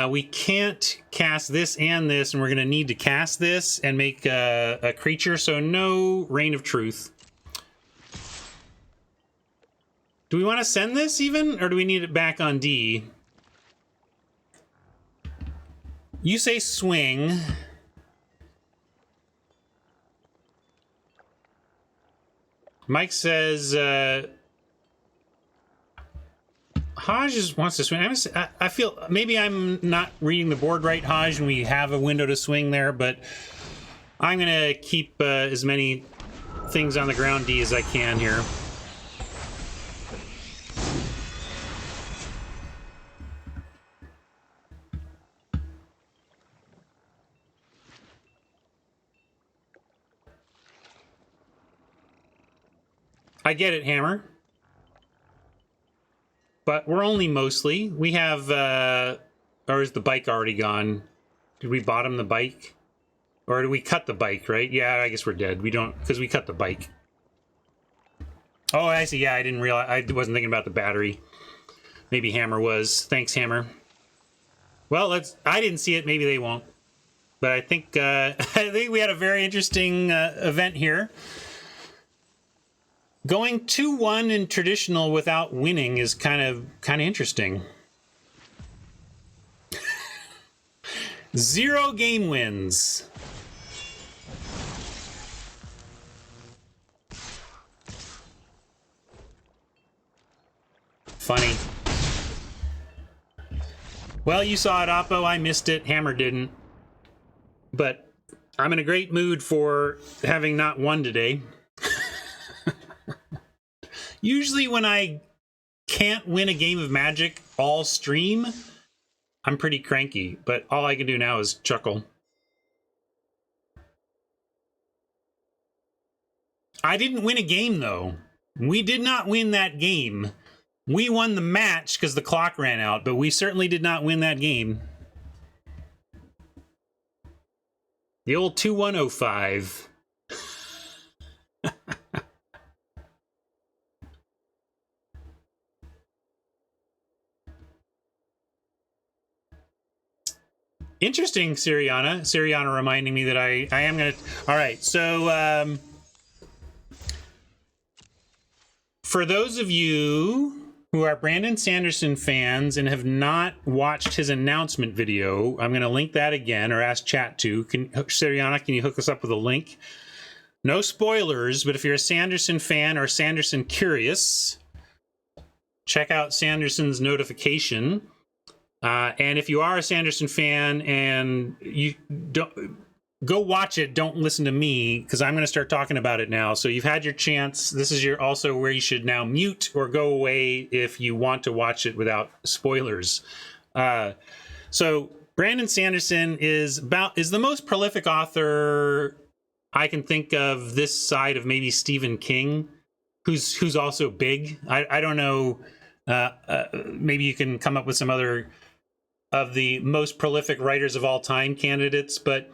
We can't cast this and this, and we're going to need to cast this and make a creature, so no Reign of Truth. Do we want to send this even, or do we need it back on D? You say swing. Mike says... Haj just wants to swing. I feel maybe I'm not reading the board right, Haj, and we have a window to swing there, but I'm going to keep as many things on the ground D as I can here. I get it, Hammer. But we're only mostly. We have, or is the bike already gone? Did we bottom the bike? Or did we cut the bike, right? Yeah, I guess we're dead. We don't, because we cut the bike. Oh, I see. Yeah, I didn't realize, I wasn't thinking about the battery. Maybe Hammer was. Thanks, Hammer. Well, I didn't see it. Maybe they won't. But I think, I think we had a very interesting event here. Going 2-1 in traditional without winning is kind of interesting. 0 game wins. Funny. Well, you saw it, Oppo. I missed it. Hammer didn't. But I'm in a great mood for having not won today. Usually when I can't win a game of Magic all stream, I'm pretty cranky, but all I can do now is chuckle. I didn't win a game, though. We did not win that game. We won the match because the clock ran out, but we certainly did not win that game. The old 2105. Interesting, Siriana. Siriana reminding me that I am going to... All right, so for those of you who are Brandon Sanderson fans and have not watched his announcement video, I'm going to link that again, or ask chat to. Siriana, can you hook us up with a link? No spoilers, but if you're a Sanderson fan or Sanderson curious, check out Sanderson's notification. And if you are a Sanderson fan and you don't go watch it, don't listen to me because I'm going to start talking about it now. So you've had your chance. This is your also where you should now mute or go away if you want to watch it without spoilers. So Brandon Sanderson is the most prolific author I can think of this side of maybe Stephen King, who's also big. I don't know. Maybe you can come up with some other of the most prolific writers of all time candidates, but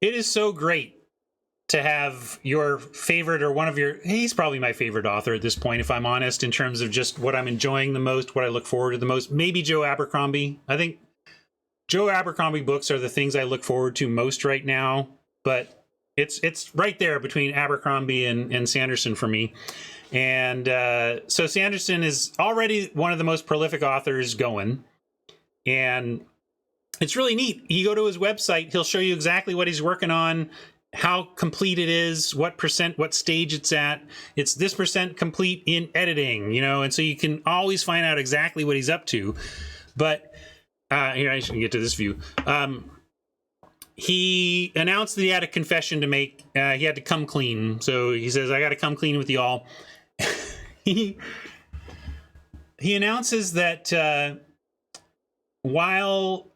it is so great to have your favorite or one of your... He's probably my favorite author at this point, if I'm honest, in terms of just what I'm enjoying the most, what I look forward to the most. Maybe Joe Abercrombie. I think Joe Abercrombie books are the things I look forward to most right now, but it's right there between Abercrombie and Sanderson for me. And so Sanderson is already one of the most prolific authors going. And it's really neat. You go to his website, he'll show you exactly what he's working on, how complete it is, what stage it's at. It's this percent complete in editing, you know, and so you can always find out exactly what he's up to. But here, I should get to this view. He announced that he had a confession to make. He had to come clean. So he says, I got to come clean with y'all. He announces that while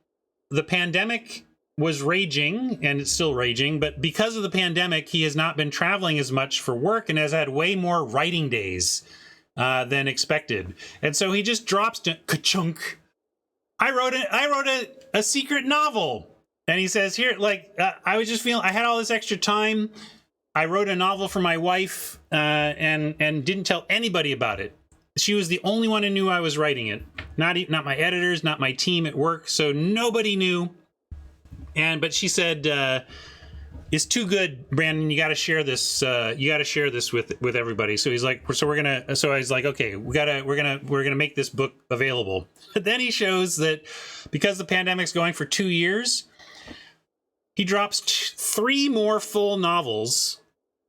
the pandemic was raging, and it's still raging, but because of the pandemic, he has not been traveling as much for work and has had way more writing days than expected. And so he just drops to ka-chunk. I wrote a secret novel. And he says here, like, I was just feeling, I had all this extra time. I wrote a novel for my wife and didn't tell anybody about it. She was the only one who knew I was writing it. Not my editors, not my team at work. So nobody knew. But she said, it's too good, Brandon. You got to share this. You got to share this with everybody. So he's like, so I was like, okay, we're gonna make this book available. But then he shows that because the pandemic's going for 2 years, he drops 3 more full novels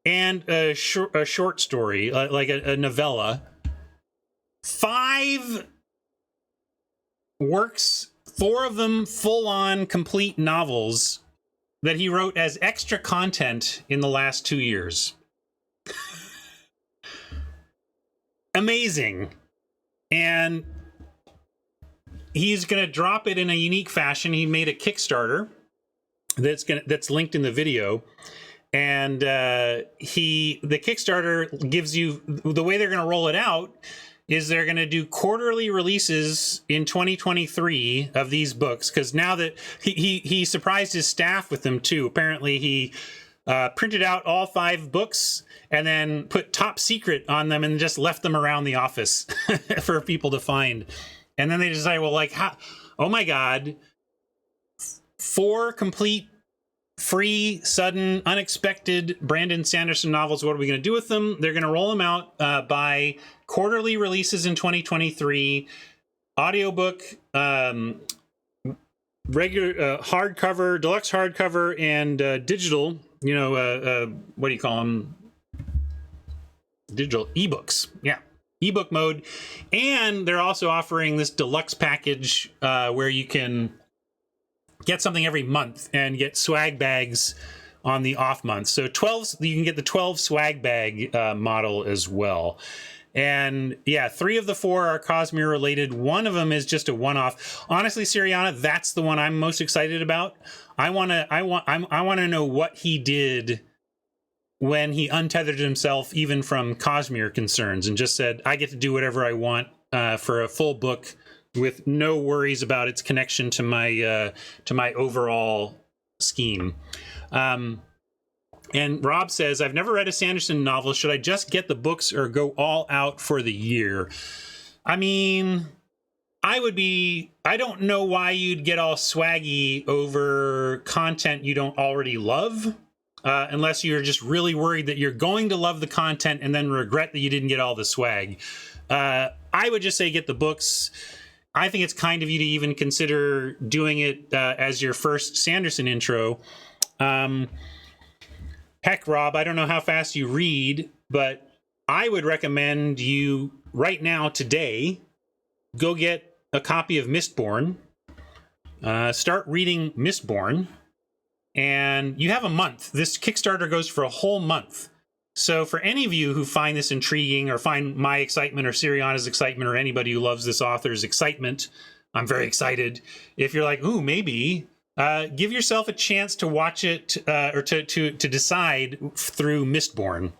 and a short story, like a novella. 5 works, 4 of them full-on complete novels that he wrote as extra content in the last 2 years. Amazing. And he's going to drop it in a unique fashion. He made a Kickstarter that's linked in the video. And the Kickstarter gives you, the way they're going to roll it out is they're going to do quarterly releases in 2023 of these books, because now that he surprised his staff with them too. Apparently he printed out all 5 books and then put top secret on them and just left them around the office for people to find. And then they decided, well, like, how, oh my God, 4 complete, free, sudden, unexpected Brandon Sanderson novels. What are we going to do with them? They're going to roll them out by quarterly releases in 2023, audiobook, regular hardcover, deluxe hardcover, and digital, you know, what do you call them? Digital ebooks. Yeah. Ebook mode. And they're also offering this deluxe package where you can get something every month and get swag bags on the off months. So 12, you can get the 12 swag bag model as well. And yeah, 3 of the 4 are Cosmere related. One of them is just a one-off. Honestly, Siriana, that's the one I'm most excited about. I want to know what he did when he untethered himself even from Cosmere concerns and just said, I get to do whatever I want for a full book with no worries about its connection to my overall scheme. And Rob says, I've never read a Sanderson novel. Should I just get the books or go all out for the year? I mean, I don't know why you'd get all swaggy over content you don't already love, unless you're just really worried that you're going to love the content and then regret that you didn't get all the swag. I would just say get the books. I think it's kind of you to even consider doing it as your first Sanderson intro. Heck, Rob, I don't know how fast you read, but I would recommend you right now, today, go get a copy of Mistborn. Start reading Mistborn. And you have a month. This Kickstarter goes for a whole month. So for any of you who find this intriguing or find my excitement or Siriana's excitement or anybody who loves this author's excitement, I'm very excited. If you're like, ooh, maybe... give yourself a chance to watch it or to decide through Mistborn.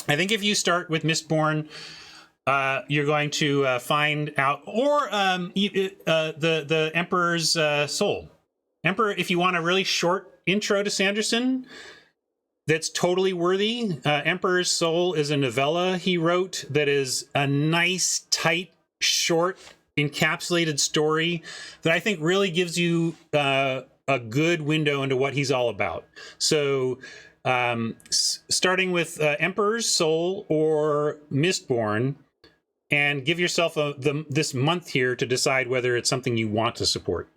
I think if you start with Mistborn, you're going to find out, or the Emperor's Soul. Emperor, if you want a really short intro to Sanderson, that's totally worthy. Emperor's Soul is a novella he wrote that is a nice, tight, short, encapsulated story that I think really gives you a good window into what he's all about. So starting with Emperor's Soul or Mistborn, and give yourself this month here to decide whether it's something you want to support.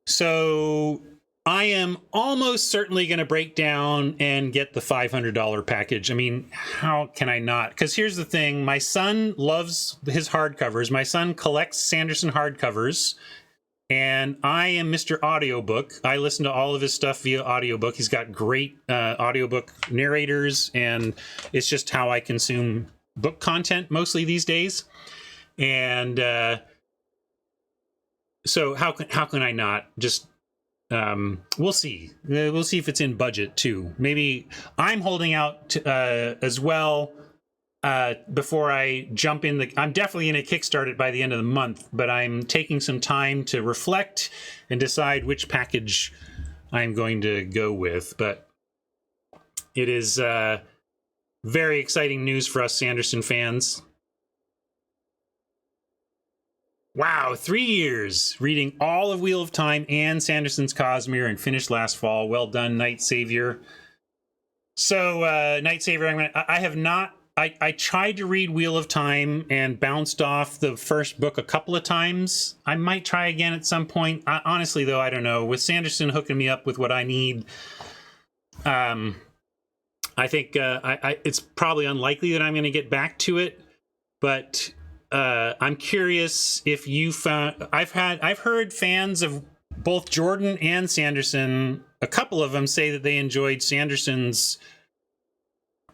So I am almost certainly going to break down and get the $500 package. I mean, how can I not? Because here's the thing. My son loves his hardcovers. My son collects Sanderson hardcovers. And I am Mr. Audiobook. I listen to all of his stuff via audiobook. He's got great audiobook narrators. And it's just how I consume book content mostly these days. And so how can I not just... we'll see. We'll see if it's in budget too. Maybe I'm holding out as well before I jump in. I'm definitely in a Kickstarter by the end of the month, but I'm taking some time to reflect and decide which package I'm going to go with. But it is very exciting news for us Sanderson fans. Wow, 3 years reading all of Wheel of Time and Sanderson's Cosmere and finished last fall. Well done, Night Savior. So, Night Savior, I have not... I tried to read Wheel of Time and bounced off the first book a couple of times. I might try again at some point. Honestly, though, I don't know. With Sanderson hooking me up with what I need, I think it's probably unlikely that I'm going to get back to it. But I'm curious if you found... I've heard fans of both Jordan and Sanderson, a couple of them say that they enjoyed Sanderson's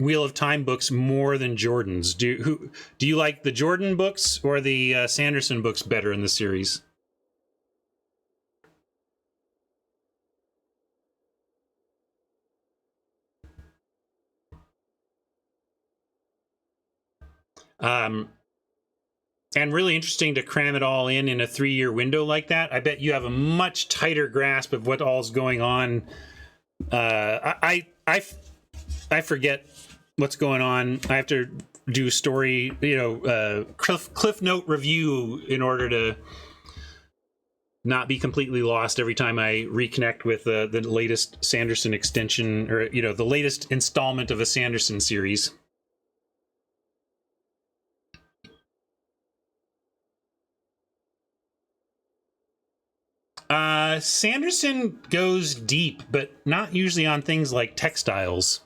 Wheel of Time books more than Jordan's. Do you like the Jordan books or the Sanderson books better in the series? And really interesting to cram it all in a 3-year window like that. I bet you have a much tighter grasp of what all's going on. I forget what's going on. I have to do story, cliff note review in order to not be completely lost every time I reconnect with the latest Sanderson extension or, the latest installment of a Sanderson series. Sanderson goes deep, but not usually on things like textiles.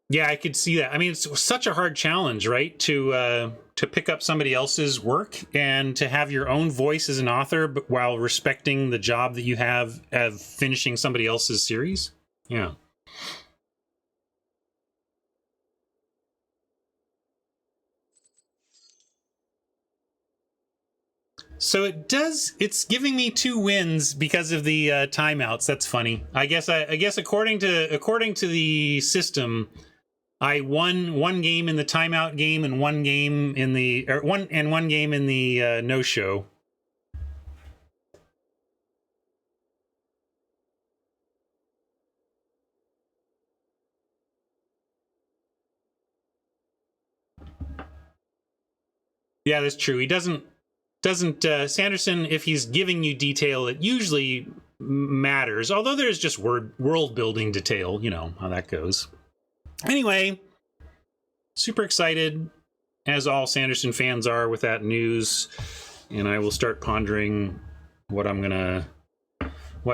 Yeah, I could see that. I mean, it's such a hard challenge, right? To pick up somebody else's work and to have your own voice as an author, but while respecting the job that you have of finishing somebody else's series. Yeah. So it's giving me 2 wins because of the timeouts. That's funny. I guess according to the system, I won 1 game in the timeout game and 1 game in the one game in the no show. Yeah, that's true. He doesn't Sanderson, if he's giving you detail, it usually matters. Although there's just world building detail, you know how that goes. Anyway, super excited, as all Sanderson fans are, with that news, and I will start pondering what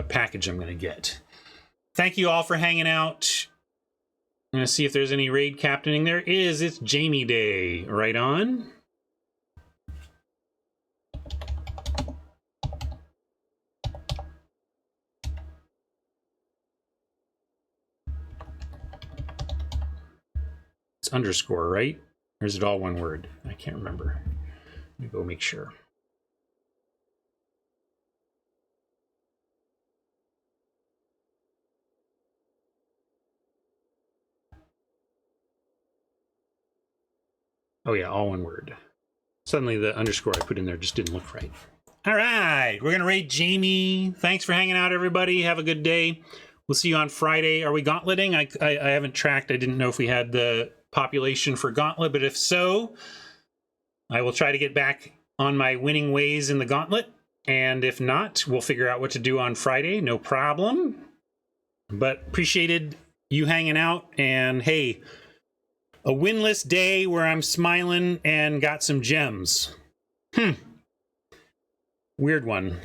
package I'm gonna get. Thank you all for hanging out. I'm gonna see if there's any raid captaining. There is. It's Jamie Day. Right on. It's underscore, right? Or is it all one word? I can't remember. Let me go make sure. Oh yeah, all one word. Suddenly the underscore I put in there just didn't look right. All right, we're gonna raid Jamie. Thanks for hanging out, everybody. Have a good day. We'll see you on Friday. Are we gauntleting? I haven't tracked. I didn't know if we had the population for gauntlet, but if so, I will try to get back on my winning ways in the gauntlet. And if not, we'll figure out what to do on Friday. No problem. But appreciated you hanging out. And hey, a winless day where I'm smiling and got some gems. Weird one.